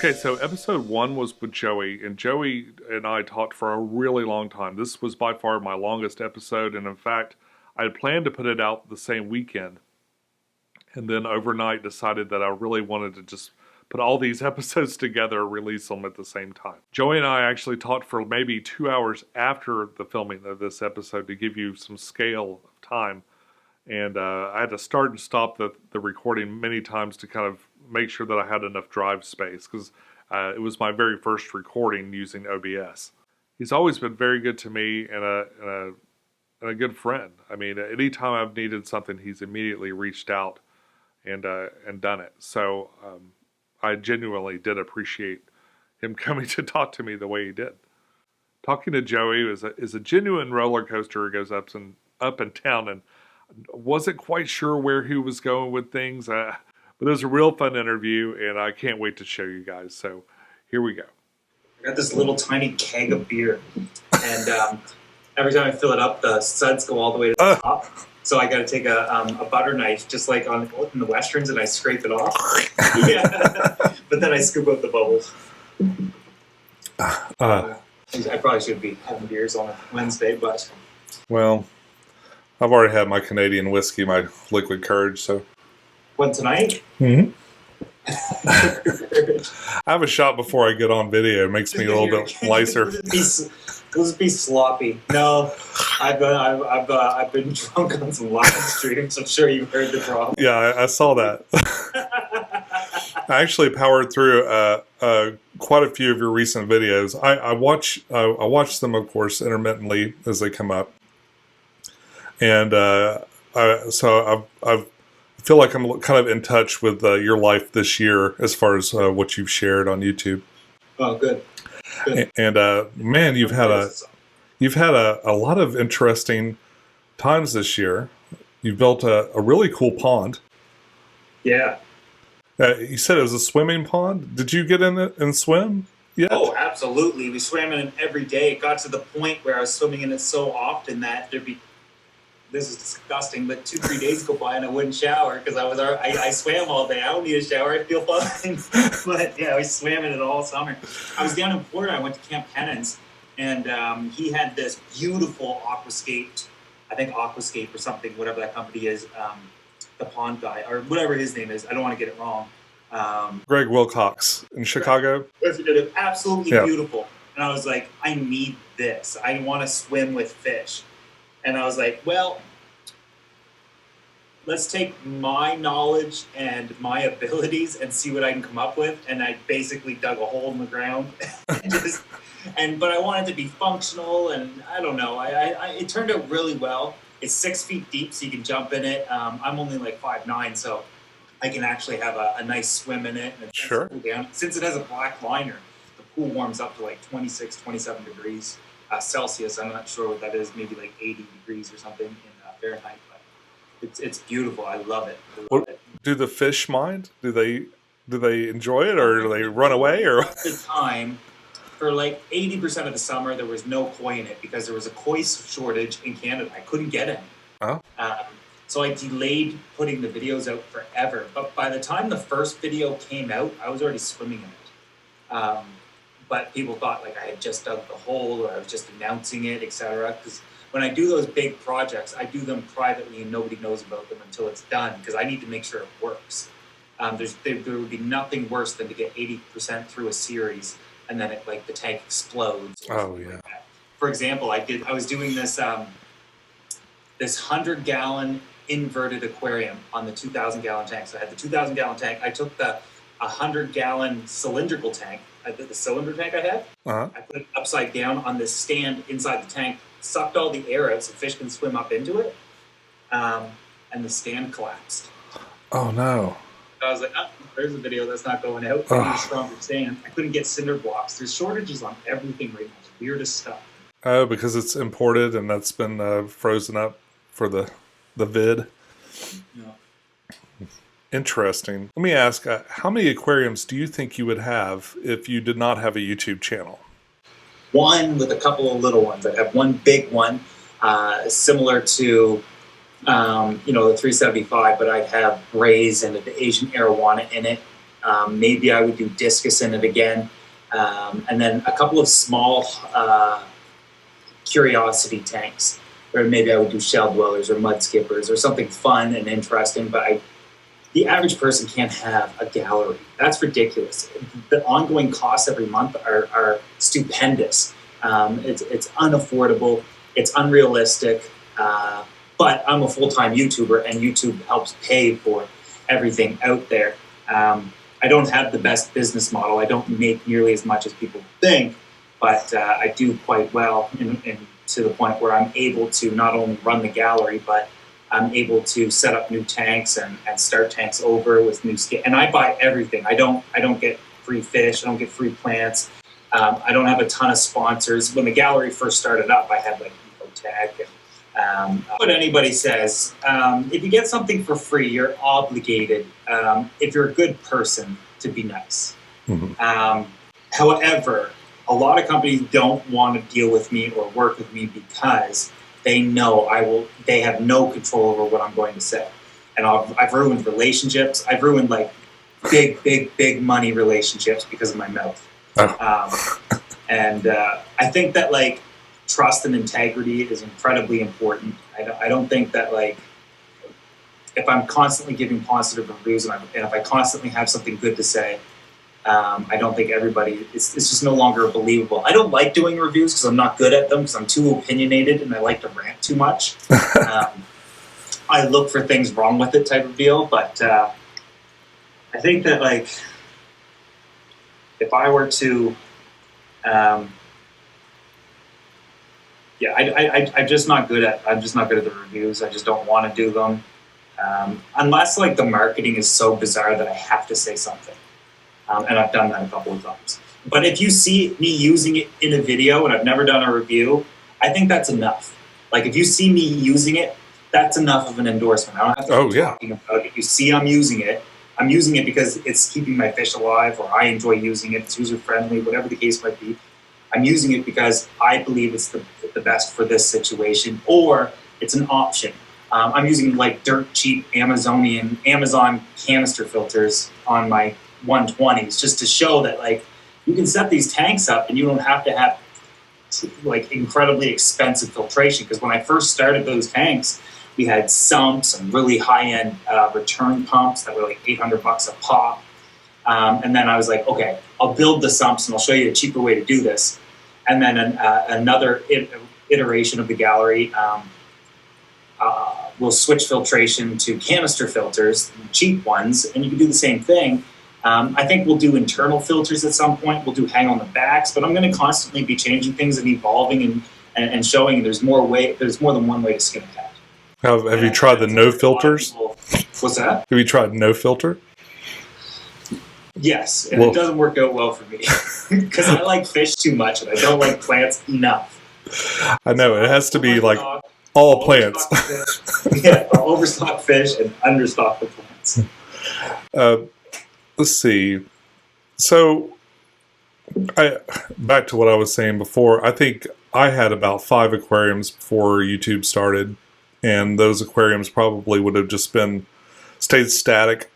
Okay, so episode 1 was with Joey, and Joey and I talked for a really long time. This was by far my longest episode, and in fact, I had planned to put it out the same weekend, and then overnight decided that I really wanted to just put all these episodes together, release them at the same time. Joey and I actually talked for maybe 2 hours after the filming of this episode to give you some scale of time. And I had to start and stop the recording many times to kind of make sure that I had enough drive space, because it was my very first recording using OBS. He's always been very good to me and a good friend. I mean, anytime I've needed something, he's immediately reached out and done it. So I genuinely did appreciate him coming to talk to me the way he did. Talking to Joey is a genuine roller coaster. It goes up and down, and wasn't quite sure where he was going with things, but it was a real fun interview, and I can't wait to show you guys. So here we go. I got this little tiny keg of beer, and every time I fill it up, the suds go all the way to the top. So I got to take a butter knife, just like in the westerns, and I scrape it off. Yeah, but then I scoop out the bubbles. I probably should be having beers on a Wednesday, but well, I've already had my Canadian whiskey, my liquid courage, so. What, tonight? Mm-hmm. I have a shot before I get on video. It makes me a little bit nicer. Let's be sloppy. No, I've been drunk on some live streams. I'm sure you heard the problem. Yeah, I saw that. I actually powered through quite a few of your recent videos. I watch them, of course, intermittently as they come up. And so I feel like I'm kind of in touch with your life this year as far as what you've shared on YouTube. Oh, good. And man, you've had a lot of interesting times this year. You built a really cool pond. Yeah. You said it was a swimming pond. Did you get in it and swim yet? Oh, absolutely. We swam in it every day. It got to the point where I was swimming in it so often that this is disgusting, but 2-3 days go by and I wouldn't shower because I swam all day. I don't need a shower. I feel fine. But yeah, I swam in it all summer. I was down in Florida. I went to Camp Penance, and he had this beautiful Aquascape, I think Aquascape or something, whatever that company is, the pond guy, or whatever his name is. I don't want to get it wrong. Greg Wilcox in Chicago. Absolutely beautiful. And I was like, I need this. I want to swim with fish. And I was like, well, let's take my knowledge and my abilities and see what I can come up with. And I basically dug a hole in the ground. But I wanted to be functional, and I don't know. It turned out really well. It's 6 feet deep, so you can jump in it. I'm only like 5'9", so I can actually have a nice swim in it. And sure. Cool down. Since it has a black liner, the pool warms up to like 26, 27 degrees. Celsius. I'm not sure what that is. Maybe like 80 degrees or something in Fahrenheit. But it's beautiful. I love it. Do the fish mind? Do they enjoy it, or do they run away? Or at the time, for like 80% of the summer, there was no koi in it because there was a koi shortage in Canada. I couldn't get any. Oh. So I delayed putting the videos out forever. But by the time the first video came out, I was already swimming in it. But people thought like I had just dug the hole, or I was just announcing it, etc. Because when I do those big projects, I do them privately and nobody knows about them until it's done, because I need to make sure it works. There would be nothing worse than to get 80% through a series and then the tank explodes. Oh yeah. Like that. For example, I was doing this 100-gallon inverted aquarium on the 2,000-gallon tank. So I had the 2,000-gallon tank. I took the 100-gallon cylindrical tank. The cylinder tank I had, I put it upside down on this stand inside the tank, sucked all the air out so fish can swim up into it, and the stand collapsed. Oh no. I was like, there's a video that's not going out. I need a stronger stand. I couldn't get cinder blocks. There's shortages on everything right now. It's weirdest stuff. Oh, because it's imported and that's been frozen up for the vid. Yeah. Interesting. Let me ask, how many aquariums do you think you would have if you did not have a YouTube channel? One with a couple of little ones. I have one big one, similar to, the 375, but I'd have rays and the Asian arowana in it. Maybe I would do discus in it again. And then a couple of small curiosity tanks, or maybe I would do shell dwellers or mud skippers or something fun and interesting. But the average person can't have a gallery. That's ridiculous. The ongoing costs every month are stupendous. It's unaffordable. It's unrealistic. But I'm a full-time YouTuber, and YouTube helps pay for everything out there. I don't have the best business model. I don't make nearly as much as people think, but I do quite well to the point where I'm able to not only run the gallery, but I'm able to set up new tanks and start tanks over with new skin. And I buy everything. I don't get free fish. I don't get free plants. I don't have a ton of sponsors. When the gallery first started up, I had like Pecktec and what anybody says. If you get something for free, you're obligated, if you're a good person, to be nice. Mm-hmm. However, a lot of companies don't want to deal with me or work with me because they know they have no control over what I'm going to say. And I've ruined relationships. I've ruined like big money relationships because of my mouth. Oh. And I think that like trust and integrity is incredibly important. I don't think that like if I'm constantly giving positive reviews and if I constantly have something good to say, I don't think everybody, it's just no longer believable. I don't like doing reviews because I'm not good at them, because I'm too opinionated and I like to rant too much. I look for things wrong with it type of deal, but I think that like if I were to, I'm just not good at the reviews. I just don't want to do them. Unless like the marketing is so bizarre that I have to say something. And I've done that a couple of times. But if you see me using it in a video and I've never done a review, I think that's enough. Like if you see me using it, that's enough of an endorsement. I don't have to be talking about it. You see I'm using it. I'm using it because it's keeping my fish alive, or I enjoy using it. It's user-friendly, whatever the case might be. I'm using it because I believe it's the best for this situation, or it's an option. I'm using like dirt cheap Amazon canister filters on my 120s just to show that like you can set these tanks up and you don't have to have like incredibly expensive filtration. Because when I first started those tanks, we had sumps and really high-end return pumps that were like $800 a pop. And then I was like, okay, I'll build the sumps and I'll show you a cheaper way to do this. And then another iteration of the gallery, we'll switch filtration to canister filters, cheap ones, and you can do the same thing. I think we'll do internal filters at some point. We'll do hang on the backs, but I'm going to constantly be changing things and evolving and showing there's more than one way to skin a cat. Have you tried the no filters? What's that? Have you tried no filter? Yes, and it doesn't work out well for me because I like fish too much and I don't like plants enough. I know, it has to be like all plants. Yeah, overstock fish and understock the plants. Let's see. So, back to what I was saying before, I think I had about 5 aquariums before YouTube started, and those aquariums probably would have just stayed static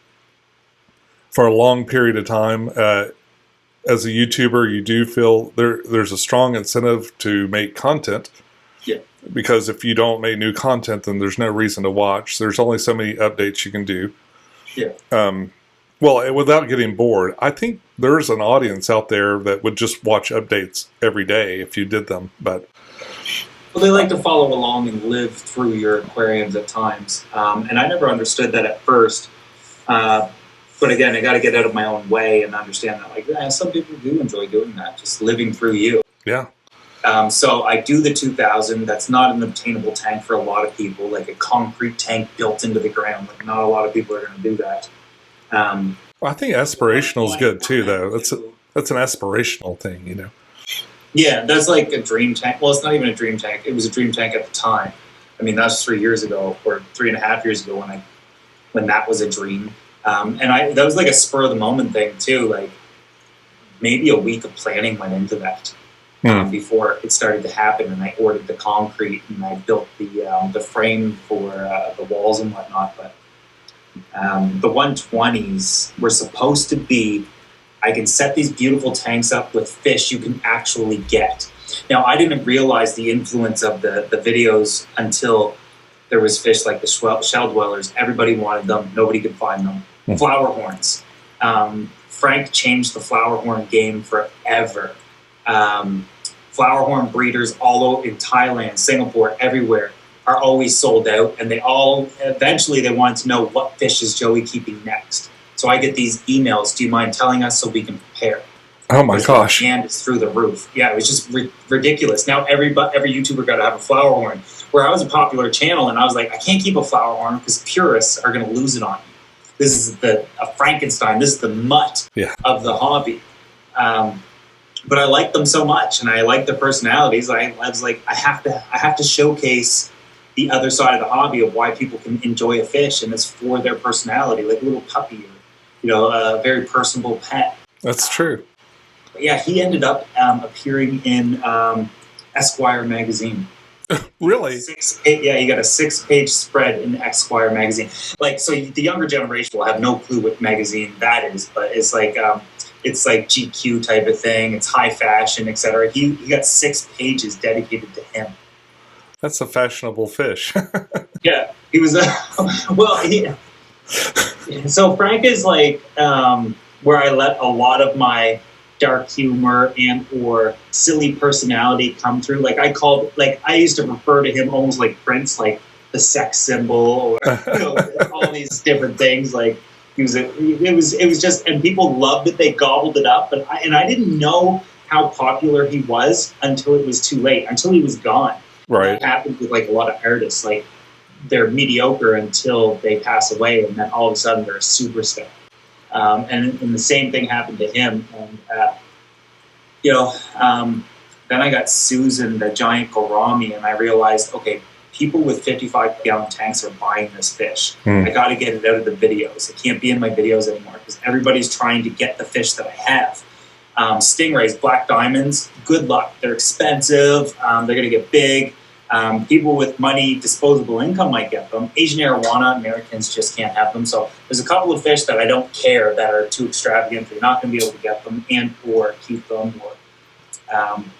for a long period of time. As a YouTuber, you do feel there's a strong incentive to make content. Yeah. Because if you don't make new content, then there's no reason to watch. There's only so many updates you can do. Yeah. Well, without getting bored, I think there's an audience out there that would just watch updates every day if you did them. But they like to follow along and live through your aquariums at times. And I never understood that at first. But again, I got to get out of my own way and understand that, like, some people do enjoy doing that, just living through you. Yeah. So I do the 2000. That's not an obtainable tank for a lot of people, like a concrete tank built into the ground. Like, not a lot of people are going to do that. Well, I think aspirational is good too, though. That's an aspirational thing, you know. Yeah, that's like a dream tank. Well, it's not even a dream tank. It was a dream tank at the time. I mean, that was 3 years ago, or 3.5 years ago when that was a dream. And that was like a spur of the moment thing too. Like maybe a week of planning went into that before it started to happen. And I ordered the concrete and I built the frame for the walls and whatnot. But The 120s were supposed to be, I can set these beautiful tanks up with fish you can actually get. Now, I didn't realize the influence of the videos until there was fish like the shell dwellers. Everybody wanted them. Nobody could find them. Flower horns. Frank changed the flower horn game forever. Flower horn breeders all over in Thailand, Singapore, everywhere are always sold out, and they all eventually they wanted to know what fish is Joey keeping next. So I get these emails. Do you mind telling us so we can prepare? Oh my gosh! And it's through the roof. Yeah, it was just ridiculous. Now every YouTuber got to have a flower horn. Where I was a popular channel, and I was like, I can't keep a flower horn because purists are going to lose it on me. This is a Frankenstein. This is the mutt of the hobby. But I like them so much, and I like their personalities. I was like, I have to showcase the other side of the hobby of why people can enjoy a fish, and it's for their personality, like a little puppy, or a very personable pet. That's true. But yeah, he ended up appearing in Esquire magazine. Really? He got a 6-page spread in Esquire magazine. Like, so the younger generation will have no clue what magazine that is, but it's like GQ type of thing. It's high fashion, etc. He got 6 pages dedicated to him. That's a fashionable fish. Yeah, he was. So Frank is like where I let a lot of my dark humor and or silly personality come through. Like I used to refer to him almost like Prince, like the sex symbol, or all these different things. Like it was just, and people loved it. They gobbled it up, but I didn't know how popular he was until it was too late, until he was gone. Right. That happens with like a lot of artists. Like they're mediocre until they pass away, and then all of a sudden they're a superstar. And the same thing happened to him. And then I got Susan, the giant gourami, and I realized, okay, people with 55-gallon tanks are buying this fish. I got to get it out of the videos. It can't be in my videos anymore because everybody's trying to get the fish that I have. Stingrays, black diamonds, good luck. They're expensive. They're going to get big. People with money, disposable income might get them. Asian arowana, Americans just can't have them. So there's a couple of fish that I don't care that are too extravagant. They're not going to be able to get them and or keep them.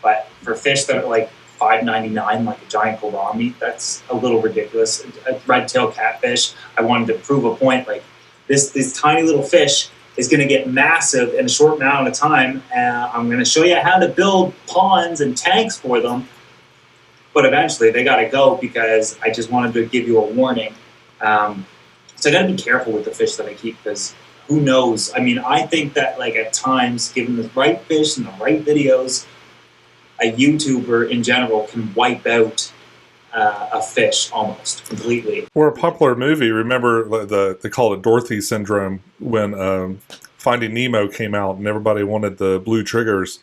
But for fish that are like $5.99, like a giant gourami, that's a little ridiculous. A red-tailed catfish, I wanted to prove a point. Like this tiny little fish is going to get massive in a short amount of time. I'm going to show you how to build ponds and tanks for them. But eventually they got to go because I just wanted to give you a warning. So I got to be careful with the fish that I keep because who knows? I mean, I think that like at times, given the right fish and the right videos, a YouTuber in general can wipe out a fish almost completely. Or a popular movie, remember they called it Dorothy syndrome when Finding Nemo came out and everybody wanted the blue triggers,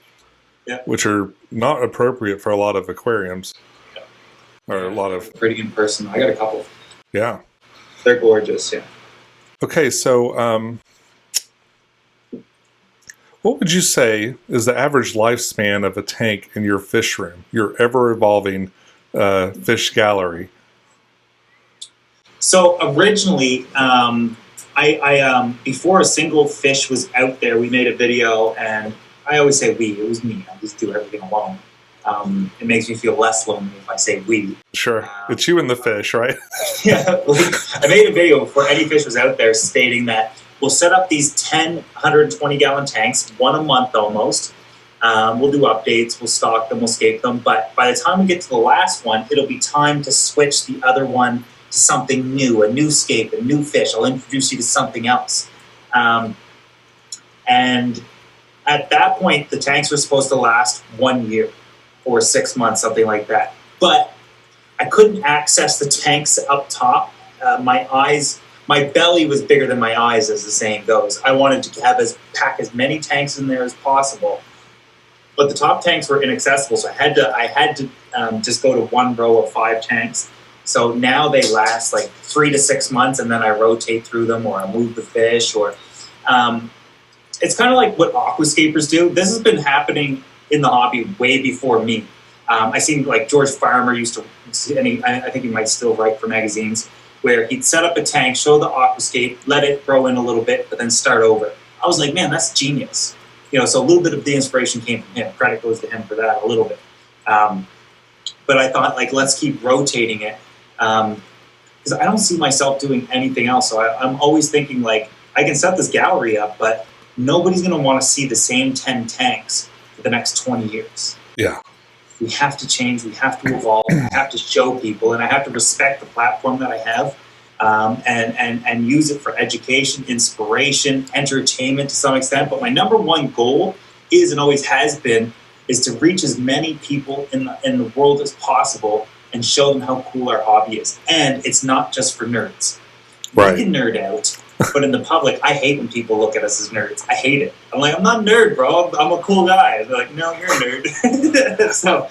which are not appropriate for a lot of aquariums. Or a lot of... Pretty in person. I got a couple. Yeah. They're gorgeous, yeah. Okay, so what would you say is the average lifespan of a tank in your fish room, your ever-evolving fish gallery? So originally, I before a single fish was out there, we made a video, and I always say we. It was me. I just do everything alone. It makes me feel less lonely if I say we. Sure. It's you and the fish, right? Yeah. I made a video before any fish was out there stating that we'll set up these 10 120-gallon tanks, one a month almost. We'll do updates, we'll stock them, we'll scape them. But by the time we get to the last one, it'll be time to switch the other one to something new, a new scape, a new fish. I'll introduce you to something else. And at that point, the tanks were supposed to last 1 year. Or 6 months, something like that. But I couldn't access the tanks up top. My belly was bigger than my eyes, as the saying goes. I wanted to pack as many tanks in there as possible. But the top tanks were inaccessible, so I had to just go to one row of 5 tanks. So now they last like 3 to 6 months, and then I rotate through them, or I move the fish, or it's kind of like what aquascapers do. This has been happening in the hobby way before me. I seen like George Farmer used to, and I think he might still write for magazines. where he'd set up a tank, show the aquascape, let it grow in a little bit, but then start over. I was like, man, that's genius. So a little bit of the inspiration came from him. Credit goes to him for that a little bit. But I thought, like, let's keep rotating it. Because I don't see myself doing anything else. So I'm always thinking, like, I can set this gallery up, but nobody's going to want to see the same 10 tanks for the next 20 years. Yeah. We have to change. We have to evolve. I have to show people, and I have to respect the platform that I have, and use it for education, inspiration, entertainment to some extent. But my number one goal is, and always has been, is to reach as many people in the world as possible and show them how cool our hobby is. And it's not just for nerds. Right. We can nerd out, but in the public, I hate when people look at us as nerds. I hate it. I'm like, I'm not a nerd, bro. I'm a cool guy. They're like, no, you're a nerd. So,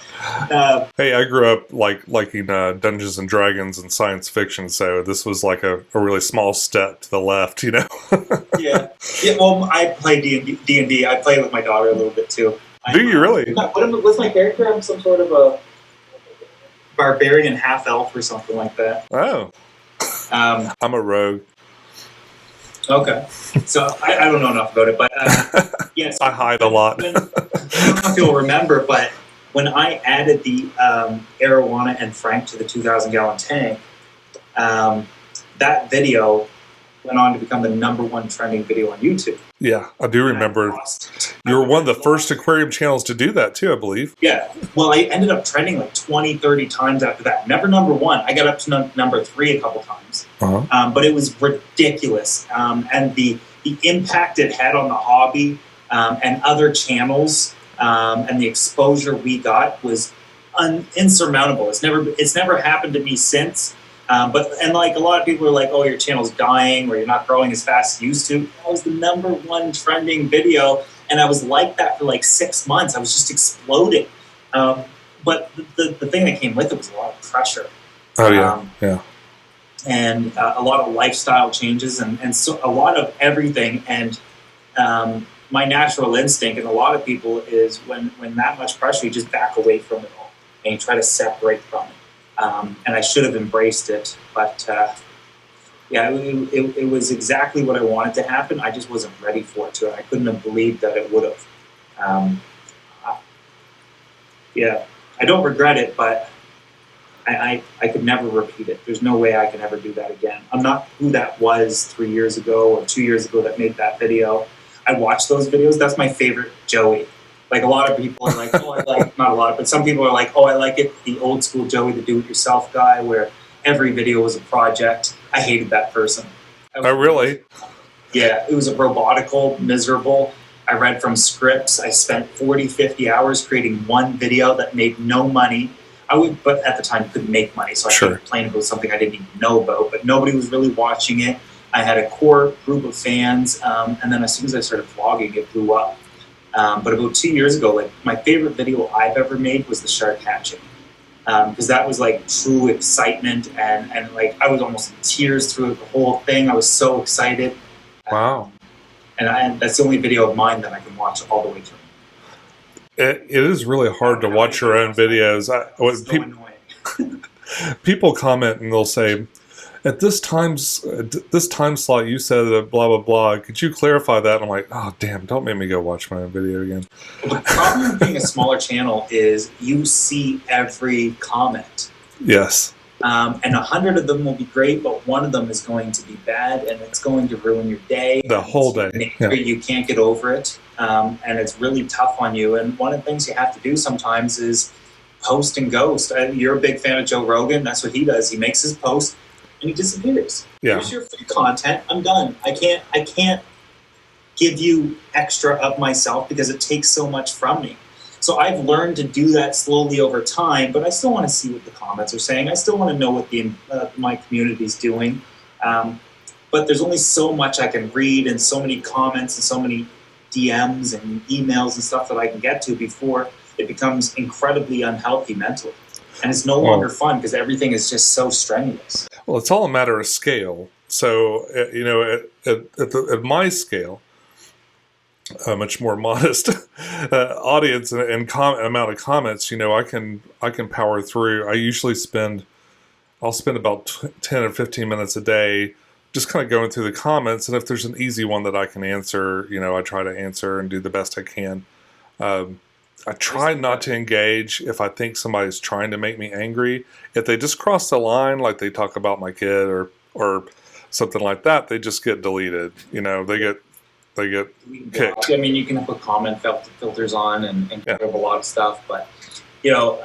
hey, I grew up liking Dungeons and Dragons and science fiction, so this was like a really small step to the left, Yeah. Well, I play D&D. I play with my daughter a little bit too. Do you really? What's my character? I'm some sort of a barbarian half elf or something like that. Oh. I'm a rogue. Okay. So I don't know enough about it, but yes. I hide a lot. I don't know if you'll remember, but when I added the Arowana and Frank to the 2,000-gallon tank, that video went on to become the #1 trending video on YouTube. Yeah, I do remember. You were one of the first aquarium channels to do that too, I believe. Yeah. Well, I ended up trending like 20, 30 times after that. Never #1. I got up to number 3 a couple times. Uh-huh. But it was ridiculous. And the impact it had on the hobby and other channels and the exposure we got was insurmountable. It's never happened to me since. But like a lot of people are like, oh, your channel's dying or you're not growing as fast as you used to. That was the #1 trending video. And I was like that for like 6 months. I was just exploding. But the thing that came with it was a lot of pressure. Oh, yeah. Yeah. And a lot of lifestyle changes and so a lot of everything. And my natural instinct, and a lot of people, is when that much pressure, you just back away from it all and you try to separate from it. And I should have embraced it, but it was exactly what I wanted to happen. I just wasn't ready for it to. I couldn't have believed that it would have. I don't regret it, but I could never repeat it. There's no way I can ever do that again. I'm not who that was 3 years ago or 2 years ago that made that video. I watch those videos. That's my favorite Joey. Like a lot of people are like, oh, I like, not a lot, but some people are like, oh, I like it, the old school Joey, the do-it-yourself guy, where every video was a project. I hated that person. Oh, really? Yeah, it was a robotical, miserable. I read from scripts. I spent 40, 50 hours creating one video that made no money. But at the time couldn't make money, so I couldn't complain about something I didn't even know about. But nobody was really watching it. I had a core group of fans, and then as soon as I started vlogging, it blew up. But about 2 years ago, like my favorite video I've ever made was the shark hatching, because that was like true excitement, and like I was almost in tears through the whole thing. I was so excited. Wow! And that's the only video of mine that I can watch all the way through. It is really hard to watch your own videos. People comment and they'll say, at this time slot you said that blah blah blah. Could you clarify that? And I'm like, oh damn! Don't make me go watch my own video again. The problem with being a smaller channel is you see every comment. Yes. And 100 of them will be great, but one of them is going to be bad, and it's going to ruin your day. The whole day. Yeah. You can't get over it, and it's really tough on you. And one of the things you have to do sometimes is post and ghost. You're a big fan of Joe Rogan. That's what he does. He makes his post and he disappears. Yeah. Here's your free content. I'm done. I can't give you extra of myself because it takes so much from me. So I've learned to do that slowly over time, but I still want to see what the comments are saying. I still want to know what my community's doing. But there's only so much I can read and so many comments and so many DMs and emails and stuff that I can get to before it becomes incredibly unhealthy mentally. And it's no longer fun because everything is just so strenuous. Well, it's all a matter of scale. So, at my scale, a much more modest audience and amount of comments, I can power through. I usually spend I'll spend about 10 or 15 minutes a day just kind of going through the comments. And if there's an easy one that I can answer, I try to answer and do the best I can. I try not to engage if I think somebody's trying to make me angry. If they just cross the line, like they talk about my kid or something like that, they just get deleted. They get kicked. I mean, you can put comment filters on and get rid of a lot of stuff, but it's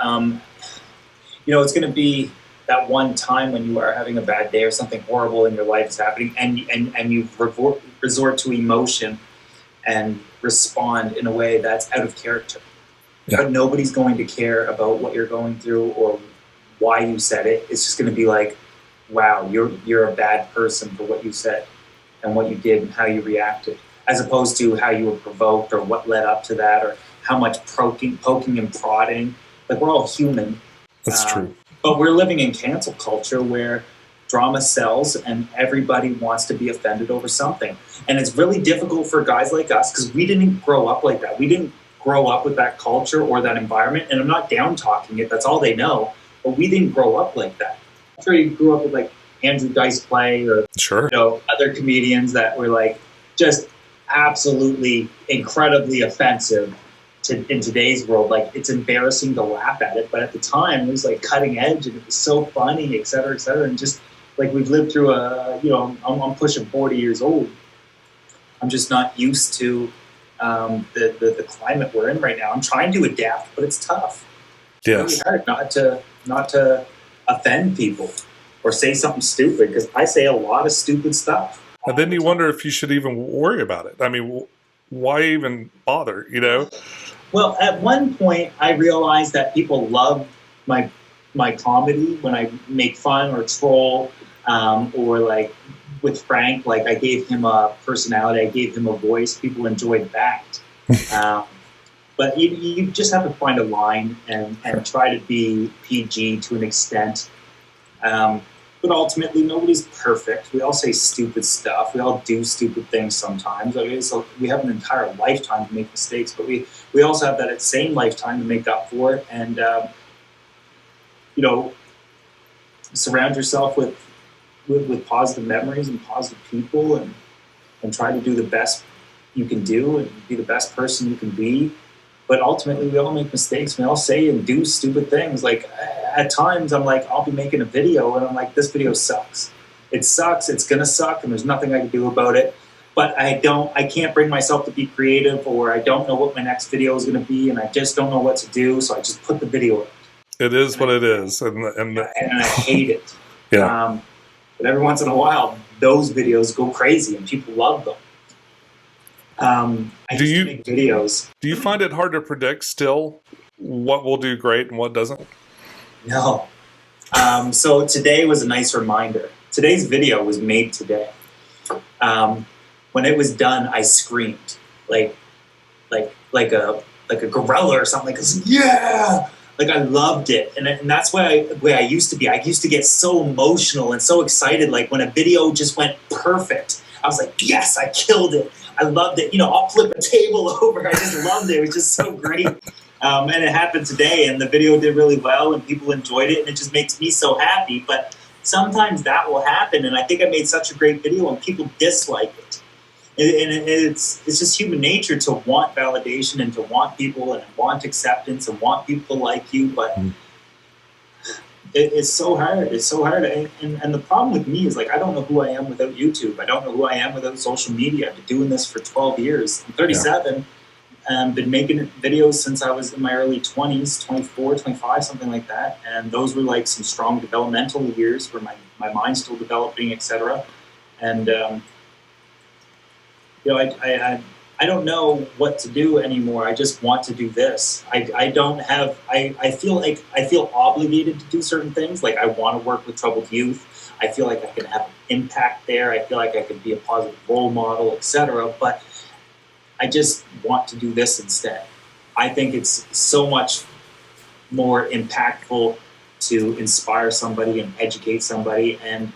going to be that one time when you are having a bad day or something horrible in your life is happening, and you resort to emotion and respond in a way that's out of character. Yeah. But nobody's going to care about what you're going through or why you said it. It's just going to be like, wow, you're a bad person for what you said and what you did and how you reacted, as opposed to how you were provoked or what led up to that or how much poking and prodding. Like, we're all human. That's true. But we're living in cancel culture where drama sells and everybody wants to be offended over something. And it's really difficult for guys like us because we didn't grow up like that. We didn't grow up with that culture or that environment. And I'm not down talking it. That's all they know. But we didn't grow up like that. I'm sure you grew up with like Andrew Dice Clay or sure. Other comedians that were like just absolutely incredibly offensive in today's world. Like, it's embarrassing to laugh at it, but at the time it was like cutting edge and it was so funny, et cetera, and just like we've lived through I'm pushing 40 years old. I'm just not used to the climate we're in right now. I'm trying to adapt, but it's tough. It's really hard not to offend people or say something stupid, because I say a lot of stupid stuff. And then you wonder if you should even worry about it. I mean, why even bother, Well, at one point, I realized that people love my comedy when I make fun or troll, or like with Frank, like I gave him a personality, I gave him a voice. People enjoyed that. But you just have to find a line and try to be PG to an extent. But ultimately, nobody's perfect. We all say stupid stuff. We all do stupid things sometimes. I mean, so we have an entire lifetime to make mistakes, but we also have that same lifetime to make up for it. And, surround yourself with positive memories and positive people and try to do the best you can do and be the best person you can be. But ultimately, we all make mistakes. We all say and do stupid things. Like, at times, I'm like, I'll be making a video, and I'm like, this video sucks. It sucks. It's going to suck, and there's nothing I can do about it. But I can't bring myself to be creative, or I don't know what my next video is going to be, and I just don't know what to do, so I just put the video up. It is what it is. And I hate it. Yeah. But every once in a while, those videos go crazy, and people love them. I used to make videos. Do you find it hard to predict still what will do great and what doesn't? No. So today was a nice reminder. Today's video was made today. When it was done, I screamed like a gorilla or something. Yeah, like I loved it, and that's where I used to be. I used to get so emotional and so excited. Like when a video just went perfect, I was like, yes, I killed it. I loved it. I'll flip a table over. I just loved it. It was just so great. And it happened today, and the video did really well, and people enjoyed it, and it just makes me so happy. But sometimes that will happen, and I think I made such a great video, and people dislike it. And it's just human nature to want validation and to want people and want acceptance and want people to like you, but it's so hard. It's so hard. And the problem with me is, like, I don't know who I am without YouTube. I don't know who I am without social media. I've been doing this for 12 years. I'm 37. Yeah. Been making videos since I was in my early 20s, 24, 25, something like that. And those were like some strong developmental years where my mind's still developing, etc. And, I don't know what to do anymore. I just want to do this. I feel obligated to do certain things. Like, I want to work with troubled youth. I feel like I can have an impact there. I feel like I can be a positive role model, etc. But I just want to do this instead. I think it's so much more impactful to inspire somebody and educate somebody. And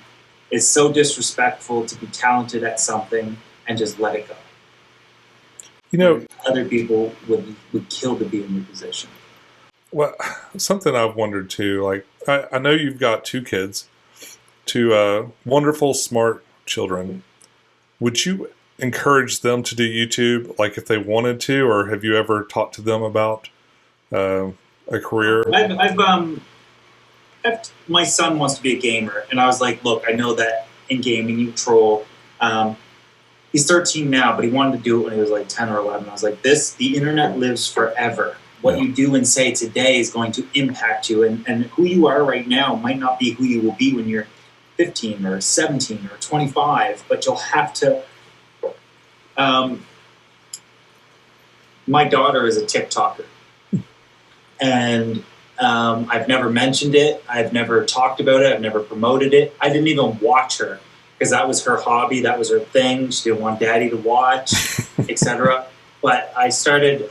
it's so disrespectful to be talented at something and just let it go. Other people would kill to be in your position. Well, something I've wondered too, like, I know you've got 2 kids. to wonderful, smart children, would you encourage them to do YouTube, like if they wanted to, or have you ever talked to them about a career? My son wants to be a gamer, and I was like, look, I know that in gaming you troll. He's 13 now, but he wanted to do it when he was like 10 or 11. I was like, the internet lives forever. What you do and say today is going to impact you, and who you are right now might not be who you will be when you're 15 or 17 or 25, but you'll have to. My daughter is a TikToker, and I've never mentioned it. I've never talked about it. I've never promoted it. I didn't even watch her because that was her hobby. That was her thing. She didn't want daddy to watch, etc. But I started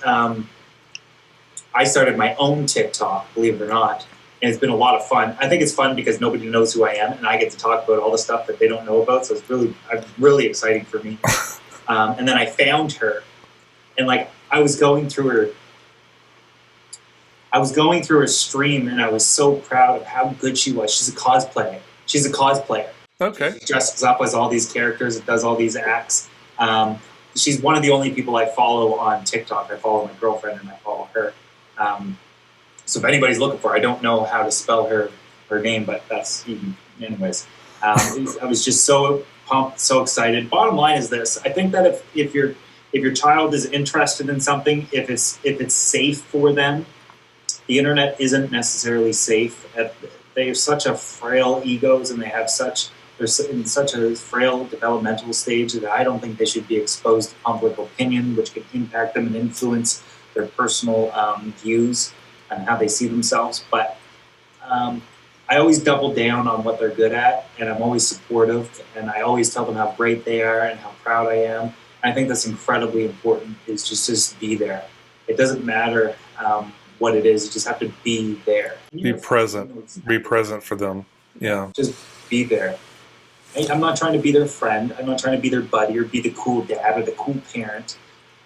my own TikTok, believe it or not, and it's been a lot of fun. I think it's fun because nobody knows who I am, and I get to talk about all the stuff that they don't know about. So it's really exciting for me. And then I found her, and like I was going through her stream, and I was so proud of how good she was. She's a cosplayer. Okay. She dresses up as all these characters and does all these acts. She's one of the only people I follow on TikTok. I follow my girlfriend and I follow her. So if anybody's looking for her, I don't know how to spell her name, but that's even, anyways. I was just so pumped, so excited. Bottom line is this: I think that if your child is interested in something, if it's safe for them, the internet isn't necessarily safe. They have such a frail egos, and they're in such a frail developmental stage that I don't think they should be exposed to public opinion, which could impact them and influence their personal views and how they see themselves. But I always double down on what they're good at, and I'm always supportive, and I always tell them how great they are and how proud I am. I think that's incredibly important, is just be there. It doesn't matter what it is, you just have to be there. Be present. Be present for them. Yeah. Just be there. I'm not trying to be their friend. I'm not trying to be their buddy or be the cool dad or the cool parent.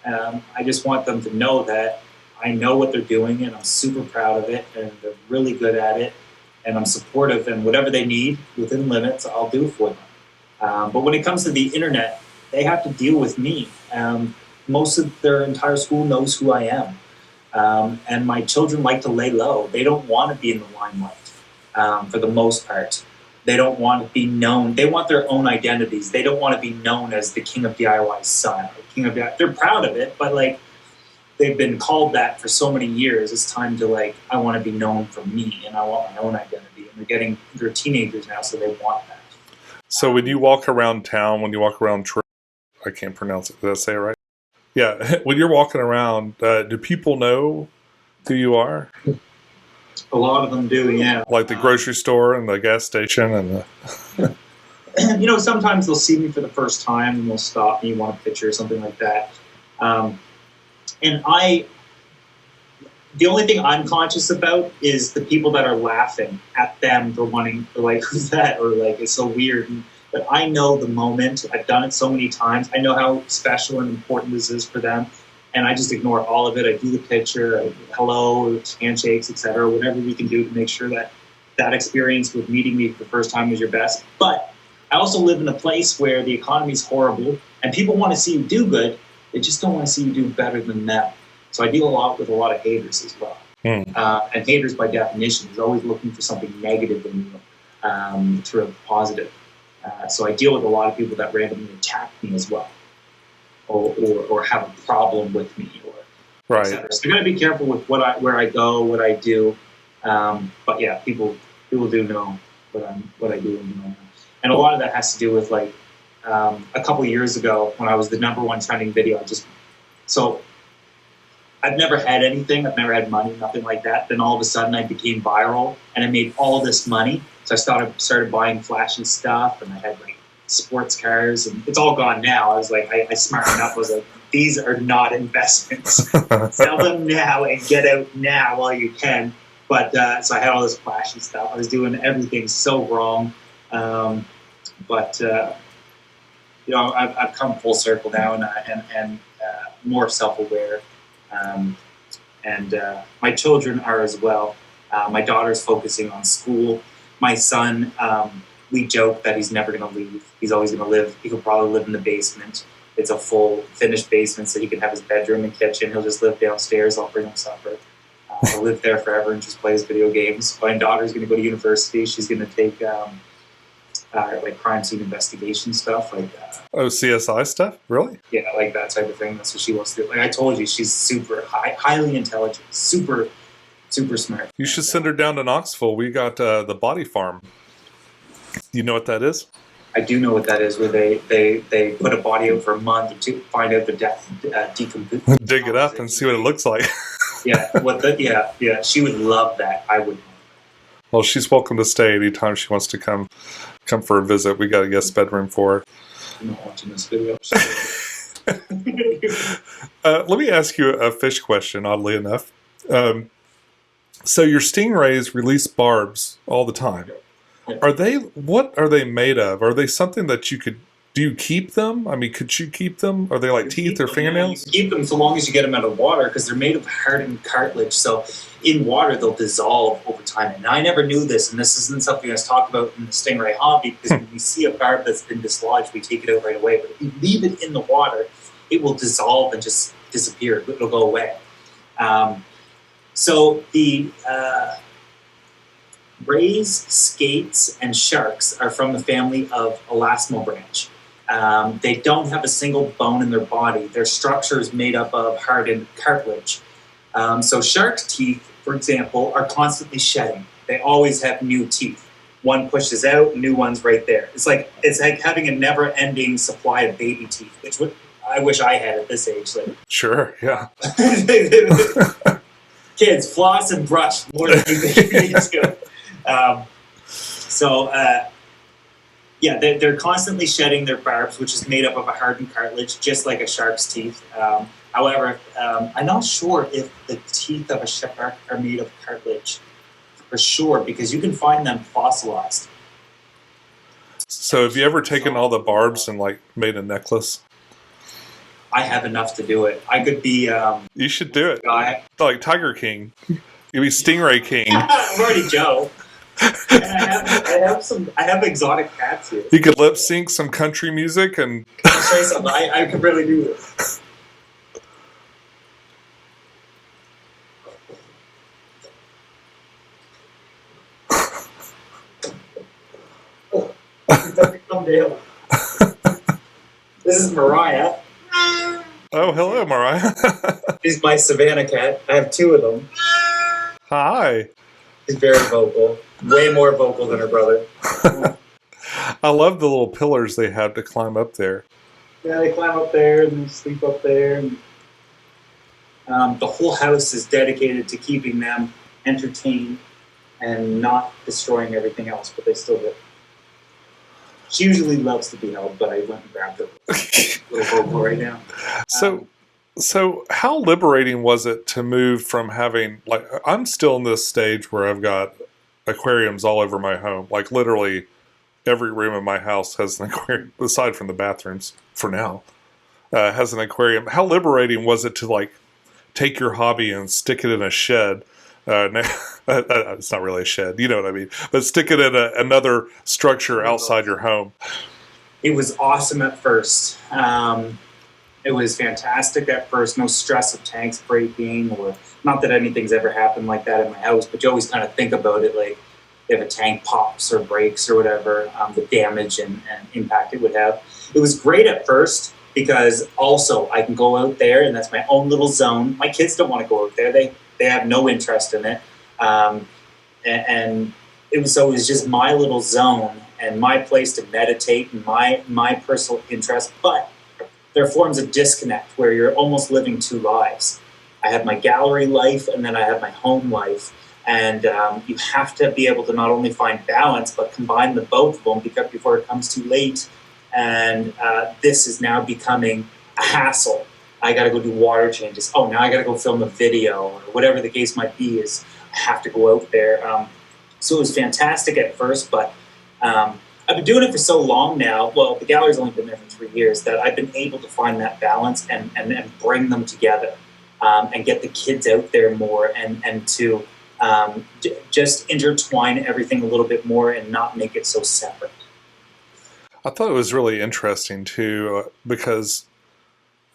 I just want them to know that I know what they're doing, and I'm super proud of it, and they're really good at it, and I'm supportive, and whatever they need within limits, I'll do for them. But when it comes to the internet, they have to deal with me. Most of their entire school knows who I am. And my children like to lay low. They don't want to be in the limelight for the most part. They don't want to be known. They want their own identities. They don't want to be known as the king of DIY's son. They're proud of it, but like they've been called that for so many years. It's time to I want to be known for me, and I want my own identity. And they're teenagers now, so they want that. So when you walk around town, I can't pronounce it. Did I say it right? Yeah. When you're walking around, do people know who you are? A lot of them do, yeah. Like the grocery store and the gas station and the... sometimes they'll see me for the first time and they'll stop me, want a picture or something like that. And the only thing I'm conscious about is the people that are laughing at them for like, who's that? Or like, it's so weird. But I know the moment. I've done it so many times. I know how special and important this is for them. And I just ignore all of it. I do the picture, hello, handshakes, etc., whatever we can do to make sure that experience with meeting me for the first time is your best. But I also live in a place where the economy is horrible and people want to see you do good. They just don't want to see you do better than them. So I deal with a lot of haters as well. And haters, by definition, is always looking for something negative in you through a positive. So I deal with a lot of people that randomly attack me as well, or have a problem with me, or right. etc. So I got to be careful with where I go, what I do. But yeah, people do know what I do, and a lot of that has to do with a couple of years ago when I was the #1 trending video. So I've never had anything. I've never had money, nothing like that. Then all of a sudden I became viral and I made all this money. So I started buying flashy stuff, and I had sports cars, and it's all gone now. I was I smartened up. I was like, these are not investments. Sell them now and get out now while you can. But so I had all this flashy stuff. I was doing everything so wrong. But I've come full circle now, and more self-aware. And my children are as well. My daughter's focusing on school. My son, we joke that he's never going to leave. He's always going to live. He could probably live in the basement. It's a full finished basement, so he can have his bedroom and kitchen. He'll just live downstairs. I'll bring him supper. He'll live there forever and just plays video games. My daughter's going to go to university. She's going to take like crime scene investigation stuff, like CSI stuff, really? Yeah, like that type of thing. That's what she wants to do. Like I told you, she's super highly intelligent, super smart. You should send her down to Knoxville. We got the Body Farm. You know what that is? I do know what that is, where they put a body out for a month to find out the death decomposition. Dig it up and see what it looks like. Yeah. She would love that. I would. Well, she's welcome to stay anytime she wants to come for a visit. We got a guest bedroom for her. I'm not watching this video. Let me ask you a fish question, oddly enough. So your stingrays release barbs all the time. What are they made of? Are they something that do you keep them? I mean, could you keep them? Are they like teeth or fingernails? You keep them so long as you get them out of water, because they're made of hardened cartilage. So in water, they'll dissolve over time. And I never knew this, and this isn't something that's talked about in the stingray hobby, because when we see a barb that's been dislodged, we take it out right away. But if you leave it in the water, it will dissolve and just disappear. It'll go away. So the rays, skates, and sharks are from the family of elasmobranch. They don't have a single bone in their body. Their structure is made up of hardened cartilage. So sharks' teeth, for example, are constantly shedding. They always have new teeth. One pushes out, new one's right there. It's like having a never-ending supply of baby teeth, which I wish I had at this age. Like, sure, yeah. Kids, floss and brush more than you need to. They're constantly shedding their barbs, which is made up of a hardened cartilage, just like a shark's teeth. However, I'm not sure if the teeth of a shark are made of cartilage for sure, because you can find them fossilized. So have you ever taken all the barbs and like made a necklace? I have enough to do it. I could be... you should do it. Like Tiger King. You'd be Stingray King. I'm already Joe. And I have exotic cats here. You could lip sync some country music and... I'll show you something. I could really do this. Come down. This is Mariah. Oh, hello, Mariah. She's my Savannah cat. I have two of them. Hi. She's very vocal. Way more vocal than her brother. I love the little pillars they have to climb up there. Yeah, they climb up there and sleep up there. And, the whole house is dedicated to keeping them entertained and not destroying everything else, but they still do. She usually loves to be held, but I went and grabbed her. Little vocal right now. So how liberating was it to move from having, like, I'm still in this stage where I've got aquariums all over my home. Like, literally every room in my house has an aquarium, aside from the bathrooms, for now, has an aquarium. How liberating was it to, like, take your hobby and stick it in a shed? It's not really a shed, you know what I mean, but stick it in another structure outside your home. It was awesome at first. It was fantastic at first. No stress of tanks breaking, or not that anything's ever happened like that in my house, but you always kind of think about it, like if a tank pops or breaks or whatever, the damage and impact it would have. It was great at first because also I can go out there and that's my own little zone. My kids don't want to go out there. They have no interest in it. And it was just my little zone and my place to meditate and my personal interest. But there are forms of disconnect where you're almost living two lives. I have my gallery life and then I have my home life. And you have to be able to not only find balance, but combine the both of them before it comes too late. And this is now becoming a hassle. I got to go do water changes. Oh, now I got to go film a video, or whatever the case might be. Is I have to go out there. So it was fantastic at first, but I've been doing it for so long now. Well, the gallery's only been there for 3 years that I've been able to find that balance and bring them together and get the kids out there more and to just intertwine everything a little bit more and not make it so separate. I thought it was really interesting too, because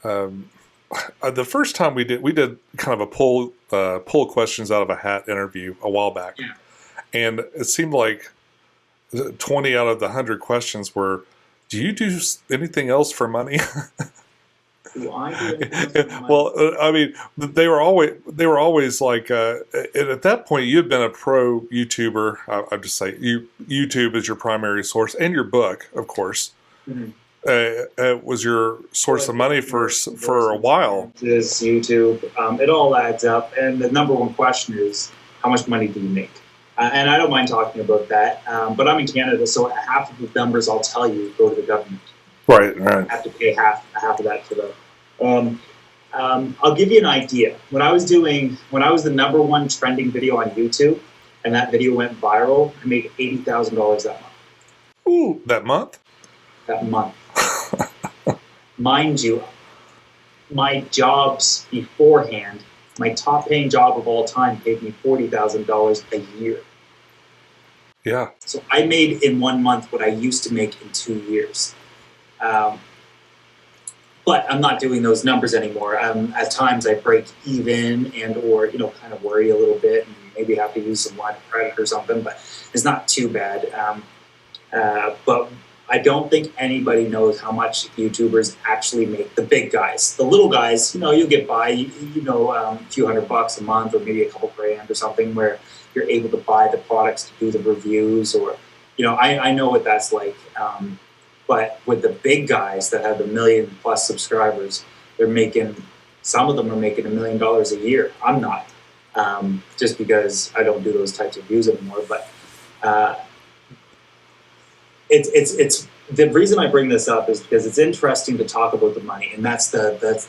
the first time we did kind of a pull questions out of a hat interview a while back, Yeah. and it seemed like 20 out of the 100 questions were, "Do you do anything else for money?" Do I do anything else for money? Well, I mean, they were always like, and at that point, you had been a pro YouTuber. I just say YouTube is your primary source, and your book, of course, Mhm. was your source of money for a while. This YouTube, it all adds up, and the number one question is, how much money do you make? And I don't mind talking about that, but I'm in Canada, so half of the numbers I'll tell you go to the government. Right. I have to pay half of that for them. I'll give you an idea. When I was the number one trending video on YouTube, and that video went viral, I made $80,000 that month. Ooh, that month? That month. Mind you, my jobs beforehand, my top paying job of all time paid me $40,000 a year. Yeah. So I made in 1 month what I used to make in 2 years. But I'm not doing those numbers anymore. At times I break even or kind of worry a little bit and maybe have to use some line of credit or something, but it's not too bad. But I don't think anybody knows how much YouTubers actually make. The big guys, the little guys, you'll get by, a few $100 a month or maybe a couple grand or something where you're able to buy the products to do the reviews or, I know what that's like. But with the big guys that have the 1 million plus subscribers, some of them are making $1 million a year. I'm not, just because I don't do those types of views anymore. But it's the reason I bring this up is because it's interesting to talk about the money, and that's the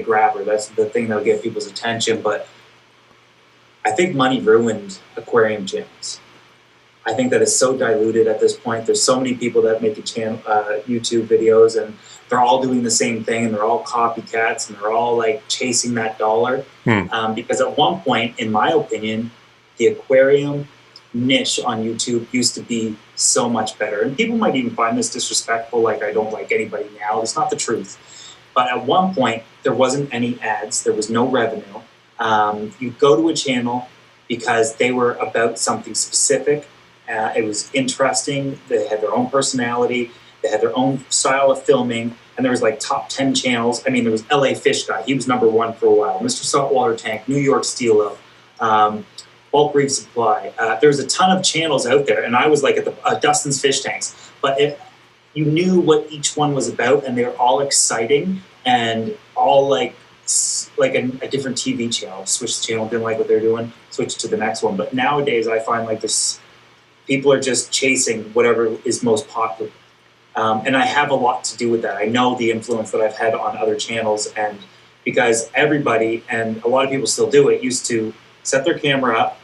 grabber. That's the thing that'll get people's attention. But I think money ruined aquarium channels. I think that it's so diluted at this point. There's so many people that make YouTube videos, and they're all doing the same thing, and they're all copycats, and they're all like chasing that dollar. Because at one point, in my opinion, the aquarium niche on YouTube used to be so much better. And people might even find this disrespectful, like I don't like anybody now. It's not the truth. But at one point, there wasn't any ads. There was no revenue. You go to a channel because they were about something specific. It was interesting. They had their own personality. They had their own style of filming. And there was like top 10 channels. I mean, there was LA Fish Guy. He was number one for a while. Mr. Saltwater Tank, New York Steel Bulk Reef Supply. There's a ton of channels out there. And I was like at the Dustin's Fish Tanks. But you knew what each one was about, and they were all exciting and all like a different TV channel. Switch the channel, didn't like what they're doing, switch to the next one. But nowadays I find like this, people are just chasing whatever is most popular. And I have a lot to do with that. I know the influence that I've had on other channels, and because everybody, and a lot of people still do it, used to set their camera up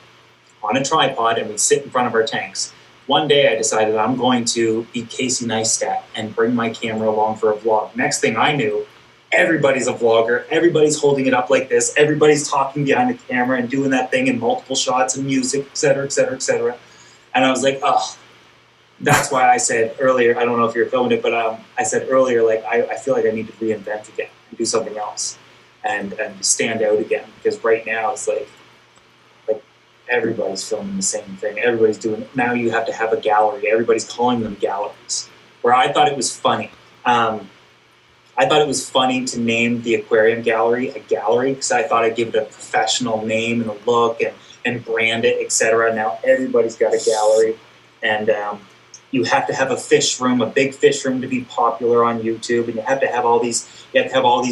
on a tripod and we'd sit in front of our tanks. One day I decided I'm going to be Casey Neistat and bring my camera along for a vlog. Next thing I knew, everybody's a vlogger. Everybody's holding it up like this. Everybody's talking behind the camera and doing that thing in multiple shots and music, et cetera, et cetera, et cetera. And I was like, oh, that's why I said earlier, I don't know if you're filming it, but I said earlier, like, I feel like I need to reinvent again and do something else and stand out again. Because right now it's like everybody's filming the same thing. Everybody's doing, now you have to have a gallery. Everybody's calling them galleries. Where I thought it was funny. I thought it was funny to name the aquarium gallery a gallery because I thought I'd give it a professional name and a look and brand it, etc. Now everybody's got a gallery, and you have to have a fish room, a big fish room, to be popular on YouTube, and you have to have all these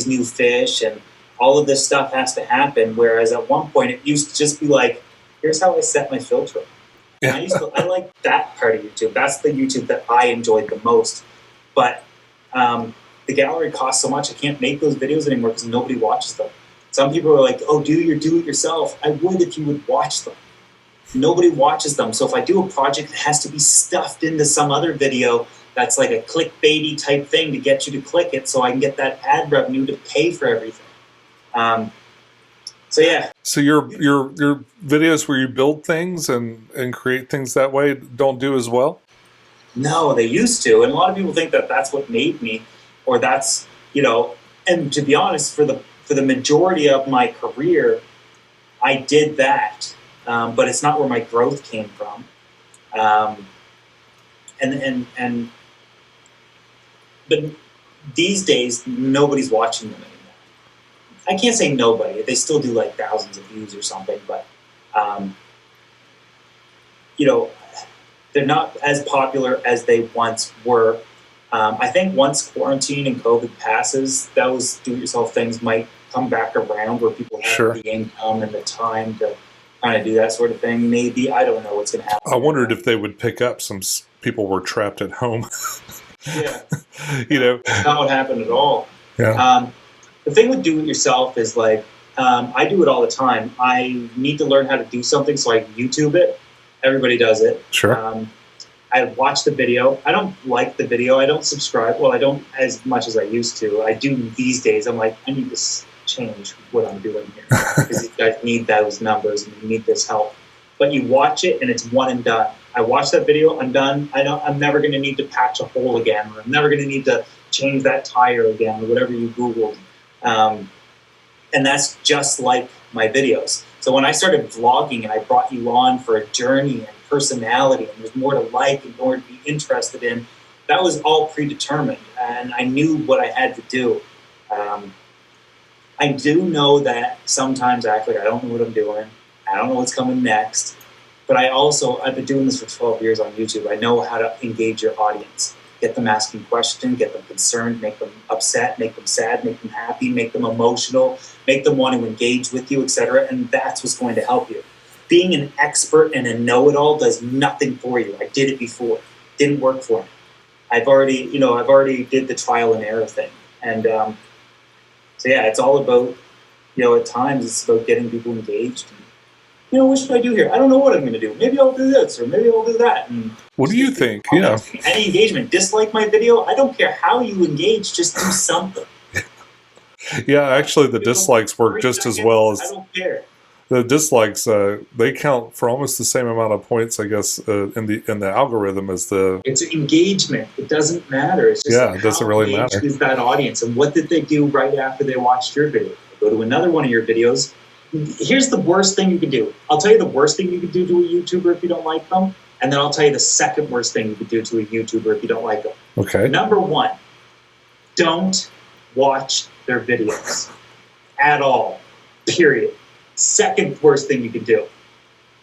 new fish, and all of this stuff has to happen. Whereas at one point it used to just be like, here's how I set my filter. Yeah. And I like that part of YouTube. That's the YouTube that I enjoyed the most. But the gallery costs so much, I can't make those videos anymore because nobody watches them. Some people are like, oh, do it yourself. I would if you would watch them. Nobody watches them. So if I do a project, it has to be stuffed into some other video that's like a clickbaity type thing to get you to click it so I can get that ad revenue to pay for everything. So yeah. So your videos where you build things and create things that way don't do as well? No, they used to, and a lot of people think that that's what made me, or that's, you know. And to be honest, for the majority of my career, I did that, but it's not where my growth came from. Um, and but these days, nobody's watching them anymore. I can't say nobody; they still do like thousands of views or something, but um, you know, they're not as popular as they once were. I think once quarantine and COVID passes, those do-it-yourself things might come back around where people have Sure. the income and the time to kind of do that sort of thing. Maybe, I don't know what's going to happen. I wondered if they would pick up some people were trapped at home. Yeah, You know. that's not what happened at all. Yeah. The thing with do-it-yourself is like, I do it all the time. I need to learn how to do something, so I YouTube it. Everybody does it. Sure. I watch the video. I don't like the video. I don't subscribe. Well, I don't as much as I used to. I do these days. I'm like, I need to change what I'm doing here because these guys need those numbers and you need this help. But you watch it and it's one and done. I watch that video. I'm done. I'm never going to need to patch a hole again, or I'm never going to need to change that tire again, or whatever you Googled. And that's just like my videos. So when I started vlogging and I brought you on for a journey and personality, and there's more to like and more to be interested in, that was all predetermined, and I knew what I had to do. I do know that sometimes I act like I don't know what I'm doing. I don't know what's coming next. But I've been doing this for 12 years on YouTube. I know how to engage your audience. Get them asking questions, get them concerned, make them upset, make them sad, make them happy, make them emotional, make them want to engage with you, etc. And that's what's going to help you. Being an expert and a know-it-all does nothing for you. I did it before. Didn't work for me. I've already did the trial and error thing. And so yeah, it's all about, at times it's about getting people engaged. And, what should I do here? I don't know what I'm going to do. Maybe I'll do this, or maybe I'll do that. And What do you think? Any engagement. Dislike my video. I don't care how you engage. Just do something. Yeah, actually, the dislikes work just as well as. I don't care. The dislikes, they count for almost the same amount of points, I guess, in the algorithm as the. It's engagement. It doesn't matter. It's just it doesn't really matter. Is that audience, and what did they do right after they watched your video? They go to another one of your videos. Here's the worst thing you can do. I'll tell you the worst thing you can do to a YouTuber if you don't like them, and then I'll tell you the second worst thing you can do to a YouTuber if you don't like them. Okay. Number one, don't watch their videos at all. Period. Second worst thing you can do.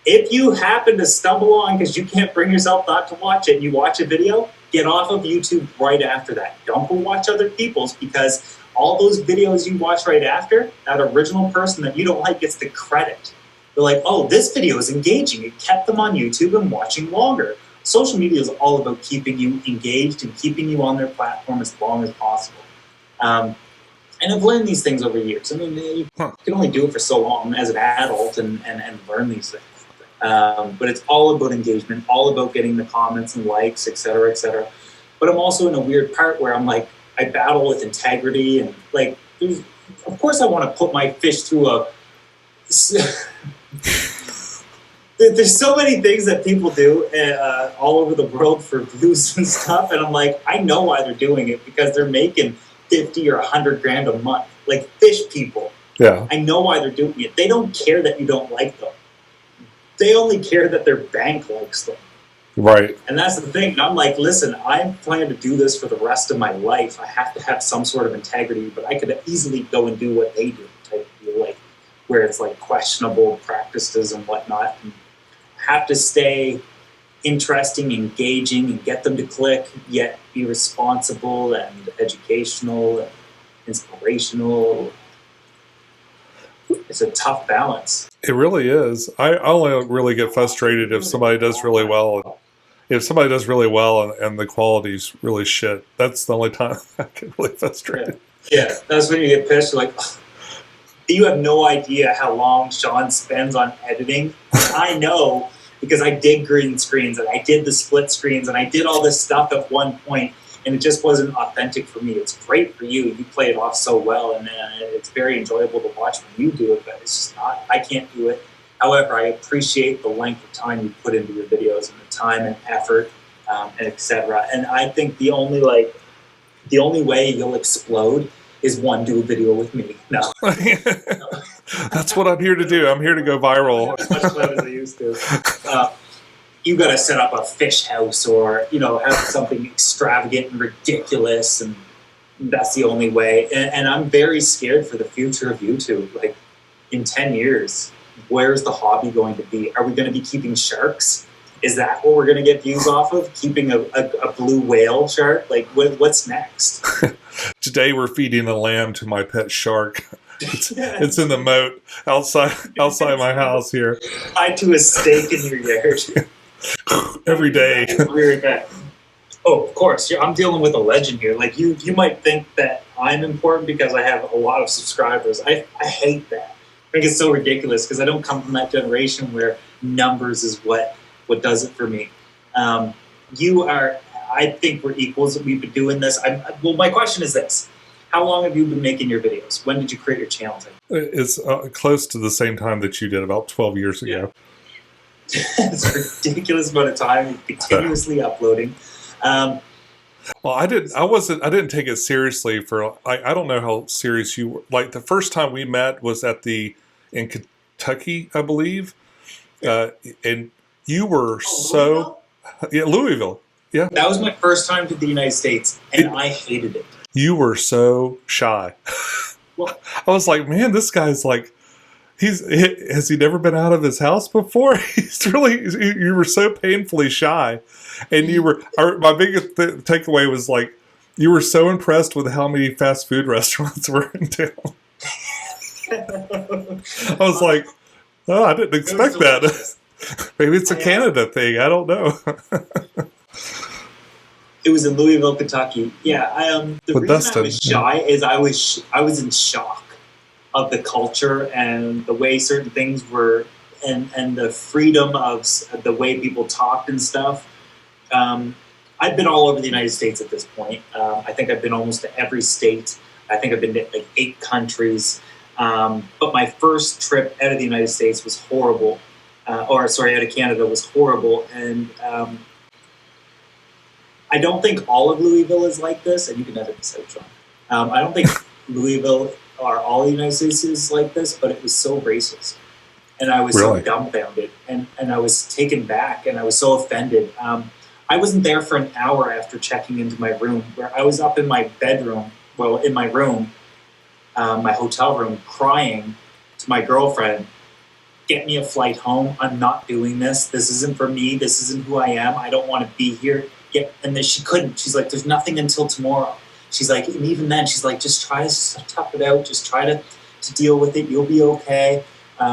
If you happen to stumble on because you can't bring yourself not to watch it and you watch a video, get off of YouTube right after that. Don't go watch other people's, because all those videos you watch right after, that original person that you don't like gets the credit. They're like, oh, this video is engaging. It kept them on YouTube and watching longer. Social media is all about keeping you engaged and keeping you on their platform as long as possible. And I've learned these things over years. I mean, you can only do it for so long as an adult and learn these things. But it's all about engagement, all about getting the comments and likes, et cetera, et cetera. But I'm also in a weird part where I'm like, I battle with integrity, and like, of course I want to put my fish through a... There's so many things that people do all over the world for views and stuff, and I'm like, I know why they're doing it, because they're making 50 or 100 grand a month. Like fish people. Yeah. I know why they're doing it. They don't care that you don't like them. They only care that their bank likes them. Right. And that's the thing. I'm like, listen, I'm planning to do this for the rest of my life. I have to have some sort of integrity, but I could easily go and do what they do, type of deal, like where it's like questionable practices and whatnot. And have to stay interesting, engaging, and get them to click, yet be responsible and educational and inspirational. It's a tough balance. It really is. I only really get frustrated if somebody does really well. If somebody does really well and the quality's really shit, that's the only time I get really frustrated. Yeah, that's when you get pissed. You're like, oh, you have no idea how long Sean spends on editing. I know, because I did green screens and I did the split screens and I did all this stuff at one point, and it just wasn't authentic for me. It's great for you. You play it off so well, and it's very enjoyable to watch when you do it, but it's just not, I can't do it. However, I appreciate the length of time you put into your videos and the time and effort. and etc. And I think the only way you'll explode is do a video with me. No. That's what I'm here to do. I'm here to go viral. As much fun as I used to. You got to set up a fish house or, have something extravagant and ridiculous, and that's the only way. And I'm very scared for the future of YouTube. Like, in 10 years, where's the hobby going to be? Are we going to be keeping sharks? Is that what we're going to get views off of? Keeping a blue whale shark? Like, what's next? Today we're feeding a lamb to my pet shark. It's in the moat outside my house here. Tied to a stake in your yard. Every day. Oh, of course. I'm dealing with a legend here. Like, you might think that I'm important because I have a lot of subscribers. I hate that. I think it's so ridiculous because I don't come from that generation where numbers is what does it for me. I think we're equals. We've been doing this. Well, my question is this. How long have you been making your videos? When did you create your channel? It's close to the same time that you did, about 12 years ago. Yeah. It's a ridiculous amount of time, continuously uploading. Well, I didn't take it seriously for, I don't know how serious you were. Like, the first time we met was in Kentucky, I believe. And you were Louisville. Yeah. That was my first time to the United States, and I hated it. You were so shy. Well, I was like, man, this guy's like, has he never been out of his house before? You were so painfully shy. And my biggest takeaway was like, you were so impressed with how many fast food restaurants were in town. I was like, oh, I didn't expect that. Maybe it's a Canada thing. I don't know. It was in Louisville, Kentucky. Yeah, the reason Dustin, I was shy is I was in shock of the culture and the way certain things were, and the freedom of the way people talked and stuff. I've been all over the United States at this point. I think I've been almost to every state. I think I've been to like 8 countries. But my first trip out of the United States was horrible. Out of Canada was horrible. And I don't think all of Louisville is like this, and you can edit this out, Sean. I don't think Louisville or all the United States is like this, but it was so racist. And I was so dumbfounded, and I was taken back, and I was so offended. I wasn't there for an hour after checking into my room, where I was up in my bedroom, in my room, my hotel room, crying to my girlfriend, get me a flight home. I'm not doing this. This isn't for me. This isn't who I am. I don't want to be here. And then she couldn't. She's like, there's nothing until tomorrow. She's like, and even then, she's like, just try to tough it out. Just try to deal with it. You'll be okay.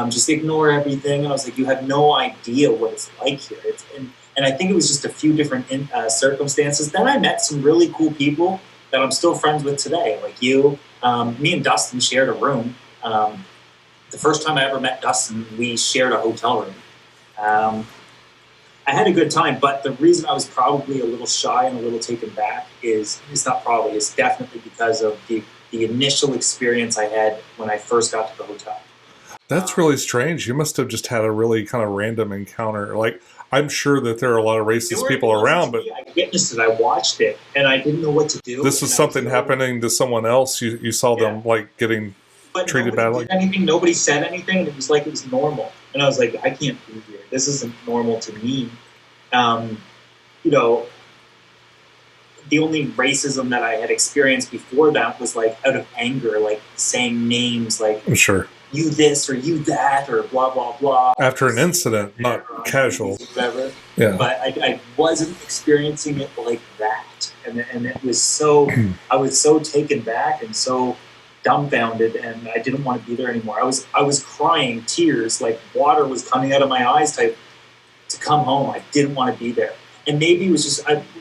Just ignore everything. And I was like, you have no idea what it's like here. And I think it was just a few different circumstances. Then I met some really cool people that I'm still friends with today, like you. Me and Dustin shared a room. The first time I ever met Dustin, we shared a hotel room. I had a good time, but the reason I was probably a little shy and a little taken back it's definitely because of the initial experience I had when I first got to the hotel. That's really strange. You must have just had a really kind of random encounter. Like, I'm sure that there are a lot of racist people around, but I witnessed it, I watched it, and I didn't know what to do. This was something happening to someone else. You saw them like getting treated badly. Nobody said anything, and it was like it was normal. And I was like, I can't be here. This isn't normal to me. The only racism that I had experienced before that was like out of anger, like saying names like, I'm sure, you this or you that or blah, blah, blah. After an incident, not casual. Whatever. Yeah. But I wasn't experiencing it like that. And it was so, I was so taken back and so dumbfounded, and I didn't want to be there anymore. I was crying tears, like water was coming out of my eyes type to come home. I didn't want to be there. And maybe it was just,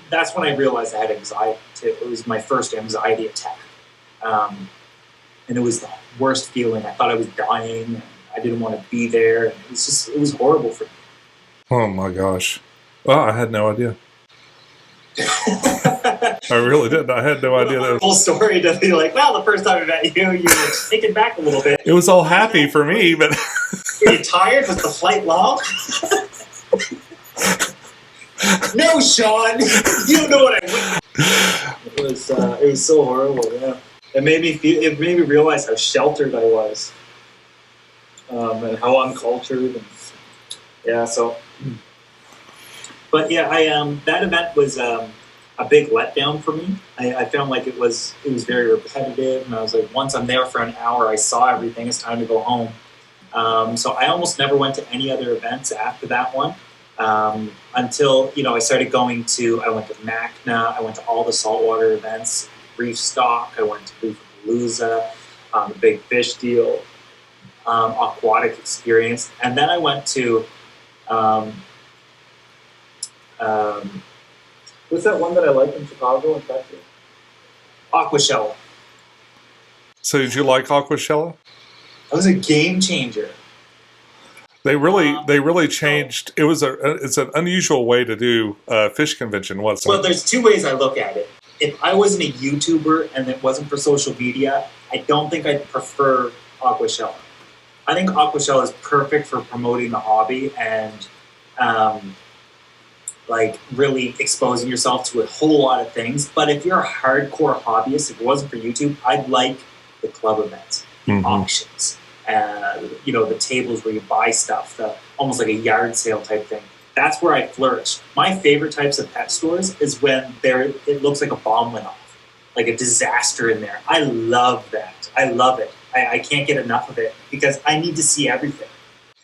that's when I realized I had anxiety too. It was my first anxiety attack. And it was the worst feeling. I thought I was dying. And I didn't want to be there. And it was horrible for me. Oh my gosh. Well, I had no idea. I really didn't. I had no idea. That full story to be like, well, the first time I met you were taken back a little bit. It was all happy for me, but... Were you tired? Was the flight long? No, Sean, you don't know what I witnessed. It was so horrible. Yeah, it made me realize how sheltered I was, and how uncultured. And, yeah, so. But yeah, that event was a big letdown for me. I found like it was very repetitive, and I was like, once I'm there for an hour, I saw everything. It's time to go home. So I almost never went to any other events after that one, until I started going to. I went to MACNA. I went to all the saltwater events, Reef Stock. I went to Reefapalooza, the Big Fish Deal, Aquatic Experience, and then I went to. What's that one that I like in Chicago and Texas? Aquashella. So did you like Aquashella? That was a game changer. They really changed. It's an unusual way to do a fish convention, wasn't it? Well, there's two ways I look at it. If I wasn't a YouTuber and it wasn't for social media, I don't think I'd prefer Aquashella. I think Aquashella is perfect for promoting the hobby and like really exposing yourself to a whole lot of things. But if you're a hardcore hobbyist, if it wasn't for YouTube, I'd like the club events, auctions, the tables where you buy stuff, almost like a yard sale type thing. That's where I flourish. My favorite types of pet stores is when it looks like a bomb went off, like a disaster in there. I love that. I love it. I can't get enough of it because I need to see everything.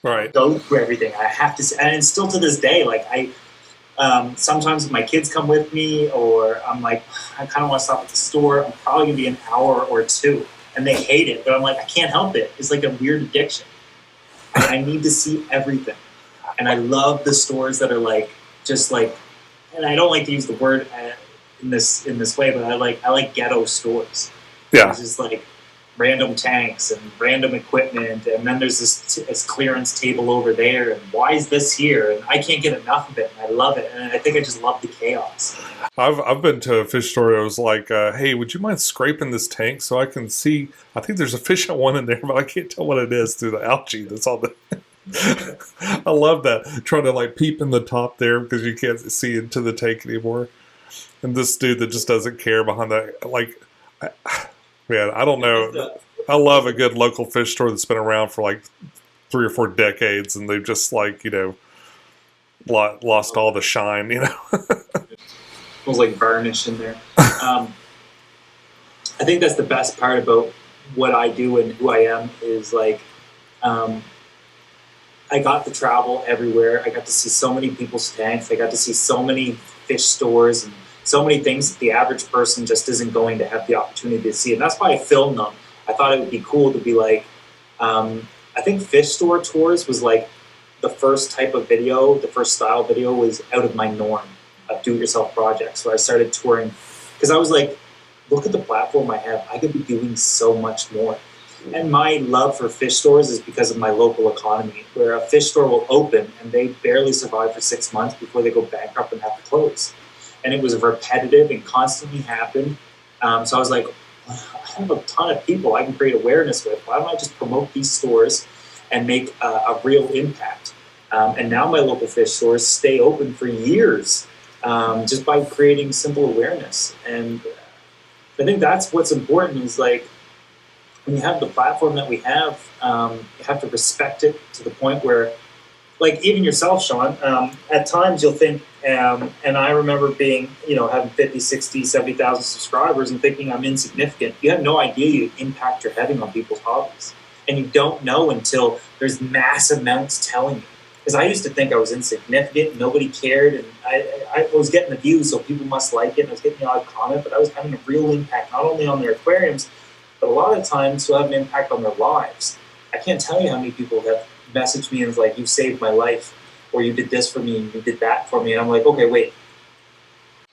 Right. Go through everything. I have to see, and still to this day, like sometimes if my kids come with me or I'm like, I kind of want to stop at the store, I'm probably going to be an hour or two. And they hate it, but I'm like, I can't help it. It's like a weird addiction. I need to see everything. And I love the stores that are like, just like, and I don't like to use the word in this way, but I like ghetto stores. Yeah. It's just like random tanks and random equipment, and then there's this clearance table over there, and why is this here? And I can't get enough of it, and I love it, and I think I just love the chaos. I've been to a fish store. I was like, hey, would you mind scraping this tank so I can see? I think there's a fish at one in there, but I can't tell what it is through the algae that's on the. I love that, trying to like peep in the top there because you can't see into the tank anymore. And this dude that just doesn't care behind that, like. Man, I don't know. I love a good local fish store that's been around for like 3 or 4 decades, and they've just like lost all the shine. It was like varnish in there. I think that's the best part about what I do and who I am is like I got to travel everywhere. I got to see so many people's tanks. I got to see so many fish stores and so many things that the average person just isn't going to have the opportunity to see. And that's why I filmed them. I thought it would be cool to be like, I think fish store tours was like the first type of video, the first style video was out of my norm of do-it-yourself projects. So I started touring because I was like, look at the platform I have. I could be doing so much more. And my love for fish stores is because of my local economy, where a fish store will open and they barely survive for 6 months before they go bankrupt and have to close. And it was repetitive and constantly happened. So I was like, I have a ton of people I can create awareness with. Why don't I just promote these stores and make a real impact? And now my local fish stores stay open for years just by creating simple awareness. And I think that's what's important is like, when you have the platform that we have, you have to respect it to the point where, like even yourself, Sean, at times you'll think, and I remember being, having 50, 60, 70,000 subscribers and thinking I'm insignificant. You have no idea you impact you're having on people's hobbies. And you don't know until there's mass amounts telling you. Because I used to think I was insignificant, nobody cared, and I was getting the views, so people must like it, and I was getting the odd comment, but I was having a real impact, not only on their aquariums, but a lot of times you'll have an impact on their lives. I can't tell you how many people have messaged me and is like, you saved my life, or you did this for me, and you did that for me. And I'm like, okay, wait.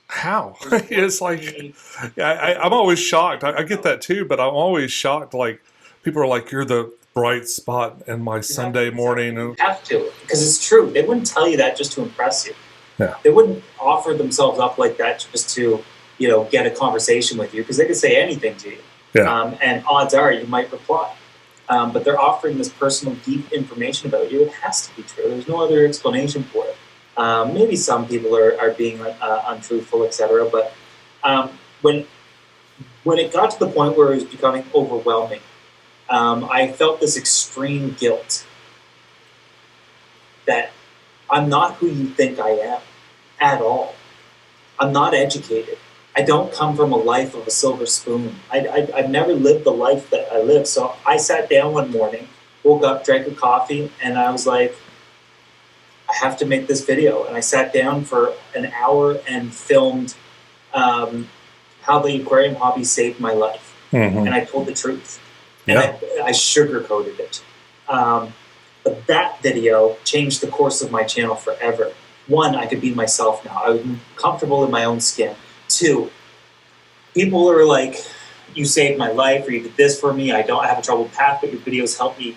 How? It's like, I'm always shocked. I get that too, but I'm always shocked. Like, people are like, you're the bright spot in my Sunday morning. You have to, because it's true. They wouldn't tell you that just to impress you. Yeah. They wouldn't offer themselves up like that just to, get a conversation with you, because they could say anything to you. Yeah. And odds are you might reply. But they're offering this personal, deep information about you. It has to be true. There's no other explanation for it. Maybe some people are being untruthful, etc. But when it got to the point where it was becoming overwhelming, I felt this extreme guilt that I'm not who you think I am at all. I'm not educated. I don't come from a life of a silver spoon. I've never lived the life that I live. So I sat down one morning, woke up, drank a coffee, and I was like, I have to make this video. And I sat down for an hour and filmed how the aquarium hobby saved my life. And I told the truth. Yeah. And I sugarcoated it. But that video changed the course of my channel forever. One, I could be myself now. I was comfortable in my own skin. Two, people are like, you saved my life, or you did this for me. I don't have a troubled path, but your videos helped me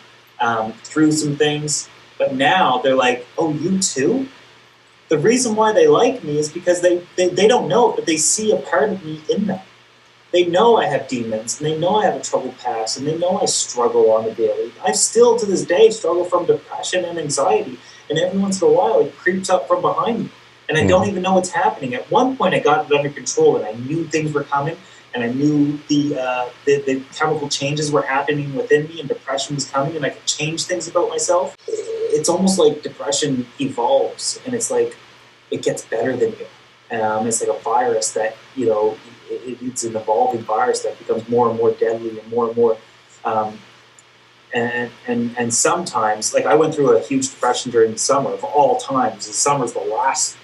through some things. But now they're like, oh, you too? The reason why they like me is because they don't know it, but they see a part of me in them. They know I have demons, and they know I have a troubled past, and they know I struggle on the daily. I still, to this day, struggle from depression and anxiety, and every once in a while it creeps up from behind me, and I don't even know what's happening. At one point I got it under control, and I knew things were coming, and I knew the chemical changes were happening within me, and depression was coming, and I could change things about myself. It's almost like depression evolves, and it's like it gets better than you. It's like a virus that, you know, it's an evolving virus that becomes more and more deadly and more. And sometimes, like I went through a huge depression during the summer of all times. The summer's the last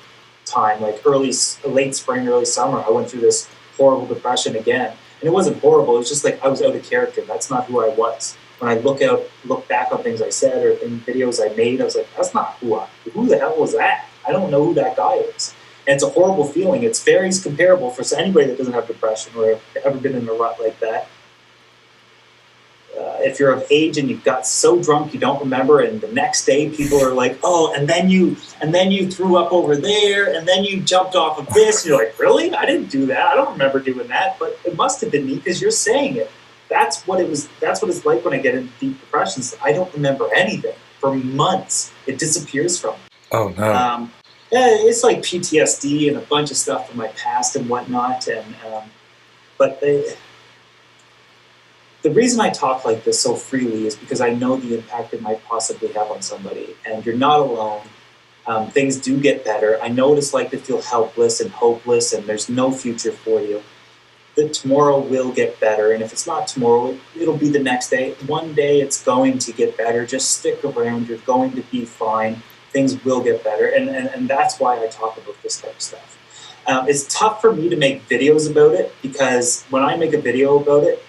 time, like late spring, early summer, I went through this horrible depression again. And it wasn't horrible. It was just like I was out of character. That's not who I was. When I look back on things I said or videos I made, I was like, that's not who the hell was that? I don't know who that guy is. And it's a horrible feeling. It's very comparable for anybody that doesn't have depression or have ever been in a rut like that. If you're of age and you've got so drunk you don't remember, and the next day people are like, oh, and then you threw up over there, and then you jumped off of this. And you're like, really? I didn't do that. I don't remember doing that, but it must have been me because you're saying it. That's what it was. That's what it's like when I get into deep depressions. I don't remember anything for months. It disappears from me. Oh no. Yeah, it's like PTSD and a bunch of stuff from my past and whatnot. And but the reason I talk like this so freely is because I know the impact it might possibly have on somebody. And you're not alone. Things do get better. I know what it's like to feel helpless and hopeless, and there's no future for you. That tomorrow will get better, and if it's not tomorrow, it'll be the next day. One day it's going to get better. Just stick around. You're going to be fine. Things will get better, and that's why I talk about this type of stuff. It's tough for me to make videos about it because when I make a video about it,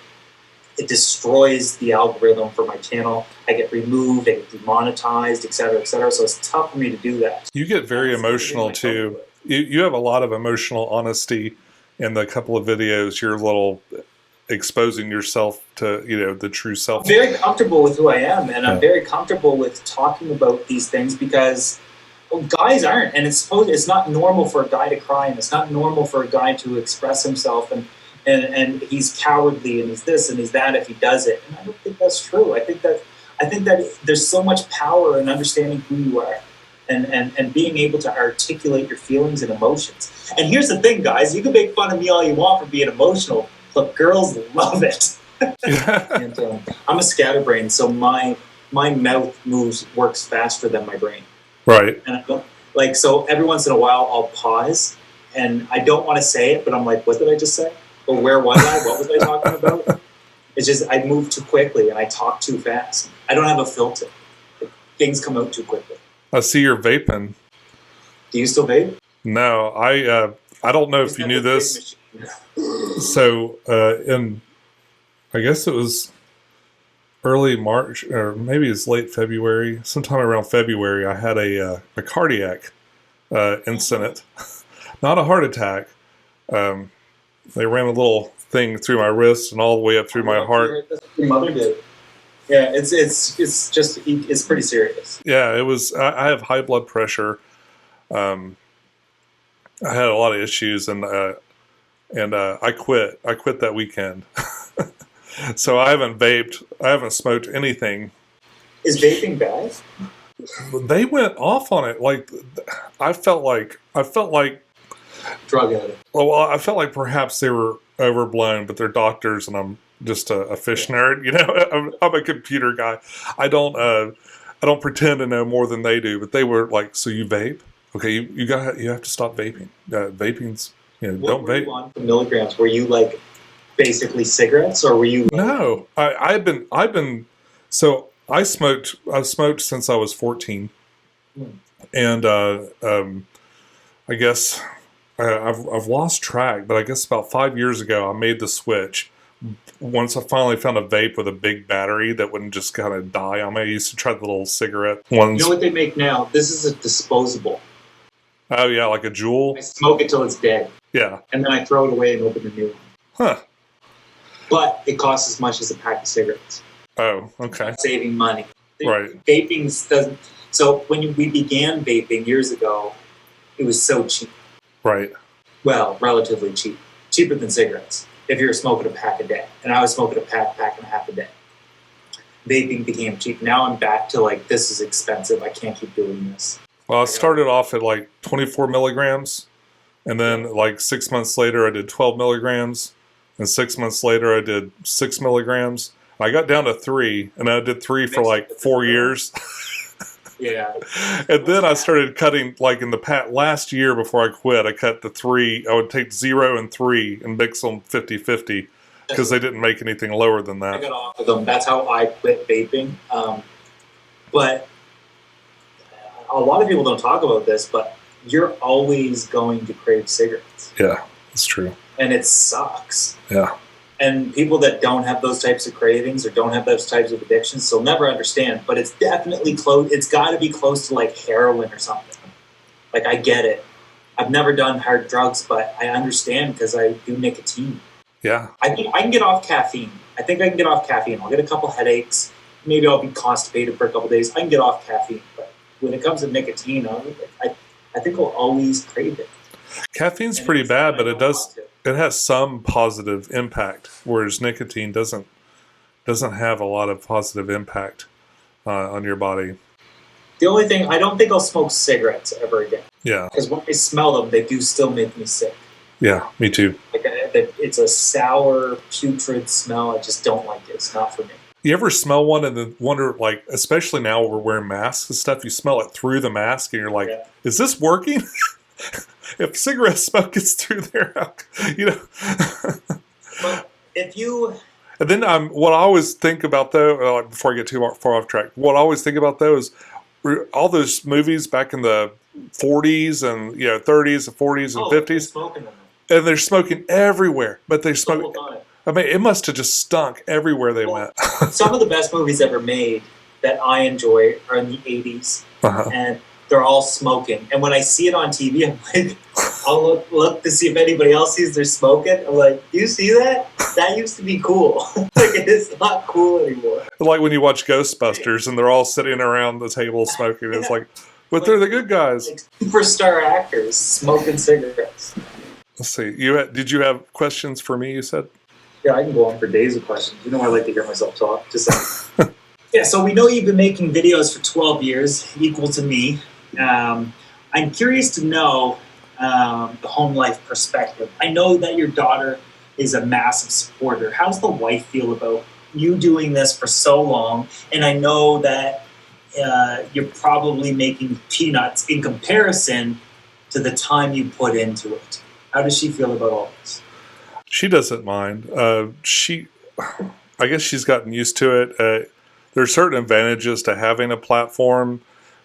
it destroys the algorithm for my channel. I get removed, I get demonetized, etc., etc. So it's tough for me to do that. You get very emotional too. You have a lot of emotional honesty in the couple of videos. You're a little exposing yourself to, you know, the true self. I'm very comfortable with who I am, and I'm very comfortable with talking about these things because guys aren't, and it's not normal for a guy to cry, and it's not normal for a guy to express himself, and he's cowardly and he's this and he's that if he does it. And I don't think that's true. I think that there's so much power in understanding who you are and being able to articulate your feelings and emotions. And here's the thing, guys, you can make fun of me all you want for being emotional, but girls love it. And, I'm a scatterbrain, so my mouth works faster than my brain. Right. And I don't, like, so every once in a while I'll pause and I don't want to say it, but I'm like, what did I just say? Or where was I? What was I talking about? It's just I move too quickly and I talk too fast. I don't have a filter. Things come out too quickly. I see you're vaping. Do you still vape? No, I don't know if you knew this. So, I guess it was early March, or maybe it's late February, sometime around February, I had a cardiac incident. Not a heart attack. They ran a little thing through my wrist and all the way up through my heart. That's what your mother did. Yeah, it's pretty serious. Yeah, it was. I have high blood pressure. I had a lot of issues, and I quit. I quit that weekend. So I haven't vaped. I haven't smoked anything. Is vaping bad? they went off on it. Like, I felt like, Drug addict. well, I felt like perhaps they were overblown, but they're doctors, and I'm just a fish nerd. You know, I'm a computer guy. I don't pretend to know more than they do. But they were like, "So you vape? Okay, you have to stop vaping. Vaping's, What don't were vape." you on for milligrams? Were you like basically cigarettes, or were you? No, I've been. So I smoked. I've smoked since I was 14, and I guess I've lost track. But I guess about 5 years ago, I made the switch. Once I finally found a vape with a big battery that wouldn't just kind of die on me. I used to try the little cigarette ones. You know what they make now? This is a disposable. Oh yeah, like a Juul. I smoke it till it's dead, Yeah. and then I throw it away and open a new one. Huh. But it costs as much as a pack of cigarettes. Oh, okay. Saving money. Right. Vaping doesn't. So when we began vaping years ago, it was so cheap. Right. Well, relatively cheap. Cheaper than cigarettes. If you were smoking a pack a day. And I was smoking a pack and a half a day. Vaping became cheap. Now I'm back to like, this is expensive. I can't keep doing this. Well, I started off at like 24 milligrams. And then like 6 months later, I did 12 milligrams. And 6 months later, I did 6 milligrams. I got down to 3. And I did 3 for like 4 years. Yeah. And then I started cutting, like in the last year before I quit, I cut the 3. I would take 0 and 3 and mix them 50-50 because they didn't make anything lower than that. I got off of them. That's how I quit vaping. But a lot of people don't talk about this, but you're always going to crave cigarettes. Yeah, that's true. And it sucks. Yeah. And people that don't have those types of cravings or don't have those types of addictions, they'll never understand. But it's definitely close. It's got to be close to like heroin or something. Like, I get it. I've never done hard drugs, but I understand because I do nicotine. Yeah. I can get off caffeine. I think I can get off caffeine. I'll get a couple headaches. Maybe I'll be constipated for a couple days. I can get off caffeine. But when it comes to nicotine, I think I'll always crave it. Caffeine's pretty bad, but it has some positive impact, whereas nicotine doesn't have a lot of positive impact on your body. The only thing, I don't think I'll smoke cigarettes ever again. Yeah. Because when I smell them, they do still make me sick. Yeah, me too. Like it's a sour, putrid smell. I just don't like it. It's not for me. You ever smell one and then wonder, like, especially now we're wearing masks and stuff, you smell it through the mask and you're like, Is this working? If cigarette smoke gets through there, But if you... And then what I always think about, though, before I get too far off track, what I always think about, though, is all those movies back in the 40s and 30s and 40s and 50s. And they're smoking everywhere. But they smoke... I mean, it must have just stunk everywhere they went. Some of the best movies ever made that I enjoy are in the 80s. And they're all smoking. And when I see it on TV, I'm like, I'll look to see if anybody else sees they're smoking. I'm like, you see that? That used to be cool. Like, it's not cool anymore. Like when you watch Ghostbusters and they're all sitting around the table smoking. It's like, but they're the good guys. Like superstar actors smoking cigarettes. Let's see. Did you have questions for me, you said? Yeah, I can go on for days of questions. You know I like to hear myself talk. Just yeah, so we know you've been making videos for 12 years, equal to me. I'm curious to know the home life perspective. I know that your daughter is a massive supporter. How's the wife feel about you doing this for so long? And I know that you're probably making peanuts in comparison to the time you put into it. How does she feel about all this? She doesn't mind. I guess she's gotten used to it. There are certain advantages to having a platform,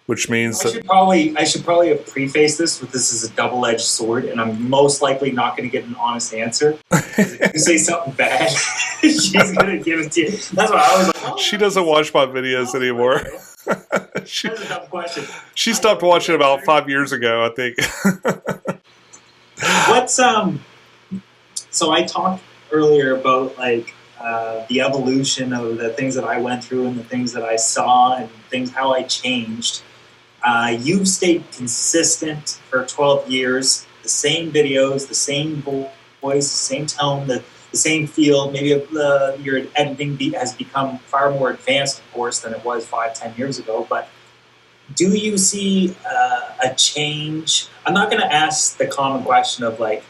which means I should probably have prefaced this with this is a double-edged sword, and I'm most likely not going to get an honest answer. If you say something bad, she's going to give it to you. That's what I was like. Oh, she doesn't watch my videos anymore. That's a tough question. She stopped watching about 5 years ago, I think. So I talked earlier about like the evolution of the things that I went through and the things that I saw and how I changed. You've stayed consistent for 12 years, the same videos, the same voice, the same tone, the same feel. Maybe your editing has become far more advanced, of course, than it was 5-10 years ago. But Do you see a change? I'm not going to ask the common question of like,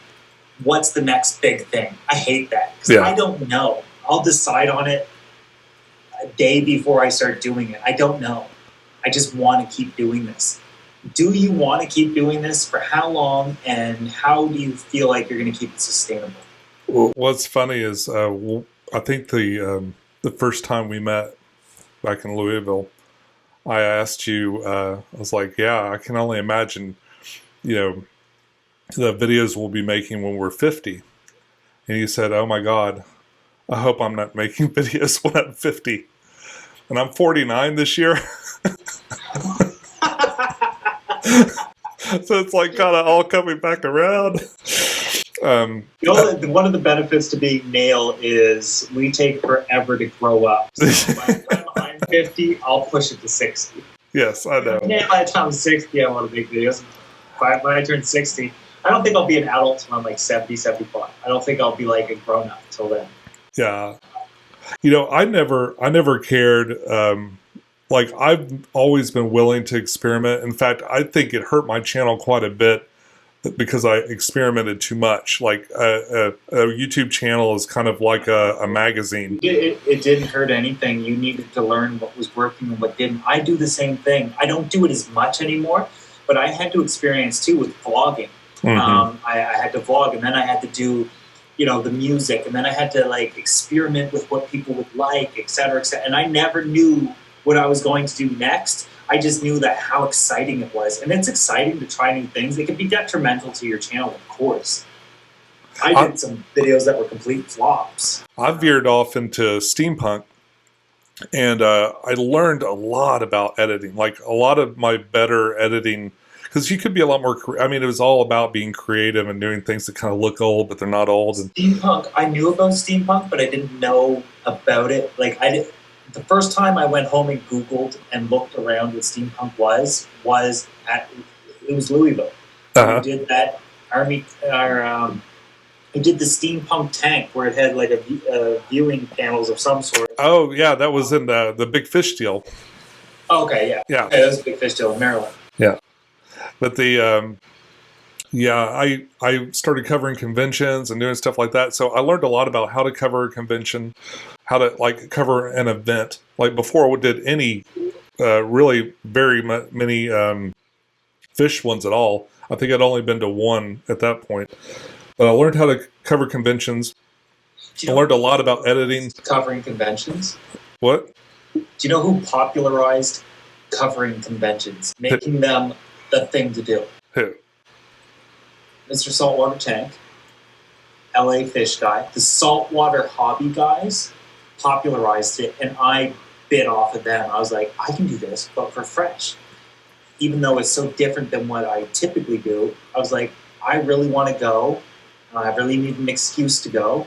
what's the next big thing? I hate that because Yeah. I don't know. I'll decide on it a day before I start doing it. I don't know. I just want to keep doing this. Do you want to keep doing this? For how long? And how do you feel like you're going to keep it sustainable? Well, what's funny is I think the first time we met back in Louisville, I asked you. I was like, "Yeah, I can only imagine, you know, the videos we'll be making when we're 50." And you said, "Oh my God, I hope I'm not making videos when I'm 50." And I'm 49 this year. So it's like kind of all coming back around. One of the benefits to being male is we take forever to grow up. So by the time I'm 50, I'll push it to 60. Yes, I know. Yeah, by the time I'm 60, I want to make videos. When I turn 60, I don't think I'll be an adult until I'm like 70, 75. I don't think I'll be like a grown up till then. Yeah. I never cared. Like I've always been willing to experiment. In fact, I think it hurt my channel quite a bit because I experimented too much. Like a YouTube channel is kind of like a magazine. It didn't hurt anything. You needed to learn what was working and what didn't. I do the same thing. I don't do it as much anymore, but I had to experience too with vlogging. Mm-hmm. I had to vlog, and then I had to do, the music, and then I had to like experiment with what people would like, et cetera, et cetera. And I never knew what I was going to do next. I just knew that how exciting it was. And it's exciting to try new things. It can be detrimental to your channel, of course. I did some videos that were complete flops. I veered off into steampunk, and I learned a lot about editing. Like a lot of my better editing, because you could be a lot more, it was all about being creative and doing things that kind of look old, but they're not old. And steampunk, I knew about steampunk, but I didn't know about it. Like the first time I went home and Googled and looked around what steampunk was it was Louisville. Uh-huh. We did that we did the steampunk tank where it had like a viewing panels of some sort. Oh yeah, that was in the Big Fish deal. Oh, okay, yeah. Yeah. Okay, that was a Big Fish deal in Maryland. Yeah. But I started covering conventions and doing stuff like that. So I learned a lot about how to cover a convention, how to like cover an event. Like before I did any really very many fish ones at all. I think I'd only been to one at that point. But I learned how to cover conventions. I learned a lot about editing. Covering conventions? What? Do you know who popularized covering conventions? Making them the thing to do? Who? Mr. Saltwater Tank, LA Fish Guy, the saltwater hobby guys popularized it, and I bit off of them. I was like, I can do this, but for fresh. Even though it's so different than what I typically do, I was like, I really want to go. I really need an excuse to go.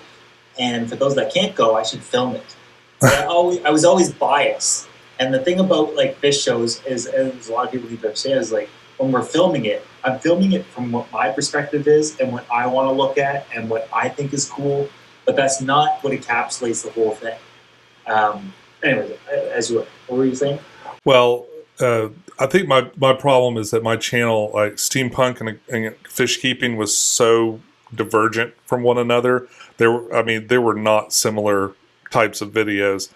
And for those that can't go, I should film it. I was always biased. And the thing about like fish shows is, as a lot of people need to understand, is like when we're filming it, I'm filming it from what my perspective is and what I want to look at and what I think is cool. But that's not what encapsulates the whole thing. Anyway, what were you saying? Well, I think my problem is that my channel, like steampunk and fish keeping, was so divergent from one another. They were not similar types of videos,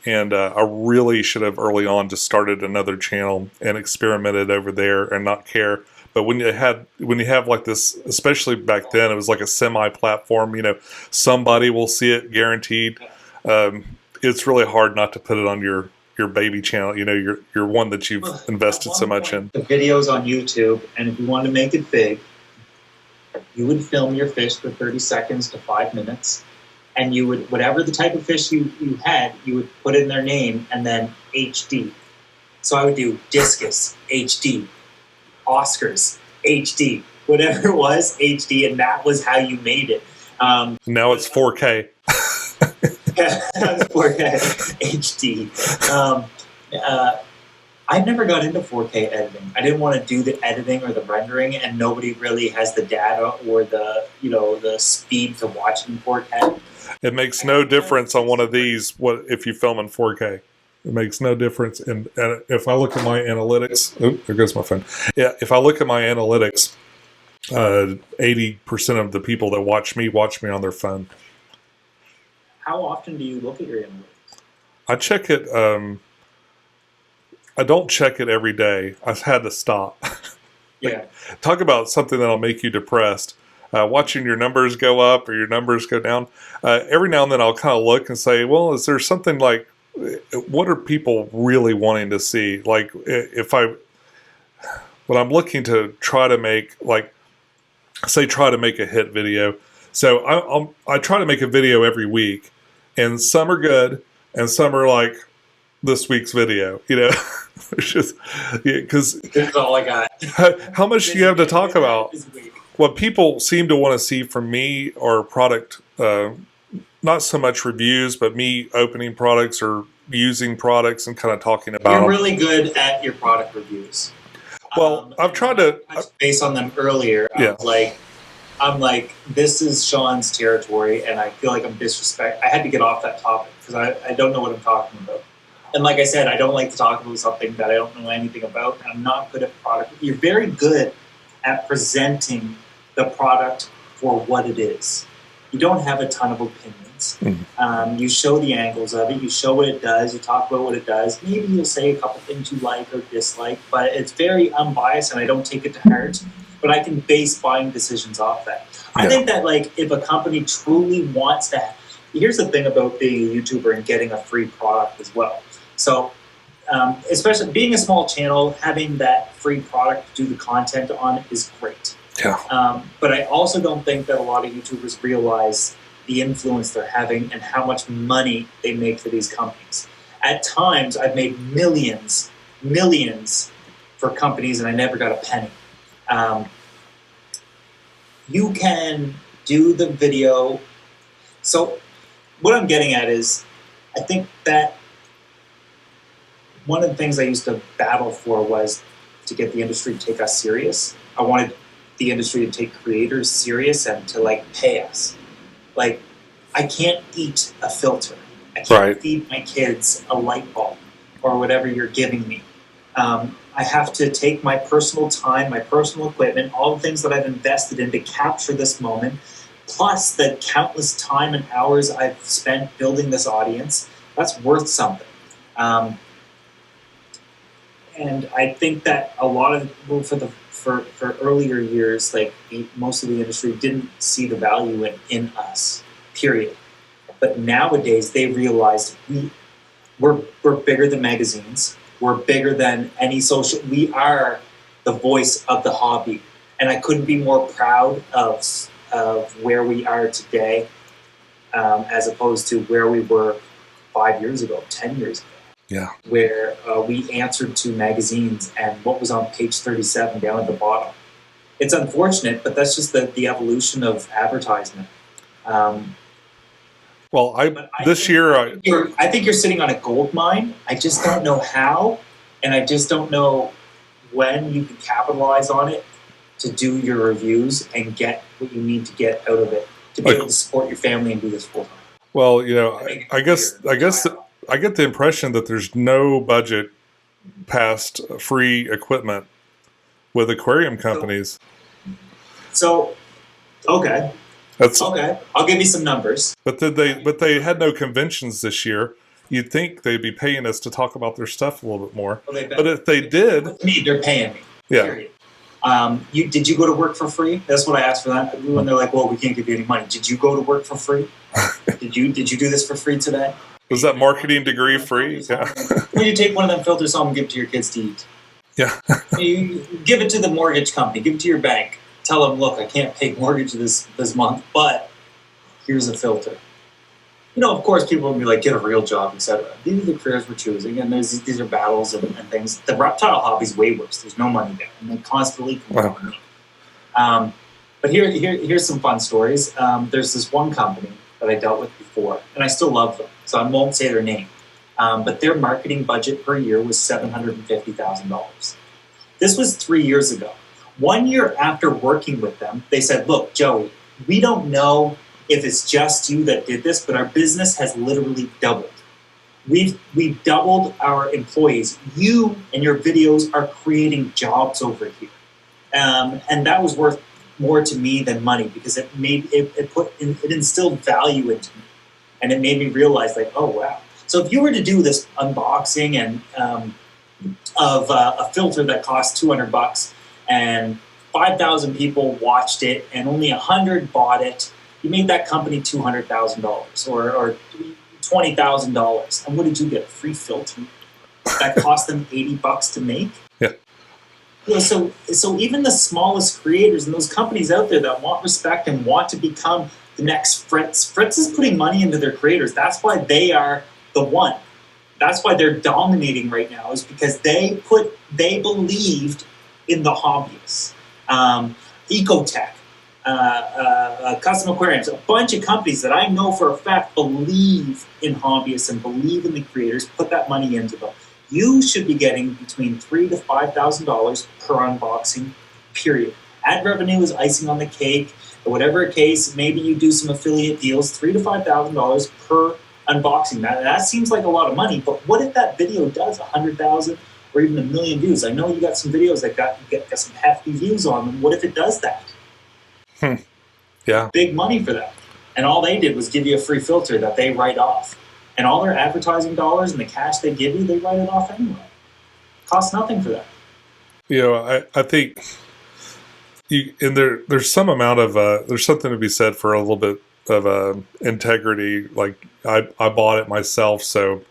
and I really should have early on just started another channel and experimented over there and not care. But when you have like this, especially back then, it was like a semi-platform. Somebody will see it guaranteed. It's really hard not to put it on your baby channel. Your one that you've invested so much in. The videos on YouTube, and if you want to make it big, you would film your fish for 30 seconds to 5 minutes, and you would, whatever the type of fish you had, you would put in their name and then HD. So I would do discus, HD, Oscars, HD, whatever it was, HD, and that was how you made it. Now it's 4K. That was 4K, HD. I never got into 4K editing. I didn't want to do the editing or the rendering, and nobody really has the data or the speed to watch in 4K. It makes no difference on one of these if you film in 4K. It makes no difference. And if I look at my analytics, oh, there goes my phone. Yeah, if I look at my analytics, 80% of the people that watch me on their phone. How often do you look at your analytics? I check it. I don't check it every day. I've had to stop. Yeah. Talk about something that'll make you depressed. Watching your numbers go up or your numbers go down. Every now and then I'll kind of look and say, well, is there something like, what are people really wanting to see? Like when I'm looking to try to make, like, say, try to make a hit video. So I try to make a video every week, and some are good and some are like this week's video, it's just, because That's all I got. how much do you have to talk about? What people seem to want to see from me are product, not so much reviews, but me opening products or using products and kind of talking about You're them. really good at your product reviews. Well, I've tried to touch base on them earlier. Yeah. I'm like, this is Sean's territory, and I feel like I'm disrespect. I had to get off that topic because I don't know what I'm talking about. And like I said, I don't like to talk about something that I don't know anything about. And I'm not good at product. You're very good at presenting the product for what it is. You don't have a ton of opinions. You show the angles of it. You show what it does. You talk about what it does. Maybe you'll say a couple things you like or dislike, but it's very unbiased, and I don't take it to heart. But I can base buying decisions off that. I think that, like, if a company truly wants to, here's the thing about being a YouTuber and getting a free product as well. So, especially being a small channel, having that free product to do the content on is great. Yeah. But I also don't think that a lot of YouTubers realize the influence they're having and how much money they make for these companies. At times, I've made millions for companies, and I never got a penny. You can do the video. So what I'm getting at is, I think that one of the things I used to battle for was to get the industry to take us serious. I wanted the industry to take creators serious and to, like, pay us. Like, I can't eat a filter. I can't feed my kids a light bulb or whatever you're giving me. I have to take my personal time, my personal equipment, all the things that I've invested in to capture this moment, plus the countless time and hours I've spent building this audience. That's worth something. And I think that a lot of, well, for earlier years, like, most of the industry didn't see the value in us, period. But nowadays they realized we're bigger than magazines. We're bigger than any social. We are the voice of the hobby, and I couldn't be more proud of where we are today, as opposed to where we were 5 years ago, 10 years ago. Yeah. Where we answered to magazines and what was on page 37 down at the bottom. It's unfortunate, but that's just the evolution of advertisement. Well, I think you're sitting on a gold mine. I just don't know how, and I just don't know when you can capitalize on it to do your reviews and get what you need to get out of it to be able to support your family and do this full time. Well, I guess I get the impression that there's no budget past free equipment with aquarium companies. So okay. Okay, I'll give you some numbers. But they had no conventions this year. You'd think they'd be paying us to talk about their stuff a little bit more. Well, but if they did, they're paying me. Yeah. Period. Did you go to work for free? That's what I asked for that. When they're like, "Well, we can't give you any money." Did you go to work for free? Did you do this for free today? Was that marketing degree free? Yeah. When you take one of them filters home and give it to your kids to eat. Yeah. You give it to the mortgage company. Give it to your bank. Tell them, look, I can't pay mortgage this month, but here's a filter. Of course, people will be like, get a real job, etc. These are the careers we're choosing, and these are battles and things. The reptile hobby is way worse. There's no money there, and they constantly compete with me. But here's some fun stories. There's this one company that I dealt with before, and I still love them, so I won't say their name. But their marketing budget per year was $750,000. This was 3 years ago. 1 year after working with them, they said, look, Joey, we don't know if it's just you that did this, but our business has literally doubled. we've doubled our employees. You and your videos are creating jobs over here, and that was worth more to me than money, because it instilled value into me, and it made me realize, like, oh wow. So if you were to do this unboxing and of a filter that cost $200 and 5,000 people watched it and only 100 bought it, you made that company $200,000 or $20,000. And what did you get? A free filter that cost them $80 to make? Yeah. You know, so even the smallest creators and those companies out there that want respect and want to become the next Fritz. Fritz is putting money into their creators. That's why they are the one. That's why they're dominating right now, is because they believed in the hobbyists. Ecotech, Custom Aquariums, a bunch of companies that I know for a fact believe in hobbyists and believe in the creators, put that money into them. You should be getting between $3,000 to $5,000 per unboxing, period. Ad revenue is icing on the cake. Whatever case, maybe you do some affiliate deals, $3,000 to $5,000 per unboxing. That seems like a lot of money, but what if that video does 100,000 or even 1 million views? I know you got some videos that got some hefty views on them. What if it does that? Yeah. Big money for that. And all they did was give you a free filter that they write off. And all their advertising dollars and the cash they give you, they write it off anyway. Costs nothing for that. You know, I think there's some amount of there's something to be said for a little bit of integrity. Like I bought it myself, so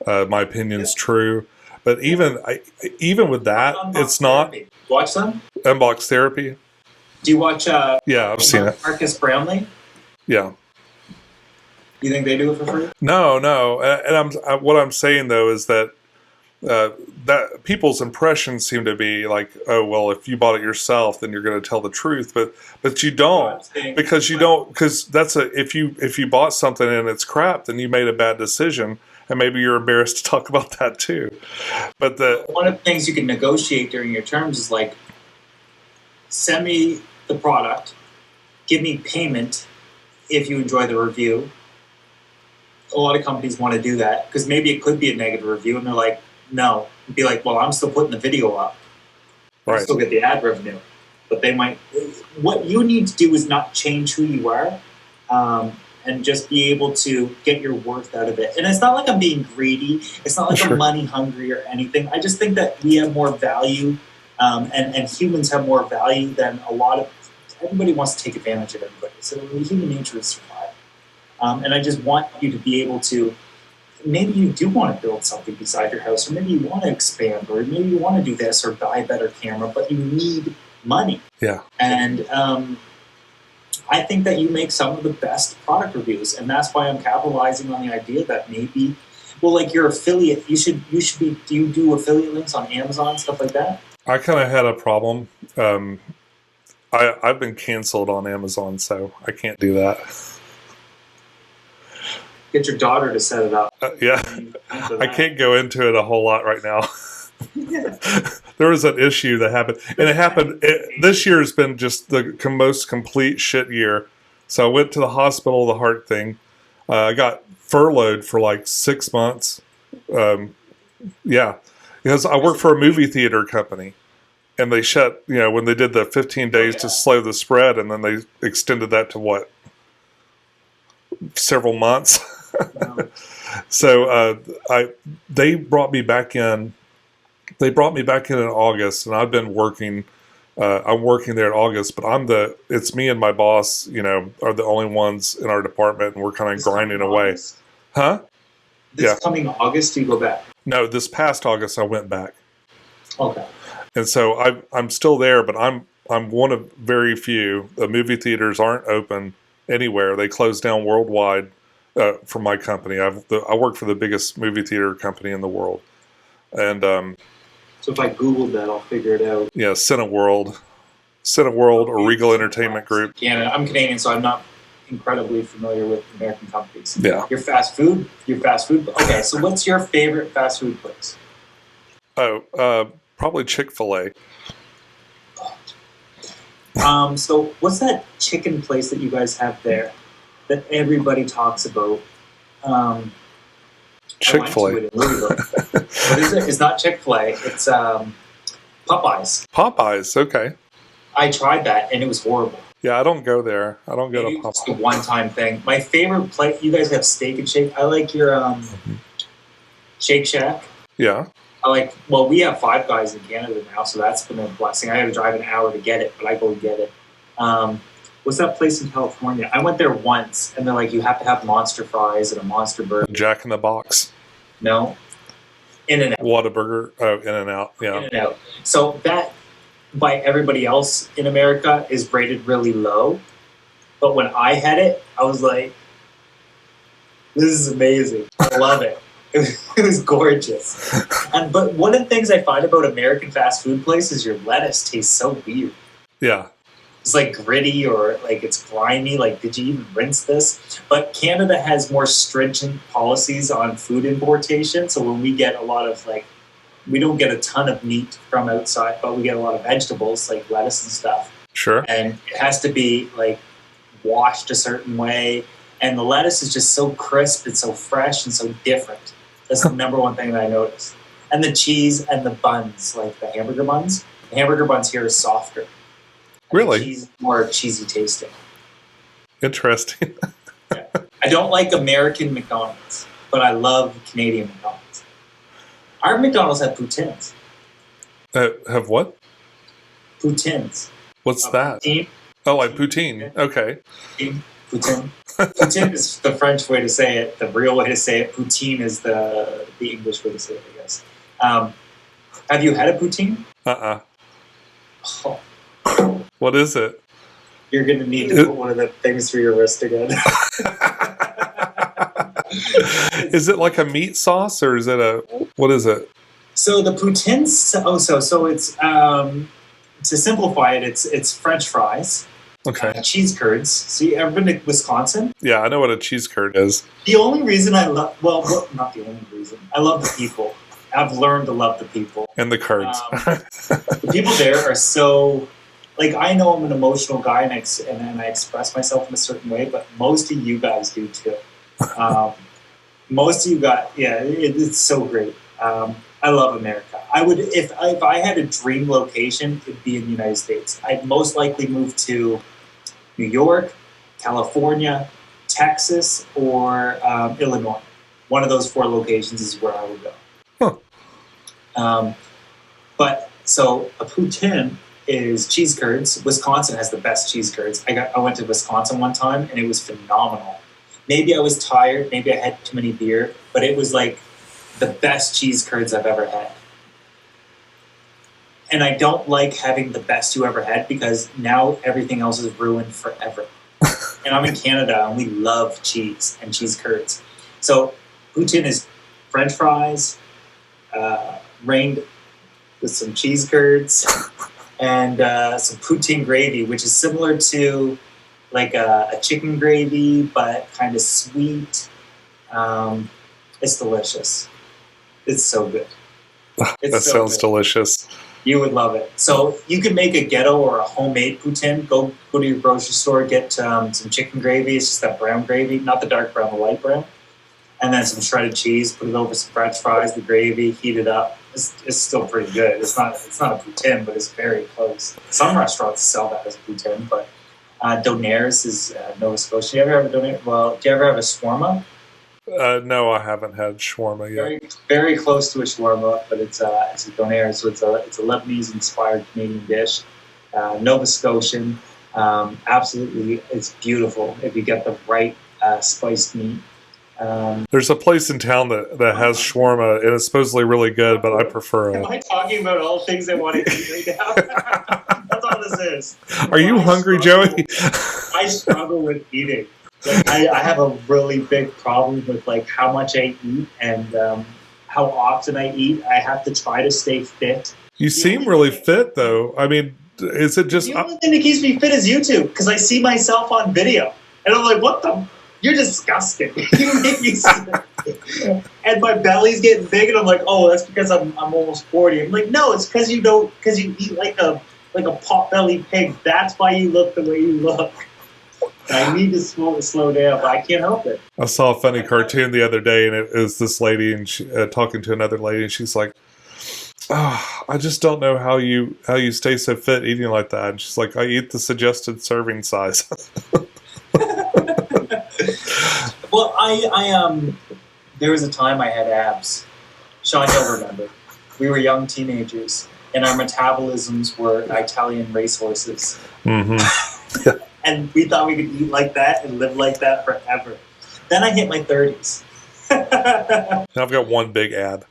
my opinion's true. But even with that, it's not. Watch them? Unbox Therapy. Do you watch? Yeah, I've seen it. Marcus Brownlee. Yeah. You think they do it for free? No. And what I'm saying though is that that people's impressions seem to be like, oh well, if you bought it yourself, then you're going to tell the truth. But you don't, because that's if you bought something and it's crap, then you made a bad decision, and maybe you're embarrassed to talk about that too. But one of the things you can negotiate during your terms is like, send me the product, give me payment if you enjoy the review. A lot of companies want to do that because maybe it could be a negative review, and they're like, no. Be like, well, I'm still putting the video up. Right. I still get the ad revenue. But they might. What you need to do is not change who you are, and just be able to get your worth out of it. And it's not like I'm being greedy. It's not like I'm money hungry or anything. I just think that we have more value, and humans have more value than a lot of. Everybody wants to take advantage of everybody. So human nature is survive. And I just want you to be able to, maybe you do want to build something beside your house, or maybe you want to expand, or maybe you want to do this or buy a better camera, but you need money. Yeah. And I think that you make some of the best product reviews, and that's why I'm capitalizing on the idea that maybe, well, like your affiliate, you should be, do you do affiliate links on Amazon, stuff like that? I kind of had a problem. I've been canceled on Amazon, so I can't do that. Get your daughter to set it up. Yeah, I can't go into it a whole lot right now. There was an issue that happened, and it happened. This year has been just the most complete shit year. So I went to the hospital, the heart thing. I got furloughed for like 6 months. Yeah, because I work for a movie theater company, and they shut. You know, when they did the 15 days to slow the spread, and then they extended that to what? Several months. So they brought me back in. They brought me back in August, and I've been working. I'm working there in August, but it's me and my boss, you know, are the only ones in our department, and we're kind of grinding away. Huh? This coming August, do you go back? No, this past August I went back. Okay. And so I'm still there, but I'm one of very few. The movie theaters aren't open anywhere. They closed down worldwide for my company. I work for the biggest movie theater company in the world. And so if I Googled that, I'll figure it out. Yeah, Cineworld or Regal Entertainment Group. Canada. I'm Canadian, so I'm not incredibly familiar with American companies. Yeah. Your fast food. Okay, so what's your favorite fast food place? Oh, probably Chick-fil-A. So what's that chicken place that you guys have there that everybody talks about? Chick-fil-A. I went to it in Louisville. What is it? It's not Chick-fil-A. It's Popeyes. Popeyes, okay. I tried that, and it was horrible. Yeah, I don't go there. I don't go Maybe to it's a Popeyes. one-time thing. My favorite place, you guys have Steak and Shake. I like your Shake Shack. Yeah. Well, we have Five Guys in Canada now, so that's been a blessing. I had to drive an hour to get it, but I go get it. What's that place in California? I went there once, and they're like, you have to have monster fries and a monster burger. Jack in the Box. No. In-N-Out. Whataburger. Oh, In-N-Out. Yeah. In-N-Out. So that, by everybody else in America, is rated really low. But when I had it, I was like, this is amazing. I love it. It was gorgeous. But one of the things I find about American fast food places, your lettuce tastes so weird. Yeah. It's like gritty or like it's grimy. Like, did you even rinse this? But Canada has more stringent policies on food importation. So when we get a lot of we don't get a ton of meat from outside, but we get a lot of vegetables like lettuce and stuff. Sure. And it has to be washed a certain way. And the lettuce is just so crisp and so fresh and so different. That's the number one thing that I noticed. And the cheese and the buns, like the hamburger buns. The hamburger buns here is softer. Really? The cheese is more cheesy tasting. Interesting. Yeah. I don't like American McDonald's, but I love Canadian McDonald's. Our McDonald's have poutines. Have what? Poutines. What's that? Poutine. Oh, like poutine. Okay. Poutine. Poutine is the French way to say it. The real way to say it. Poutine is the English way to say it, I guess. Have you had a poutine? Uh-uh. Oh, What is it? you're going to need to put one of the things through your wrist again. Is it like a meat sauce or is it what is it? So the poutines, so it's, to simplify it, it's French fries, Okay. cheese curds. So you ever been to Wisconsin? Yeah, I know what a cheese curd is. The only reason I love, not the only reason, I love the people. I've learned to love the people. And the curds. The people there are so, I know I'm an emotional guy and I express myself in a certain way, but most of you guys do too. Most of you guys, it's so great. I love America. I would, if I had a dream location, it'd be in the United States. I'd most likely move to New York, California, Texas, or Illinois. One of those 4 locations is where I would go. Huh. But so a poutine is cheese curds. Wisconsin has the best cheese curds. I went to Wisconsin one time and it was phenomenal. Maybe I was tired, maybe I had too many beer, but it was like the best cheese curds I've ever had. And I don't like having the best you ever had because now everything else is ruined forever. And I'm in Canada and we love cheese and cheese curds. So poutine is French fries, rained with some cheese curds and some poutine gravy, which is similar to like a chicken gravy, but kind of sweet. It's delicious. It's so good. That sounds delicious. You would love it. So you can make a ghetto or a homemade poutine. Go to your grocery store, get some chicken gravy. It's just that brown gravy, not the dark brown, the light brown. And then some shredded cheese. Put it over some French fries, the gravy, heat it up. It's still pretty good. It's not a poutine, but it's very close. Some restaurants sell that as a poutine, but Donair's is Nova Scotia. Do you ever have a Donair? Well, do you ever have a shawarma? No, I haven't had shawarma yet. Very, very close to a shawarma, but it's a Donair, so it's a Lebanese-inspired Canadian dish. Nova Scotian, absolutely, it's beautiful if you get the right spiced meat. There's a place in town that has shawarma, and it's supposedly really good, but I prefer Am it. I talking about all things I want to eat right now? That's all this is. Are you hungry, Joey? I struggle with eating. I have a really big problem with how much I eat and how often I eat. I have to try to stay fit. You seem really fit, though. I mean, is it just... The only thing that keeps me fit is YouTube, because I see myself on video. And I'm like, what the... You're disgusting. You make me sick. And my belly's getting big, and I'm like, oh, that's because I'm almost 40. I'm like, no, it's because you eat like a pot-bellied pig. That's why you look the way you look. I need to slow down, but I can't help it. I saw a funny cartoon the other day, and it was this lady and she, talking to another lady, and she's like, "Oh, I just don't know how you stay so fit eating like that." And she's like, "I eat the suggested serving size." Well, there was a time I had abs. Sean, you'll remember. We were young teenagers, and our metabolisms were Italian racehorses. Mm-hmm. And we thought we could eat like that and live like that forever. Then I hit my 30s. I've got one big ab.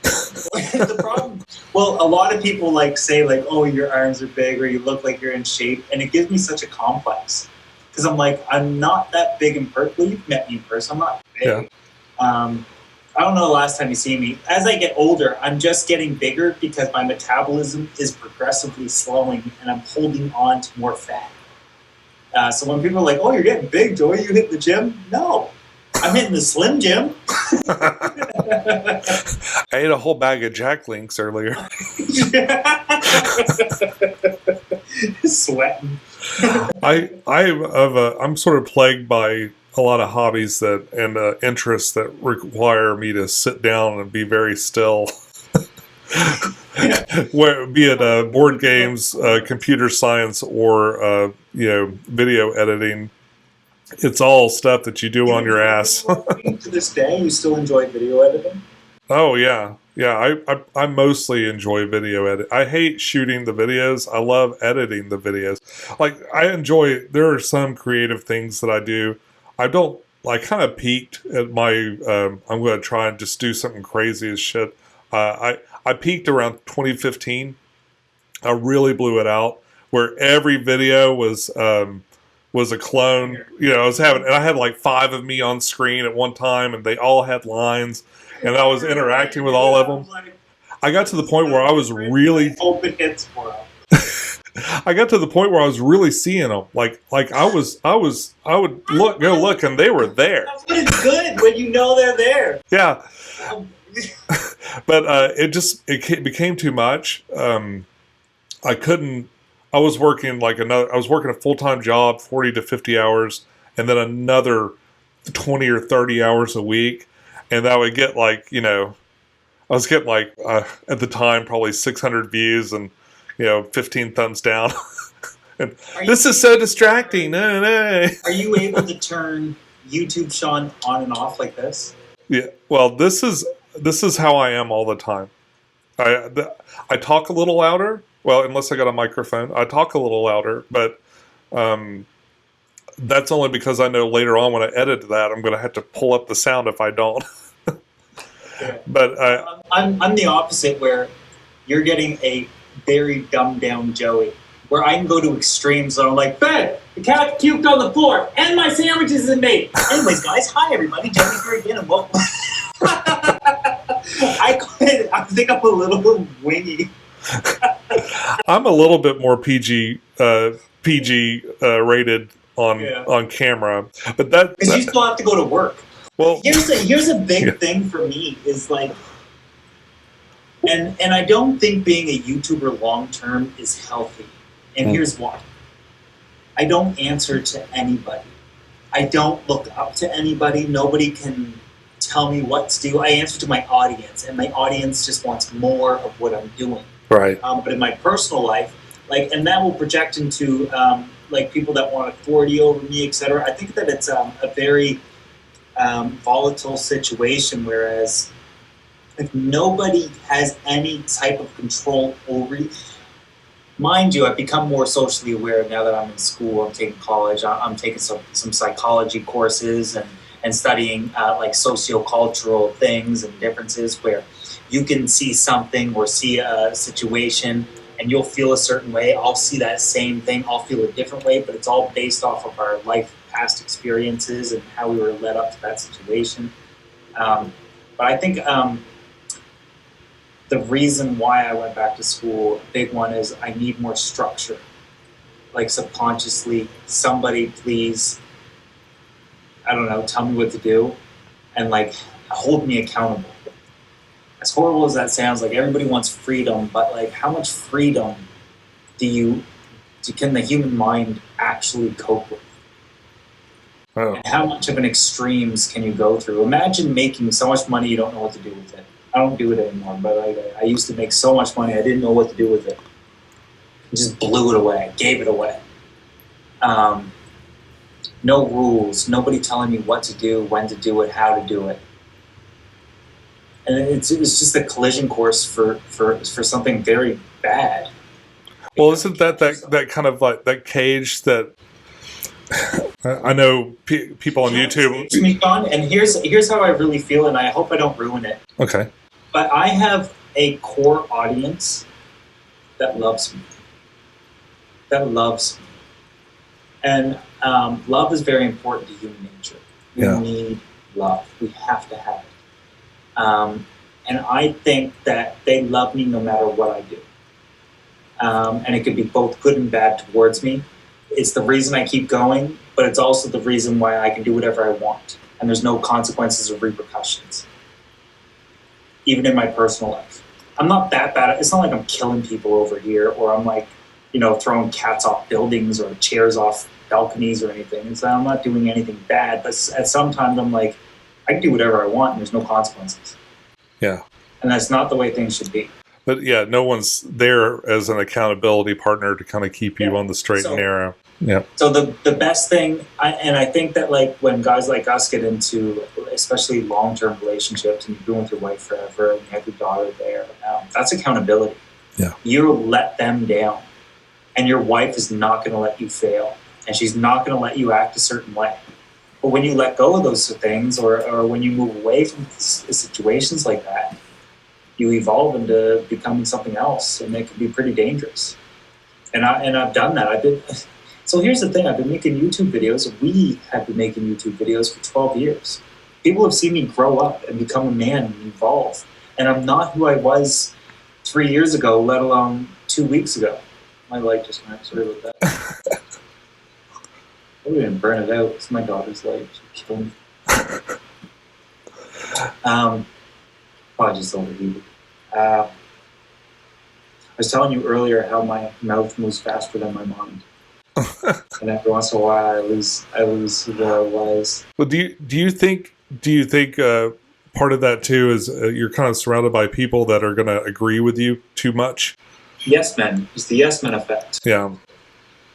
The problem, well, a lot of people say oh, your arms are big or you look like you're in shape, and it gives me such a complex because I'm like, I'm not that big in person. Well, you've met me in person. I'm not big. Yeah. I don't know the last time you see me. As I get older, I'm just getting bigger because my metabolism is progressively slowing and I'm holding on to more fat. So when people are like, "Oh, you're getting big, Joey, you hit the gym?" No, I'm hitting the Slim Jim. I ate a whole bag of Jack Links earlier. Sweating. I'm sort of plagued by a lot of hobbies and interests that require me to sit down and be very still. Where, be it board games, computer science, or video editing, it's all stuff that you do on your ass. To this day, you still enjoy video editing? Oh yeah. I mostly enjoy video edit. I hate shooting the videos. I love editing the videos. There are some creative things that I do. I kind of peaked at my. I'm going to try and just do something crazy as shit. I peaked around 2015. I really blew it out, where every video was a clone. I had like 5 of me on screen at one time, and they all had lines, and I was interacting with all of them. I got to the point where I was really open hits for them. I got to the point where I was really seeing them. I would go look, and they were there. That's what it's good when you know they're there. Yeah. But it became too much. I was working a full-time job, 40 to 50 hours, and then another 20 or 30 hours a week. And I would get I was getting at the time, probably 600 views and, 15 thumbs down. And this is so distracting. Are you able to turn YouTube Sean on and off like this? Yeah. Well, this is how I am all the time. I talk a little louder. Well, unless I got a microphone, I talk a little louder. But that's only because I know later on when I edit that, I'm going to have to pull up the sound if I don't. Yeah. But I'm the opposite, where you're getting a very dumbed down Joey, where I can go to extremes. And I'm like, "Ben, the cat puked on the floor, and my sandwich isn't made." Anyways, guys, hi everybody, Joey here again, and welcome. I think I'm a little wingy. I'm a little bit more PG rated on camera, but because you still have to go to work. Well, here's a big thing for me is and I don't think being a YouTuber long term is healthy, and here's why. I don't answer to anybody. I don't look up to anybody. Nobody can tell me what to do. I answer to my audience, and my audience just wants more of what I'm doing. Right. But in my personal life, and that will project into people that want authority over me, etc. I think that it's a very volatile situation. Whereas if nobody has any type of control over you, mind you, I've become more socially aware now that I'm in school. I'm taking college. I'm taking some psychology courses and studying sociocultural things and differences, where you can see something or see a situation and you'll feel a certain way. I'll see that same thing. I'll feel a different way, but it's all based off of our past experiences and how we were led up to that situation. But I think the reason why I went back to school, a big one, is I need more structure. Subconsciously, somebody please, I don't know, tell me what to do and hold me accountable. As horrible as that sounds, everybody wants freedom, but how much freedom can the human mind actually cope with? Oh. And how much of an extremes can you go through? Imagine making so much money you don't know what to do with it. I don't do it anymore, but I used to make so much money I didn't know what to do with it. I just blew it away, gave it away. No rules, nobody telling me what to do, when to do it, how to do it. And it's just a collision course for something very bad. Well, isn't that kind of like that cage that I know people on YouTube. To me, Sean, and here's how I really feel, and I hope I don't ruin it. Okay. But I have a core audience that loves me. And love is very important to human nature. We need love. We have to have it. And I think that they love me no matter what I do. And it could be both good and bad towards me. It's the reason I keep going, but it's also the reason why I can do whatever I want. And there's no consequences or repercussions. Even in my personal life. I'm not that bad. It's not like I'm killing people over here, or I'm like, throwing cats off buildings or chairs off balconies or anything. So I'm not doing anything bad, but at some times I'm like, I can do whatever I want and there's no consequences. Yeah. And that's not the way things should be. But yeah, no one's there as an accountability partner to kind of keep you on the straight and narrow. Yeah. So the best thing, I think that like when guys like us get into, especially long-term relationships, and you've been with your wife forever, and you have your daughter there, that's accountability. Yeah. You let them down, and your wife is not going to let you fail, and she's not going to let you act a certain way. But when you let go of those things, or when you move away from situations like that, you evolve into becoming something else, and it can be pretty dangerous. And I've done that. So here's the thing, I've been making YouTube videos. We have been making YouTube videos for 12 years. People have seen me grow up and become a man and evolve. And I'm not who I was 3 years ago, let alone 2 weeks ago. My light just went, sorry about that. I didn't burn it out. It's my daughter's light. She killed me. Probably just overheated. I was telling you earlier how my mouth moves faster than my mind. And every once in a while, I lose where I was. Well, do you think part of that too is you're kind of surrounded by people that are going to agree with you too much? Yes men. It's the yes men effect. Yeah.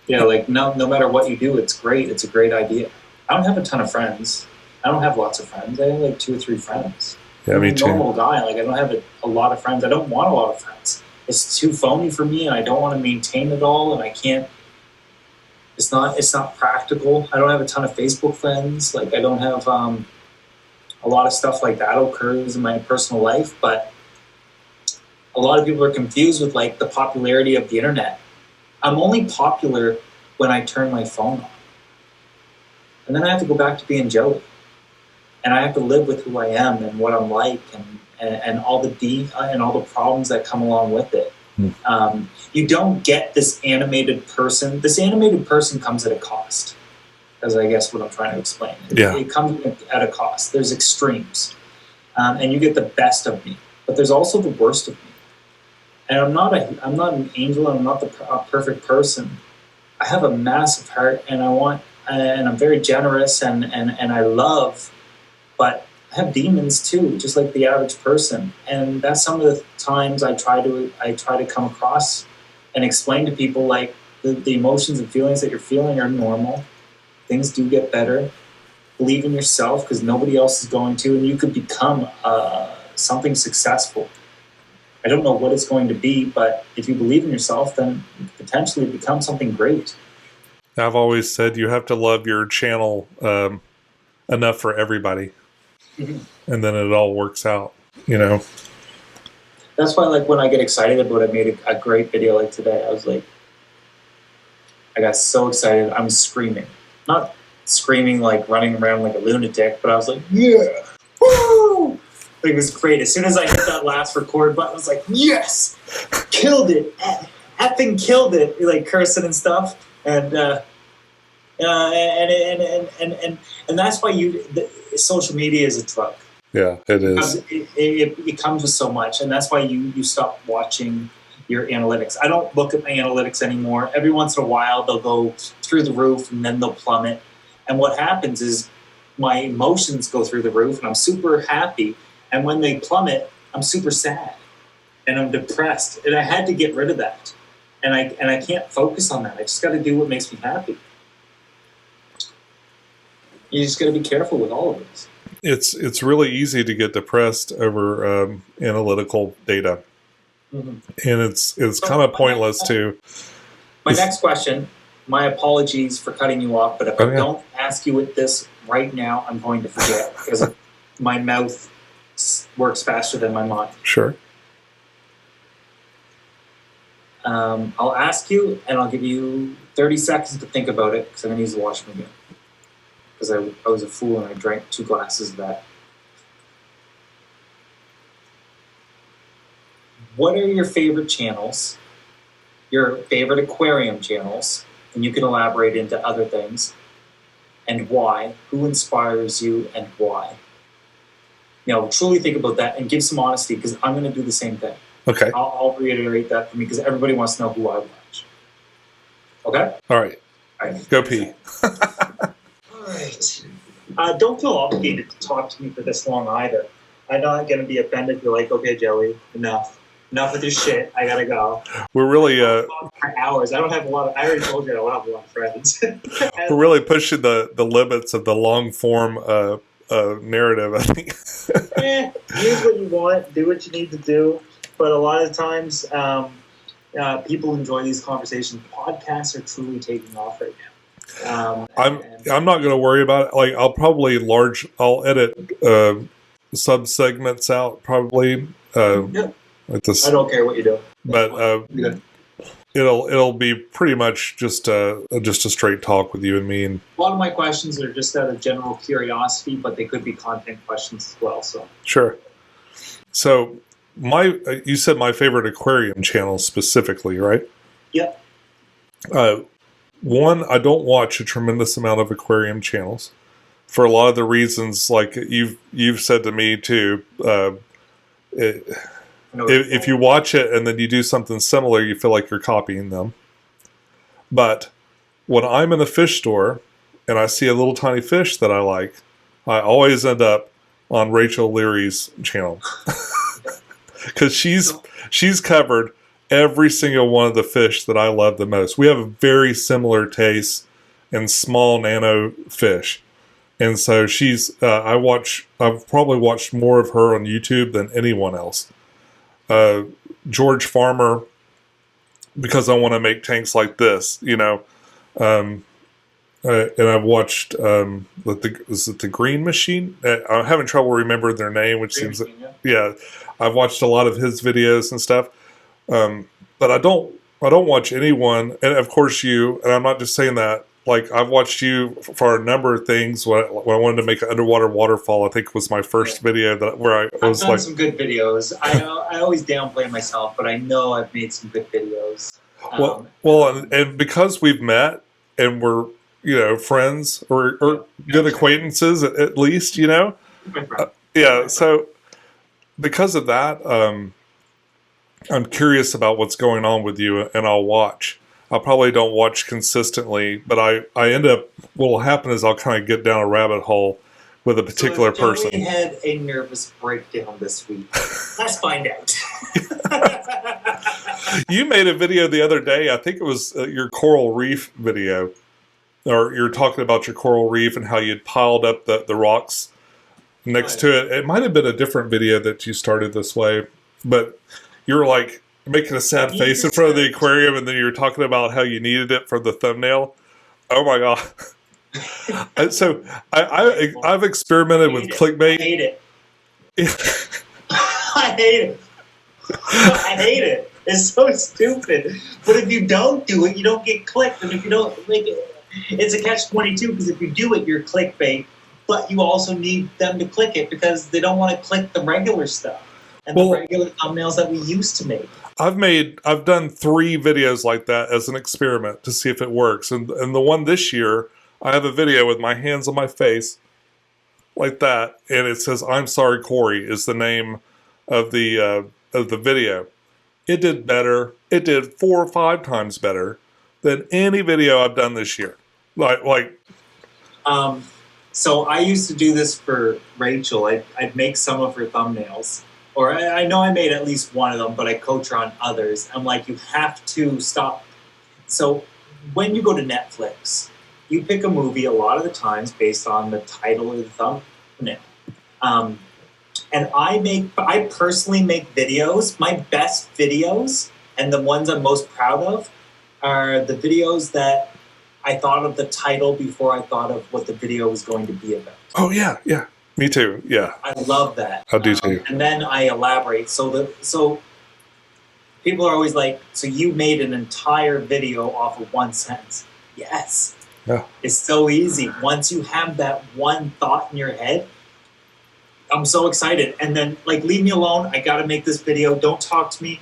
Yeah, like no matter what you do, it's great. It's a great idea. I don't have a ton of friends. I don't have lots of friends. I have like 2 or 3 friends. Yeah, me too. I'm a normal guy. Like I don't have a lot of friends. I don't want a lot of friends. It's too phony for me, and I don't want to maintain it all, and I can't. It's not practical. I don't have a ton of Facebook friends. Like I don't have a lot of stuff like that occurs in my personal life. But a lot of people are confused with like the popularity of the internet. I'm only popular when I turn my phone on, and then I have to go back to being Joey, and I have to live with who I am and what I'm like, and all the problems that come along with it. You don't get this animated person. This animated person comes at a cost, as I guess what I'm trying to explain. It comes at a cost. There's extremes, and you get the best of me, but there's also the worst of me. And I'm not an angel. I'm not the perfect person. I have a massive heart, and I'm very generous, and I love, but I have demons too, just like the average person. And that's some of the times I try to come across and explain to people like the emotions and feelings that you're feeling are normal. Things do get better. Believe in yourself because nobody else is going to, and you could become something successful. I don't know what it's going to be, but if you believe in yourself, then you could potentially become something great. I've always said you have to love your channel enough for everybody. Mm-hmm. And then it all works out, That's why, like, when I get excited about it, I made a great video like today. I was like, I got so excited. I'm screaming. Not screaming like running around like a lunatic, but I was like, yeah, woo! It was great. As soon as I hit that last record button, I was like, yes, killed it. Effing killed it. Like cursing and stuff. And that's why social media is a drug. Yeah, it is. It comes with so much, and that's why you stop watching your analytics. I don't look at my analytics anymore. Every once in a while, they'll go through the roof, and then they'll plummet. And what happens is my emotions go through the roof and I'm super happy. And when they plummet, I'm super sad and I'm depressed. And I had to get rid of that. And I can't focus on that. I just got to do what makes me happy. You just got to be careful with all of this. It's really easy to get depressed over analytical data, and it's kind of pointless to. My next question. My apologies for cutting you off, but if I don't ask you this right now, I'm going to forget because my mouth works faster than my mind. Sure. I'll ask you, and I'll give you 30 seconds to think about it because I'm going to use the washroom again. Because I was a fool and I drank 2 glasses of that. What are your favorite channels? Your favorite aquarium channels? And you can elaborate into other things. And why? Who inspires you and why? Truly think about that and give some honesty because I'm going to do the same thing. Okay. I'll reiterate that for me because everybody wants to know who I watch. Okay? All right. Go pee. All right. Don't feel obligated to talk to me for this long either. I'm not going to be offended if you're like, okay, Joey, enough with your shit. I got to go. We're really... for hours. I don't have a lot of... I already told you I don't have a lot of friends. We're really pushing the limits of the long-form narrative, I think. Use what you want. Do what you need to do. But a lot of times, people enjoy these conversations. Podcasts are truly taking off right now. I'm not going to worry about it. Like I'll edit sub segments out probably. Like this, I don't care what you do. But it'll be pretty much just a straight talk with you and me. And a lot of my questions are just out of general curiosity, but they could be content questions as well. So sure. So you said my favorite aquarium channel specifically, right? Yep. One, I don't watch a tremendous amount of aquarium channels for a lot of the reasons like you've said to me too. If you watch it and then you do something similar, you feel like you're copying them. But when I'm in a fish store and I see a little tiny fish that I like, I always end up on Rachel Leary's channel because she's covered every single one of the fish that I love the most. We have a very similar taste in small nano fish. And so I've probably watched more of her on YouTube than anyone else. George Farmer, because I want to make tanks like this, and I've watched, is it the Green Machine? I'm having trouble remembering their name, which seems, I've watched a lot of his videos and stuff. But I don't watch anyone, and of course you, and I'm not just saying that, like I've watched you for a number of things. When I wanted to make an underwater waterfall, I think was my first video where I was like, some good videos. I always downplay myself, but I know I've made some good videos. And because we've met and we're friends or good acquaintances at least, so because of that, I'm curious about what's going on with you, and I'll watch. I probably don't watch consistently, but I end up, what'll happen is I'll kind of get down a rabbit hole with a particular person. Joey had a nervous breakdown this week. Let's find out. You made a video the other day, I think it was your coral reef video, or you're talking about your coral reef and how you'd piled up the rocks next to it. It might have been a different video that you started this way, but you're like making a sad face in front of the aquarium, and then you're talking about how you needed it for the thumbnail. Oh my god! So I've experimented with clickbait. I hate it. I hate it. I hate it. It's so stupid. But if you don't do it, you don't get clicked, and if you don't make it, it's a catch-22 because if you do it, you're clickbait. But you also need them to click it because they don't want to click the regular stuff and the regular thumbnails that we used to make. I've done 3 videos like that as an experiment to see if it works. And the one this year, I have a video with my hands on my face like that, and it says "I'm sorry, Corey" is the name of the video. It did better. It did 4 or 5 times better than any video I've done this year. Like So I used to do this for Rachel. I'd make some of her thumbnails. Or I know I made at least one of them, but I coach her on others. I'm like, you have to stop. So when you go to Netflix, you pick a movie a lot of the times based on the title or the thumbnail. And I personally make videos. My best videos and the ones I'm most proud of are the videos that I thought of the title before I thought of what the video was going to be about. Oh, yeah. Me too. Yeah. I love that. I do too. And then I elaborate. So people are always like, so you made an entire video off of one sentence. Yes. Yeah. It's so easy. Once you have that one thought in your head, I'm so excited. And then, like, leave me alone. I got to make this video. Don't talk to me.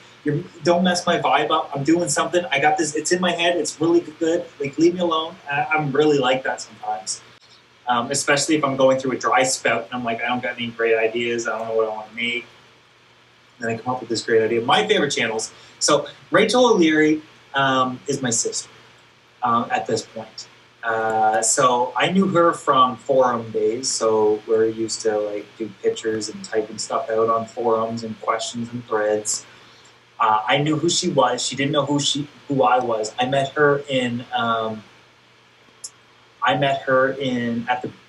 Don't mess my vibe up. I'm doing something. I got this. It's in my head. It's really good. Like, leave me alone. I'm really like that sometimes. Especially if I'm going through a dry spout and I'm like, I don't got any great ideas. I don't know what I want to make. And then I come up with this great idea. My favorite channels. So Rachel O'Leary is my sister at this point. So I knew her from forum days. So we're used to like do pictures and typing stuff out on forums and questions and threads. I knew who she was. She didn't know who I was. I met her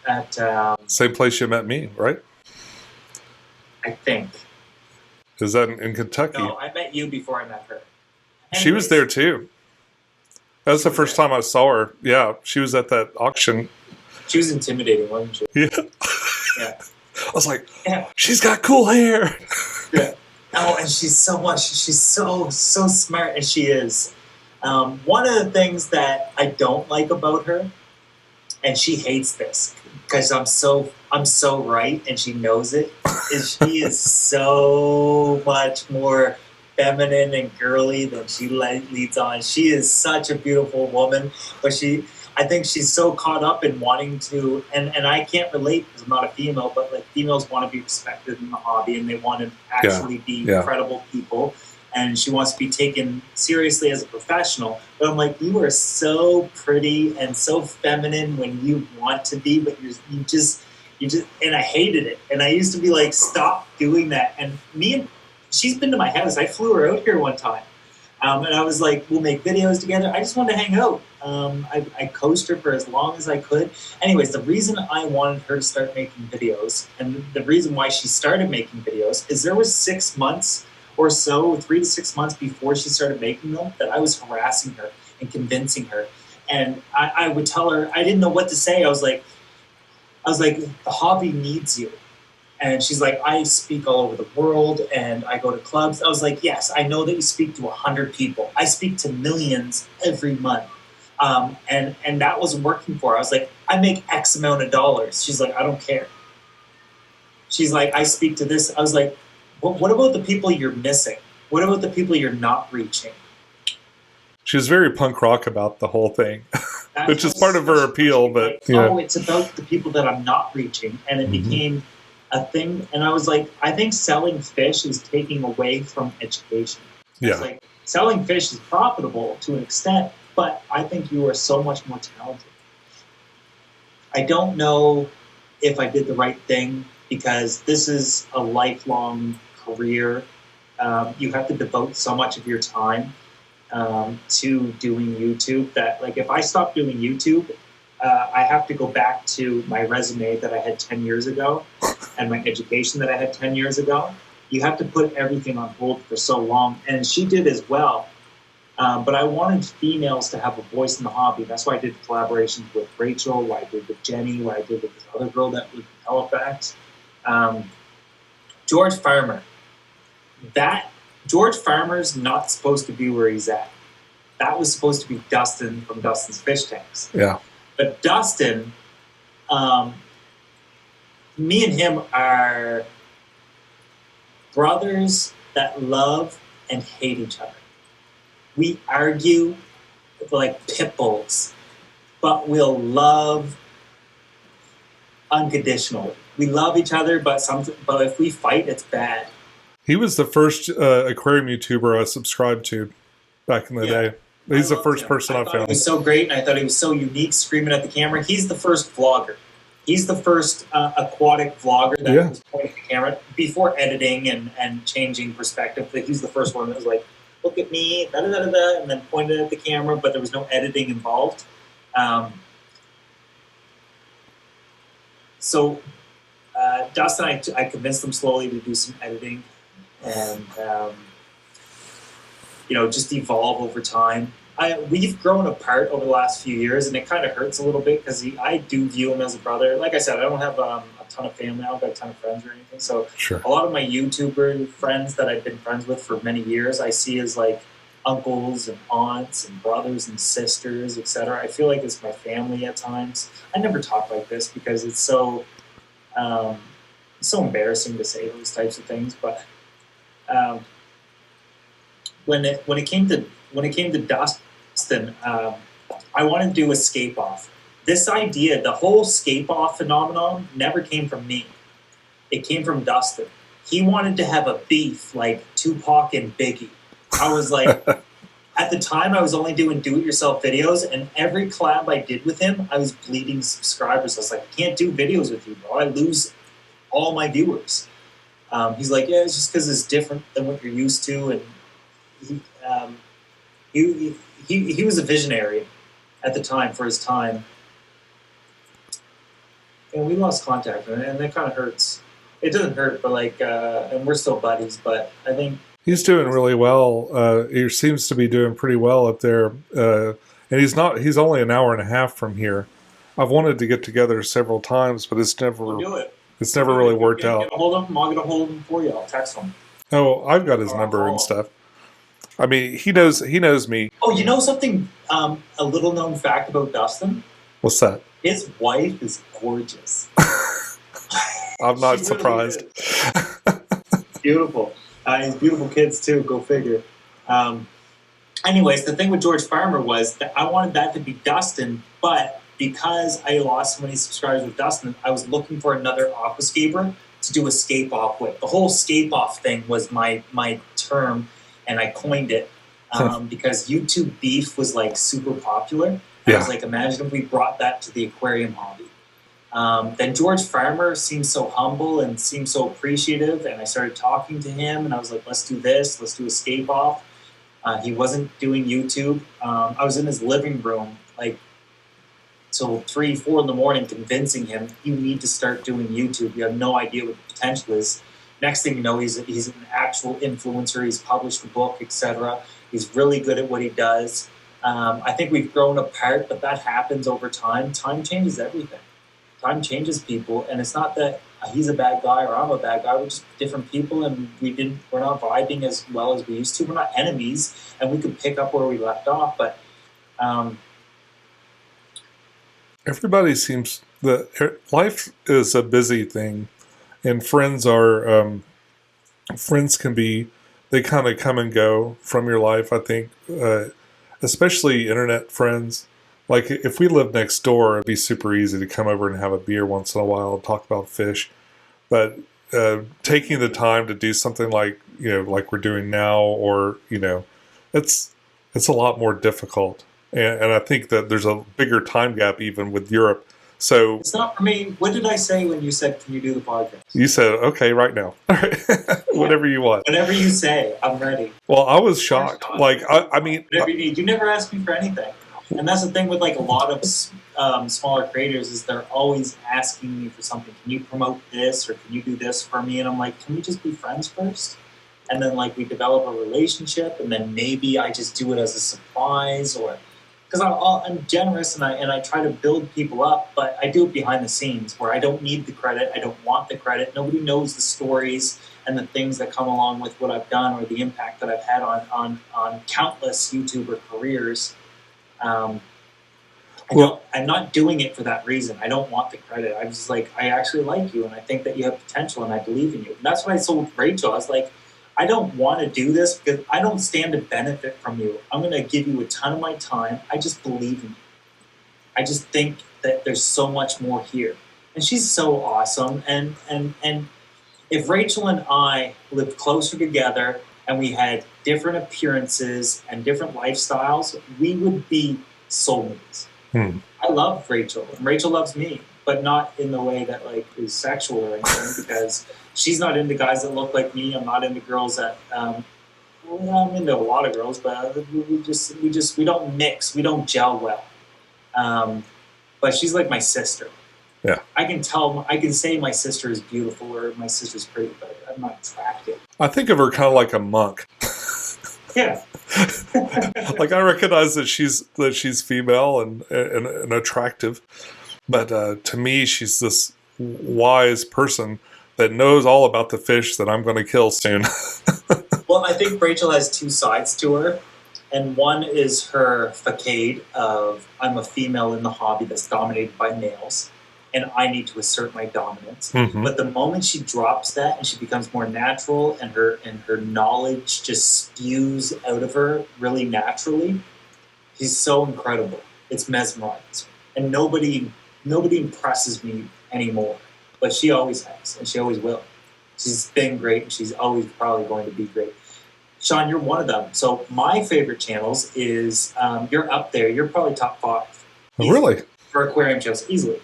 at Same place you met me, right? I think. Is that in Kentucky? No, I met you before I met her. Anyways, she was there too. That was the first time I saw her. Yeah, she was at that auction. She was intimidating, wasn't she? Yeah. Yeah. I was like, she's got cool hair. Yeah. Oh, and she's so smart, and she is. One of the things that I don't like about her, and she hates this because I'm so right, and she knows it, is she is so much more feminine and girly than she leads on. She is such a beautiful woman, but I think she's so caught up in wanting to, and I can't relate because I'm not a female, but like females want to be respected in the hobby and they want to actually be credible people. And she wants to be taken seriously as a professional. But I'm like, you are so pretty and so feminine when you want to be, but you just, and I hated it. And I used to be like, stop doing that. And she's been to my house. I flew her out here one time. And I was like, we'll make videos together. I just wanted to hang out. I coached her for as long as I could. Anyways, the reason I wanted her to start making videos, and the reason why she started making videos, is there was 6 months or so, 3 to 6 months before she started making them, that I was harassing her and convincing her. And I would tell her, I didn't know what to say. I was like, the hobby needs you. And she's like, I speak all over the world and I go to clubs. I was like, yes, I know that you speak to 100 people. I speak to millions every month. And that wasn't working for her. I was like, I make X amount of dollars. She's like, I don't care. She's like, I speak to this. I was like, what about the people you're missing? What about the people you're not reaching? She was very punk rock about the whole thing, which is part of her appeal. But like, oh, it's about the people that I'm not reaching. And it became a thing. And I was like, I think selling fish is taking away from education. Yeah. It's like selling fish is profitable to an extent, but I think you are so much more talented. I don't know if I did the right thing because this is a lifelong career. You have to devote so much of your time to doing YouTube that, like, if I stop doing YouTube, I have to go back to my resume that I had 10 years ago and my education that I had 10 years ago. You have to put everything on hold for so long. And she did as well. But I wanted females to have a voice in the hobby. That's why I did collaborations with Rachel, why I did with Jenny, why I did with this other girl that was in Halifax. George Farmer. George Farmer's not supposed to be where he's at. That was supposed to be Dustin from Dustin's Fish Tanks. Yeah. But Dustin, me and him are brothers that love and hate each other. We argue like pit bulls, but we'll love unconditionally. We love each other, but if we fight, it's bad. He was the first aquarium YouTuber I subscribed to back in the day. I He's the loved first him. person I I thought he found. was so great, and I thought he was so unique, screaming at the camera. He's the first vlogger. He's the first aquatic vlogger that was pointing at the camera before editing and changing perspective. He's the first one that was like, "Look at me," da da da da, and then pointed at the camera, but there was no editing involved. So Dustin, I convinced him slowly to do some editing, and just evolve over time. We've grown apart over the last few years, and it kind of hurts a little bit because I do view him as a brother. Like I said, I don't have a ton of family. I don't got a ton of friends or anything. So Sure. A lot of my YouTuber friends that I've been friends with for many years, I see as like uncles and aunts and brothers and sisters, etc. I feel like it's my family at times. I never talk like this because it's so embarrassing to say those types of things. But when it came to Dustin, I wanted to do a scape off. This idea, the whole scape off phenomenon, never came from me. It came from Dustin. He wanted to have a beef like Tupac and Biggie. I was like, at the time, I was only doing do-it-yourself videos, and every collab I did with him, I was bleeding subscribers. I was like, I can't do videos with you, bro. I lose all my viewers. He's like, yeah, it's just because it's different than what you're used to, and he was a visionary at the time for his time, and we lost contact, and that kind of hurts. It doesn't hurt, but and we're still buddies. But I think he's doing really well. He seems to be doing pretty well up there, and he's not. He's only an hour and a half from here. I've wanted to get together several times, but it's never. We'll do it. It's never really worked out. Get a hold of him. I'll get a hold of him for you. I'll text him. Oh, I've got his number and stuff. I mean, he knows me. Oh, you know something? A little known fact about Dustin. What's that? His wife is gorgeous. I'm not surprised. Really beautiful. He's beautiful kids too. Go figure. Anyways, the thing with George Farmer was that I wanted that to be Dustin, but because I lost so many subscribers with Dustin, I was looking for another aquascaper to do a scape off with. The whole scape off thing was my term, and I coined it because YouTube beef was like super popular. I was like, imagine if we brought that to the aquarium hobby. Then George Farmer seemed so humble and seemed so appreciative, and I started talking to him, and I was like, let's do this, let's do a scape off. He wasn't doing YouTube. I was in his living room like till 3, 4 in the morning convincing him, you need to start doing YouTube. You have no idea what the potential is. Next thing you know, he's an actual influencer. He's published a book, etc. He's really good at what he does. I think we've grown apart, but that happens over time. Time changes everything. Time changes people, and it's not that he's a bad guy or I'm a bad guy. We're just different people, and we're not vibing as well as we used to. We're not enemies, and we could pick up where we left off. But everybody seems that life is a busy thing, and friends can be, they kind of come and go from your life. I think, especially internet friends. Like, if we lived next door, it'd be super easy to come over and have a beer once in a while and talk about fish. But taking the time to do something like we're doing now, or it's a lot more difficult. And I think that there's a bigger time gap even with Europe. So it's not for me. What did I say when you said, "Can you do the podcast?" You said, "Okay, right now." Whatever you want. Whatever you say, I'm ready. Well, I was shocked. Like, I mean, whatever you need. You never ask me for anything. And that's the thing with like a lot of smaller creators is they're always asking me for something. Can you promote this, or can you do this for me? And I'm like, can we just be friends first? And then like we develop a relationship, and then maybe I just do it as a surprise, or because I'm generous and I try to build people up, but I do it behind the scenes where I don't need the credit. I don't want the credit. Nobody knows the stories and the things that come along with what I've done or the impact that I've had on countless YouTuber careers. I'm not doing it for that reason. I don't want the credit. I'm just like, I actually like you, and I think that you have potential, and I believe in you. And that's what I told Rachel. I was like, I don't want to do this because I don't stand to benefit from you. I'm going to give you a ton of my time. I just believe in you. I just think that there's so much more here. And she's so awesome. And if Rachel and I lived closer together, and we had different appearances and different lifestyles, we would be soulmates. I love Rachel, and Rachel loves me, but not in the way that like is sexual or anything, because she's not into guys that look like me. I'm not into girls that. Well, I'm into a lot of girls, but we don't mix, we don't gel well. But she's like my sister. Yeah. I can say my sister is beautiful or my sister's pretty, but I'm not attractive. I think of her kind of like a monk. Yeah. Like I recognize that she's female and attractive, but to me she's this wise person that knows all about the fish that I'm going to kill soon. Well, I think Rachel has two sides to her, and one is her facade of I'm a female in the hobby that's dominated by males, and I need to assert my dominance. Mm-hmm. But the moment she drops that and she becomes more natural, and her knowledge just spews out of her really naturally, she's so incredible. It's mesmerizing, and nobody impresses me anymore. But she always has, and she always will. She's been great, and she's always probably going to be great. Sean, you're one of them. So my favorite channels is, you're up there. You're probably top 5. Oh, really? For aquarium channels, easily.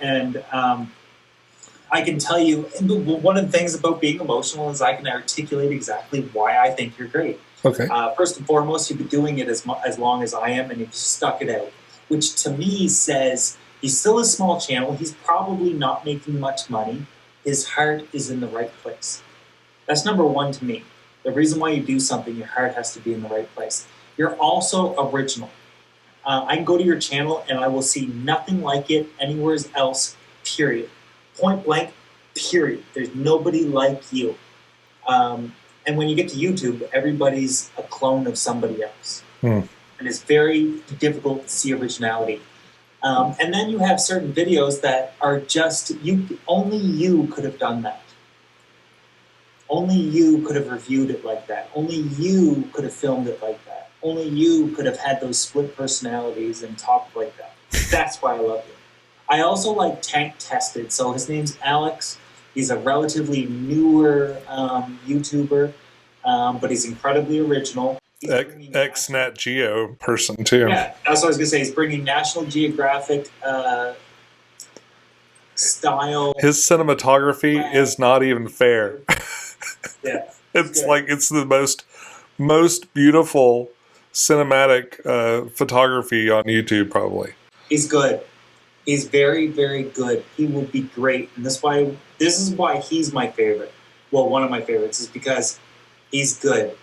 And I can tell you, one of the things about being emotional is I can articulate exactly why I think you're great. Okay. First and foremost, you've been doing it as long as I am, and you've stuck it out, which to me says he's still a small channel. He's probably not making much money. His heart is in the right place. That's number one to me. The reason why you do something, your heart has to be in the right place. You're also original. I can go to your channel and I will see nothing like it anywhere else, period. Point blank, period. There's nobody like you. And when you get to YouTube, everybody's a clone of somebody else. And it's very difficult to see originality. And then you have certain videos that are just, only you could have done that. Only you could have reviewed it like that. Only you could have filmed it like that. Only you could have had those split personalities and talked like that. That's why I love you. I also like Tank Tested. So his name's Alex. He's a relatively newer YouTuber, but he's incredibly original. Ex-Nat Geo person, too. Yeah, that's what I was going to say. He's bringing National Geographic style. His cinematography is not even fair. Yeah, it's like it's the most beautiful cinematic photography on YouTube, probably. He's good. He's very, very good. He will be great, and this is why he's my favorite. Well, one of my favorites is because he's good,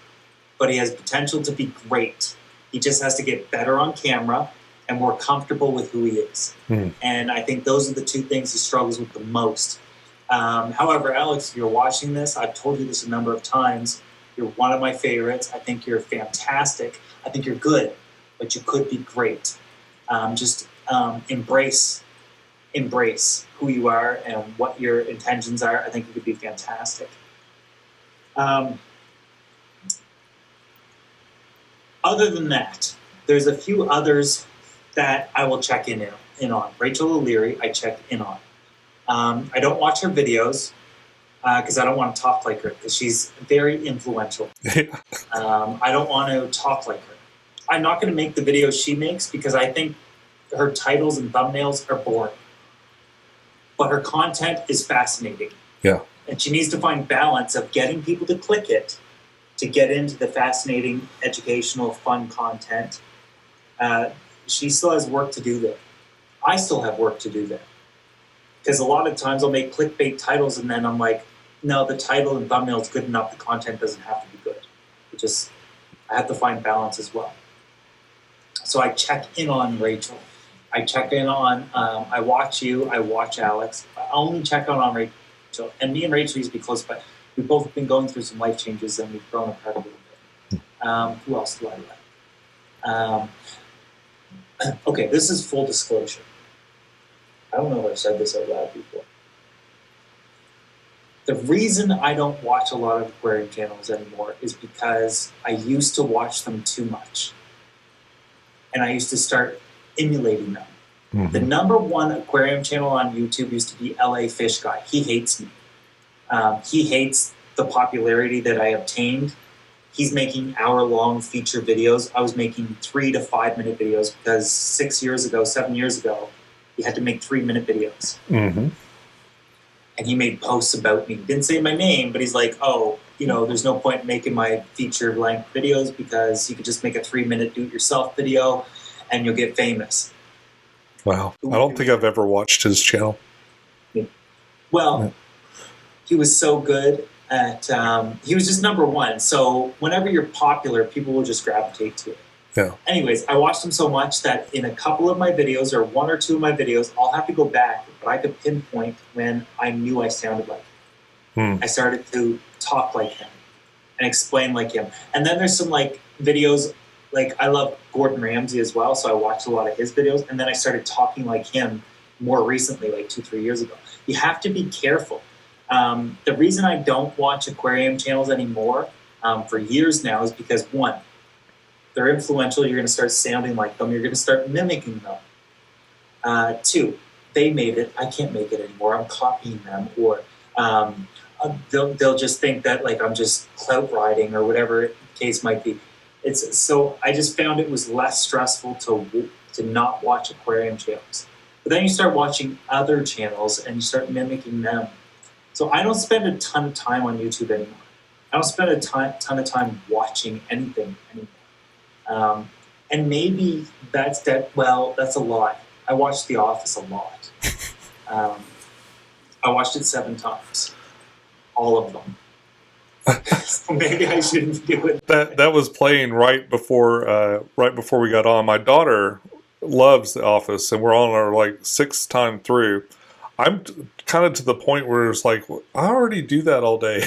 but he has potential to be great. He just has to get better on camera and more comfortable with who he is. And I think those are the two things he struggles with the most. However, Alex, if you're watching this, I've told you this a number of times, you're one of my favorites. I think you're fantastic. I think you're good, but you could be great. Just embrace who you are and what your intentions are. I think you could be fantastic. Other than that, there's a few others that I will check in on. Rachel O'Leary, I check in on. I don't watch her videos because I don't want to talk like her because she's very influential. I don't want to talk like her. I'm not going to make the videos she makes because I think her titles and thumbnails are boring. But her content is fascinating. Yeah. And she needs to find balance of getting people to click it to get into the fascinating, educational, fun content. She still has work to do there. I still have work to do there. Because a lot of times I'll make clickbait titles and then I'm like, no, the title and thumbnail is good enough. The content doesn't have to be good. I have to find balance as well. So I check in on Rachel. I check in on, I watch you, I watch Alex. I only check on Rachel. And me and Rachel used to be close, but we've both been going through some life changes and we've grown apart a little bit. Who else do I like? Okay, this is full disclosure. I don't know if I've said this out loud before. The reason I don't watch a lot of aquarium channels anymore is because I used to watch them too much. And I used to start emulating them. Mm-hmm. The number one aquarium channel on YouTube used to be LA Fish Guy. He hates me. He hates the popularity that I obtained, he's making hour-long feature videos. I was making 3 to 5 minute videos because 7 years ago, you had to make 3-minute videos. Mm-hmm. And he made posts about me. Didn't say my name, but he's like, oh, there's no point in making my feature-length videos because you could just make a 3-minute do-it-yourself video and you'll get famous. Wow. I don't think I've ever watched his channel. Well, he was so good at, he was just number one. So whenever you're popular, people will just gravitate to it. Yeah. Anyways, I watched him so much that in a couple of my videos, or 1 or 2 of my videos, I'll have to go back, but I could pinpoint when I knew I sounded like him. I started to talk like him and explain like him. And then there's some like videos, like I love Gordon Ramsay as well, so I watched a lot of his videos, and then I started talking like him more recently, like 2-3 years ago. You have to be careful. The reason I don't watch aquarium channels anymore for years now is because, one, they're influential. You're going to start sounding like them. You're going to start mimicking them. 2, they made it. I can't make it anymore. I'm copying them. Or they'll just think that like I'm just clout riding or whatever the case might be. So I just found it was less stressful to not watch aquarium channels. But then you start watching other channels and you start mimicking them. So I don't spend a ton of time on YouTube anymore. I don't spend a ton of time watching anything anymore. And maybe that's a lot. I watched The Office a lot. I watched it 7 times. All of them. So maybe I shouldn't do it. That was playing right before we got on. My daughter loves The Office, and we're on our like 6th time through. I'm kind of to the point where it's like, I already do that all day.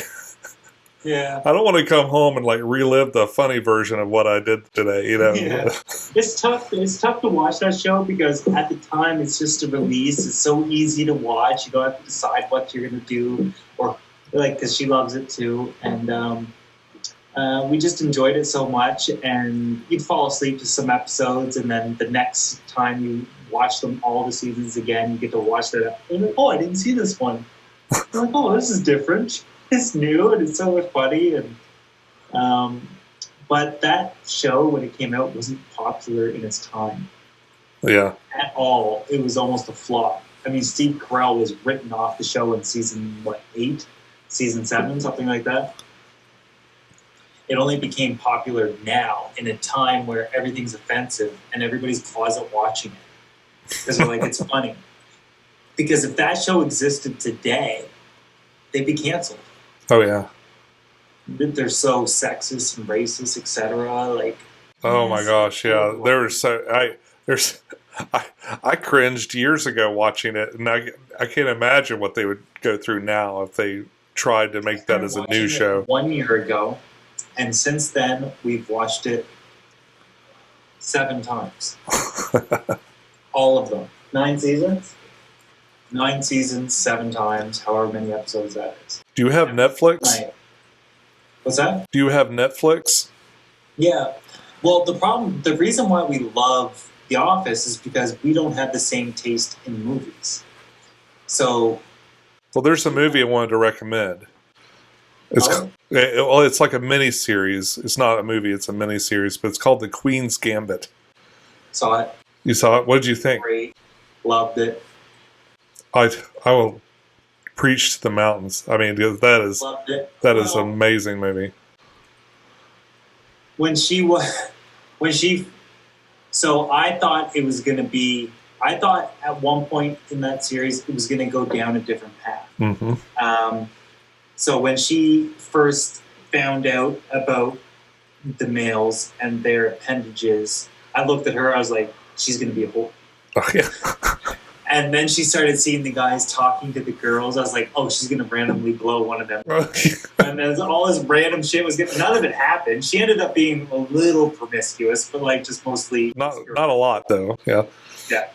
Yeah. I don't want to come home and like relive the funny version of what I did today, Yeah. It's tough to watch that show because at the time it's just a release. It's so easy to watch. You don't have to decide what you're going to do, or like, because she loves it too. And we just enjoyed it so much, and you'd fall asleep to some episodes, and then the next time you watch them all the seasons again, you get to watch that. And like, oh, I didn't see this one. I'm like, oh, this is different. It's new and it's so much funny. And but that show, when it came out, wasn't popular in its time. Yeah. At all. It was almost a flop. I mean, Steve Carell was written off the show in season 8, season 7, something like that. It only became popular now in a time where everything's offensive and everybody's closet watching it because they're like, it's funny. Because if that show existed today, they'd be canceled. Oh yeah. They're so sexist and racist, etc. Like, oh my gosh, yeah. I cringed years ago watching it, and I can't imagine what they would go through now if they tried to make that as a new show. 1 year ago, and since then we've watched it 7 times. All of them. 9 seasons? 9 seasons, 7 times, however many episodes that is. Do you have Netflix? What's that? Do you have Netflix? Yeah. Well, the reason why we love The Office is because we don't have the same taste in movies. So... Well, there's a movie I wanted to recommend. It's like a mini-series. It's not a movie, it's a mini-series, but it's called The Queen's Gambit. Saw it. You saw it? What did you think? Great. Loved it. I will preach to the mountains. I mean, that is an amazing movie. So I thought it was going to be. I thought at one point in that series it was going to go down a different path. Mm-hmm. So when she first found out about the males and their appendages, I looked at her. I was like, she's going to be a whore. Oh yeah. And then she started seeing the guys talking to the girls. I was like, oh, she's going to randomly blow one of them. And then all this random shit was getting... None of it happened. She ended up being a little promiscuous, but like just mostly... Not a lot, though. Yeah. Yeah.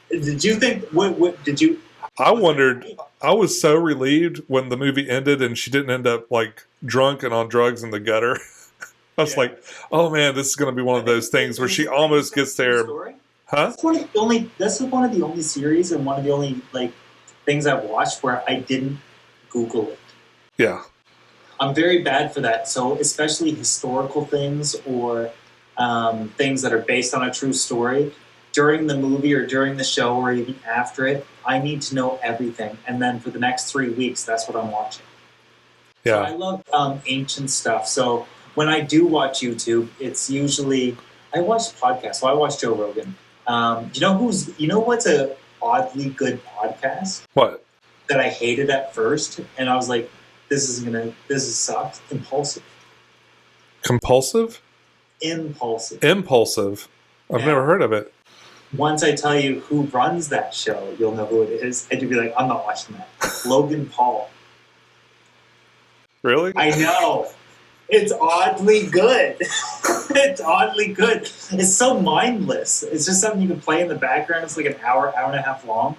Did you think... What did you... I wondered... I was so relieved when the movie ended and she didn't end up like drunk and on drugs in the gutter. I was like, oh man, this is going to be one of those things where she almost gets there... Huh? That's one of the only series and one of the only like things I've watched where I didn't Google it. Yeah. I'm very bad for that. So especially historical things or things that are based on a true story, during the movie or during the show or even after it, I need to know everything. And then for the next 3 weeks, that's what I'm watching. Yeah. So I love ancient stuff. So when I do watch YouTube, it's usually I watch podcasts. So I watch Joe Rogan. You know what's a oddly good podcast What? that I hated at first, and I was like, this sucks. Impulsive. Compulsive? Impulsive. Impulsive. I've never heard of it. Once I tell you who runs that show, you'll know who it is, and you'll be like, I'm not watching that. Logan Paul. Really? I know. It's oddly good. It's oddly good. It's so mindless. It's just something you can play in the background. It's like an hour and a half long.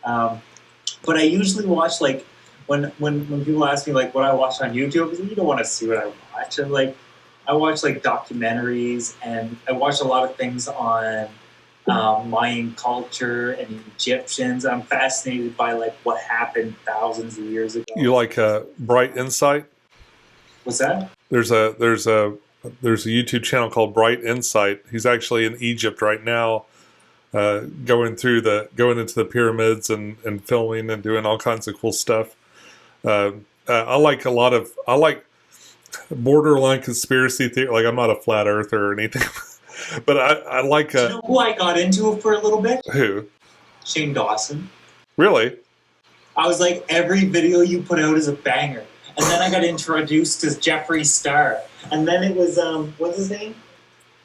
But I usually watch, like, when people ask me, like, what I watch on YouTube, you don't want to see what I watch. And, like, I watch, like, documentaries, and I watch a lot of things on Mayan culture and Egyptians. I'm fascinated by, like, what happened thousands of years ago. You like Bright Insight? What's that? There's a YouTube channel called Bright Insight. He's actually in Egypt right now, going into the pyramids and filming and doing all kinds of cool stuff. I like borderline conspiracy theory. Like, I'm not a flat earther or anything, but I like. Do you know who I got into for a little bit? Who? Shane Dawson. Really? I was like, every video you put out is a banger. And then I got introduced to Jeffree Star. And then it was, what's his name?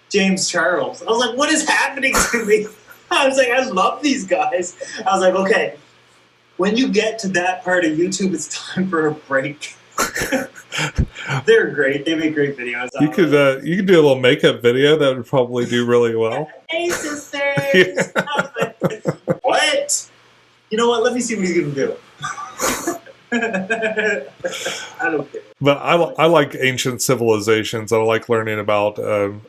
James Charles. I was like, what is happening to me? I was like, I love these guys. I was like, okay, when you get to that part of YouTube, it's time for a break. They're great. They make great videos. You could do a little makeup video that would probably do really well. Hey, sisters. Yeah. I was like, what? You know what? Let me see what he's going to do. I don't care. But I like ancient civilizations. I like learning about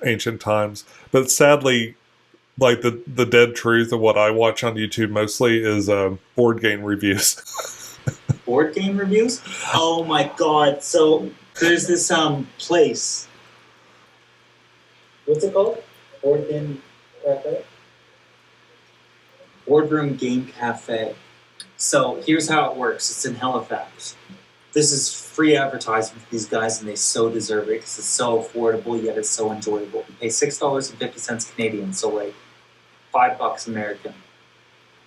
ancient times. But sadly, like the dead truth of what I watch on YouTube mostly is board game reviews. Board game reviews? Oh my god! So there's this place. What's it called? Boardroom Game Cafe. So here's how it works. It's in Halifax. This is free advertising for these guys, and they so deserve it because it's so affordable, yet it's so enjoyable. You pay $6.50 Canadian, so like $5 American.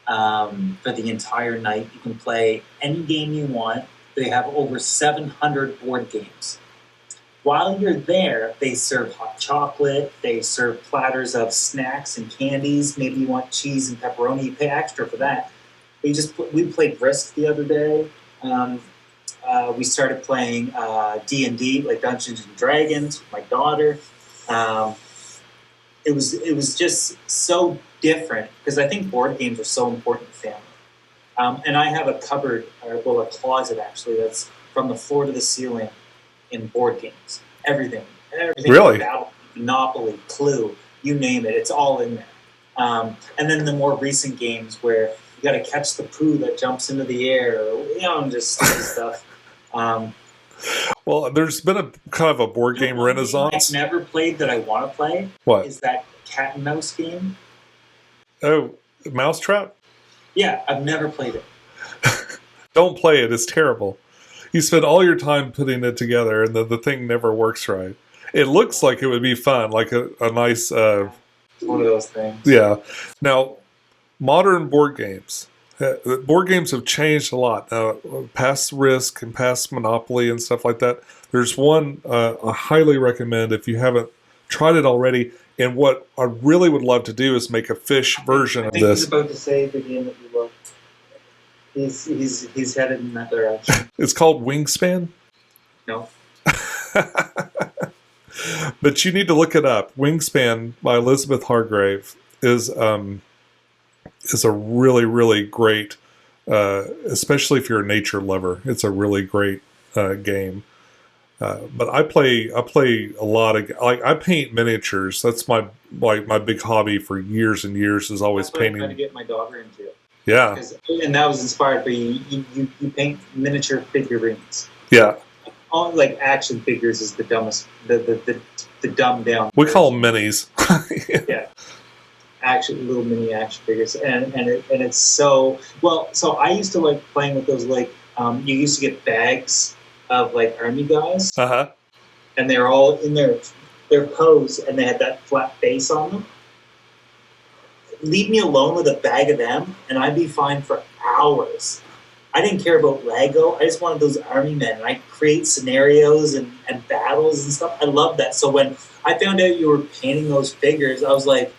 For the entire night, you can play any game you want. They have over 700 board games. While you're there, they serve hot chocolate. They serve platters of snacks and candies. Maybe you want cheese and pepperoni. You pay extra for that. We played Risk the other day. We started playing D&D, like Dungeons and Dragons, with my daughter. It was just so different because I think board games are so important to family. And I have a cupboard, a closet actually, that's from the floor to the ceiling in board games. Everything. Really? Battle, Monopoly, Clue, you name it, it's all in there. And then the more recent games where you got to catch the poo that jumps into the air, and just stuff. Well, there's been a kind of a board game renaissance. I've never played that I want to play. What? Is that cat and mouse game? Oh, Mousetrap? Yeah, I've never played it. Don't play it. It's terrible. You spend all your time putting it together, and the thing never works right. It looks like it would be fun, like a nice... It's one of those things. Yeah. Now, modern board games. Board games have changed a lot. Now, past Risk and past Monopoly and stuff like that. There's one I highly recommend if you haven't tried it already. And what I really would love to do is make a fish version of this. He's about to say the game that you love. He's headed in that direction. It's called Wingspan? No. But you need to look it up. Wingspan by Elizabeth Hargrave is a really, really great, especially if you're a nature lover. It's a really great game. But I play a lot of, like, I paint miniatures. That's my big hobby for years and years is always painting. That's what I'm trying to get my daughter into. Yeah. And that was inspired by you paint miniature figurines. Yeah. all like action figures is the dumbest, the dumbed down. We call them minis. Yeah, little mini action figures, and it's so well. So I used to like playing with those. Like you used to get bags of like army guys, and they're all in their pose, and they had that flat base on them. Leave me alone with a bag of them, and I'd be fine for hours. I didn't care about Lego. I just wanted those army men. And I'd create scenarios and battles and stuff. I love that. So when I found out you were painting those figures, I was like,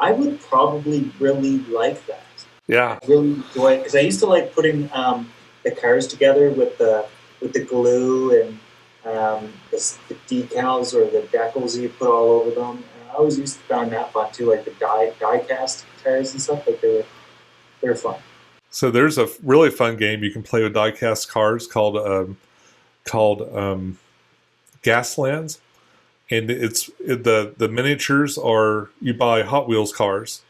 I would probably really like that. Yeah. I really enjoy it. Because I used to like putting the cars together with the glue and the decals or the decals you put all over them. And I always used to find that fun too, like the die cast cars and stuff. Like they were fun. So there's a really fun game you can play with die-cast cars called Gaslands, and the miniatures are, you buy Hot Wheels cars,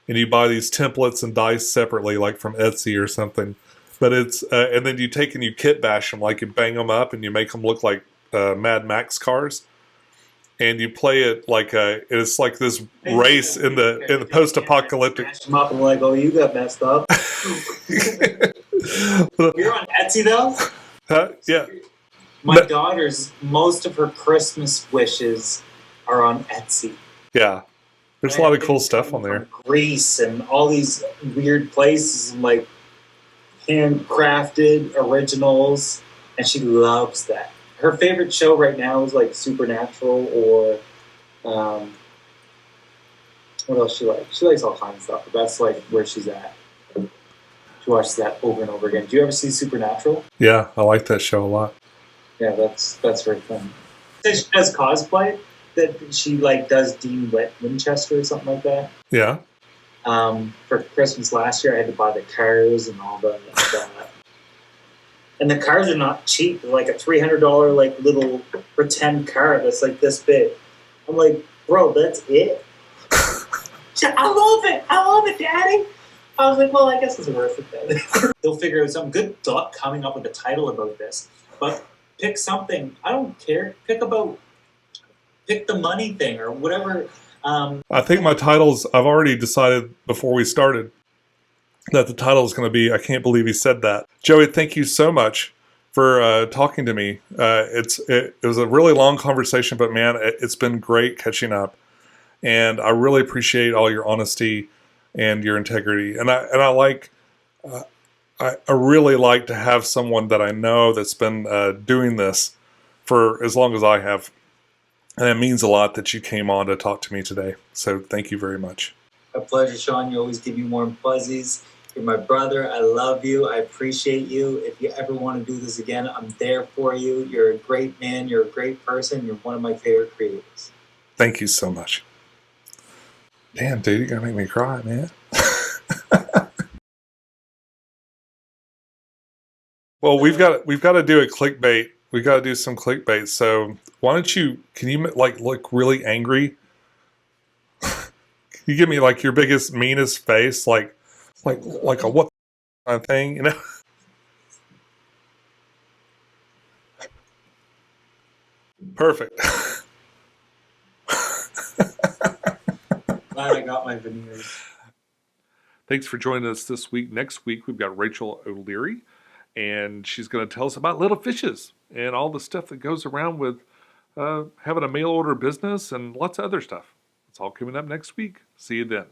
and you buy these templates and dice separately, like from Etsy or something. But it's and then you take and you kit bash them, like you bang them up and you make them look like Mad Max cars. And you play it like it's like this race in the post-apocalyptic. Smash them up and like, oh, you got messed up. You're on Etsy though. Yeah. My daughter's most of her Christmas wishes are on Etsy. Yeah, there's a lot of cool stuff on there. Greece and all these weird places and like handcrafted originals, and she loves that. Her favorite show right now is like Supernatural or what else she likes? She likes all kinds of stuff, but that's like where she's at. She watches that over and over again. Do you ever see Supernatural? Yeah, I like that show a lot. Yeah, that's very fun. She does cosplay. That she like does Dean Winchester or something like that. Yeah. For Christmas last year, I had to buy the cars and all the and the cars are not cheap. They're like a $300 like little pretend car that's like this big. I'm like, bro, that's it. I love it, Daddy. I was like, well, I guess it's worth it then. They'll figure out something. Good luck coming up with a title about this, but pick something. I don't care. Pick the money thing or whatever. I think my titles, I've already decided before we started that the title is going to be, I Can't Believe He Said That. Joey, thank you so much for talking to me. It was a really long conversation, but man, it's been great catching up. And I really appreciate all your honesty and your integrity. And I really like to have someone that I know that's been doing this for as long as I have. And it means a lot that you came on to talk to me today. So thank you very much. A pleasure, Sean. You always give me warm fuzzies. You're my brother. I love you. I appreciate you. If you ever want to do this again, I'm there for you. You're a great man. You're a great person. You're one of my favorite creators. Thank you so much. Damn, dude, you're going to make me cry, man. Well, we've got to do a clickbait. We've got to do some clickbait. So why don't can you like look really angry? Can you give me like your biggest, meanest face? Like a what kind of thing, you know? Perfect. Glad I got my veneers. Thanks for joining us this week. Next week, we've got Rachel O'Leary, and she's going to tell us about little fishes and all the stuff that goes around with having a mail order business and lots of other stuff. It's all coming up next week. See you then.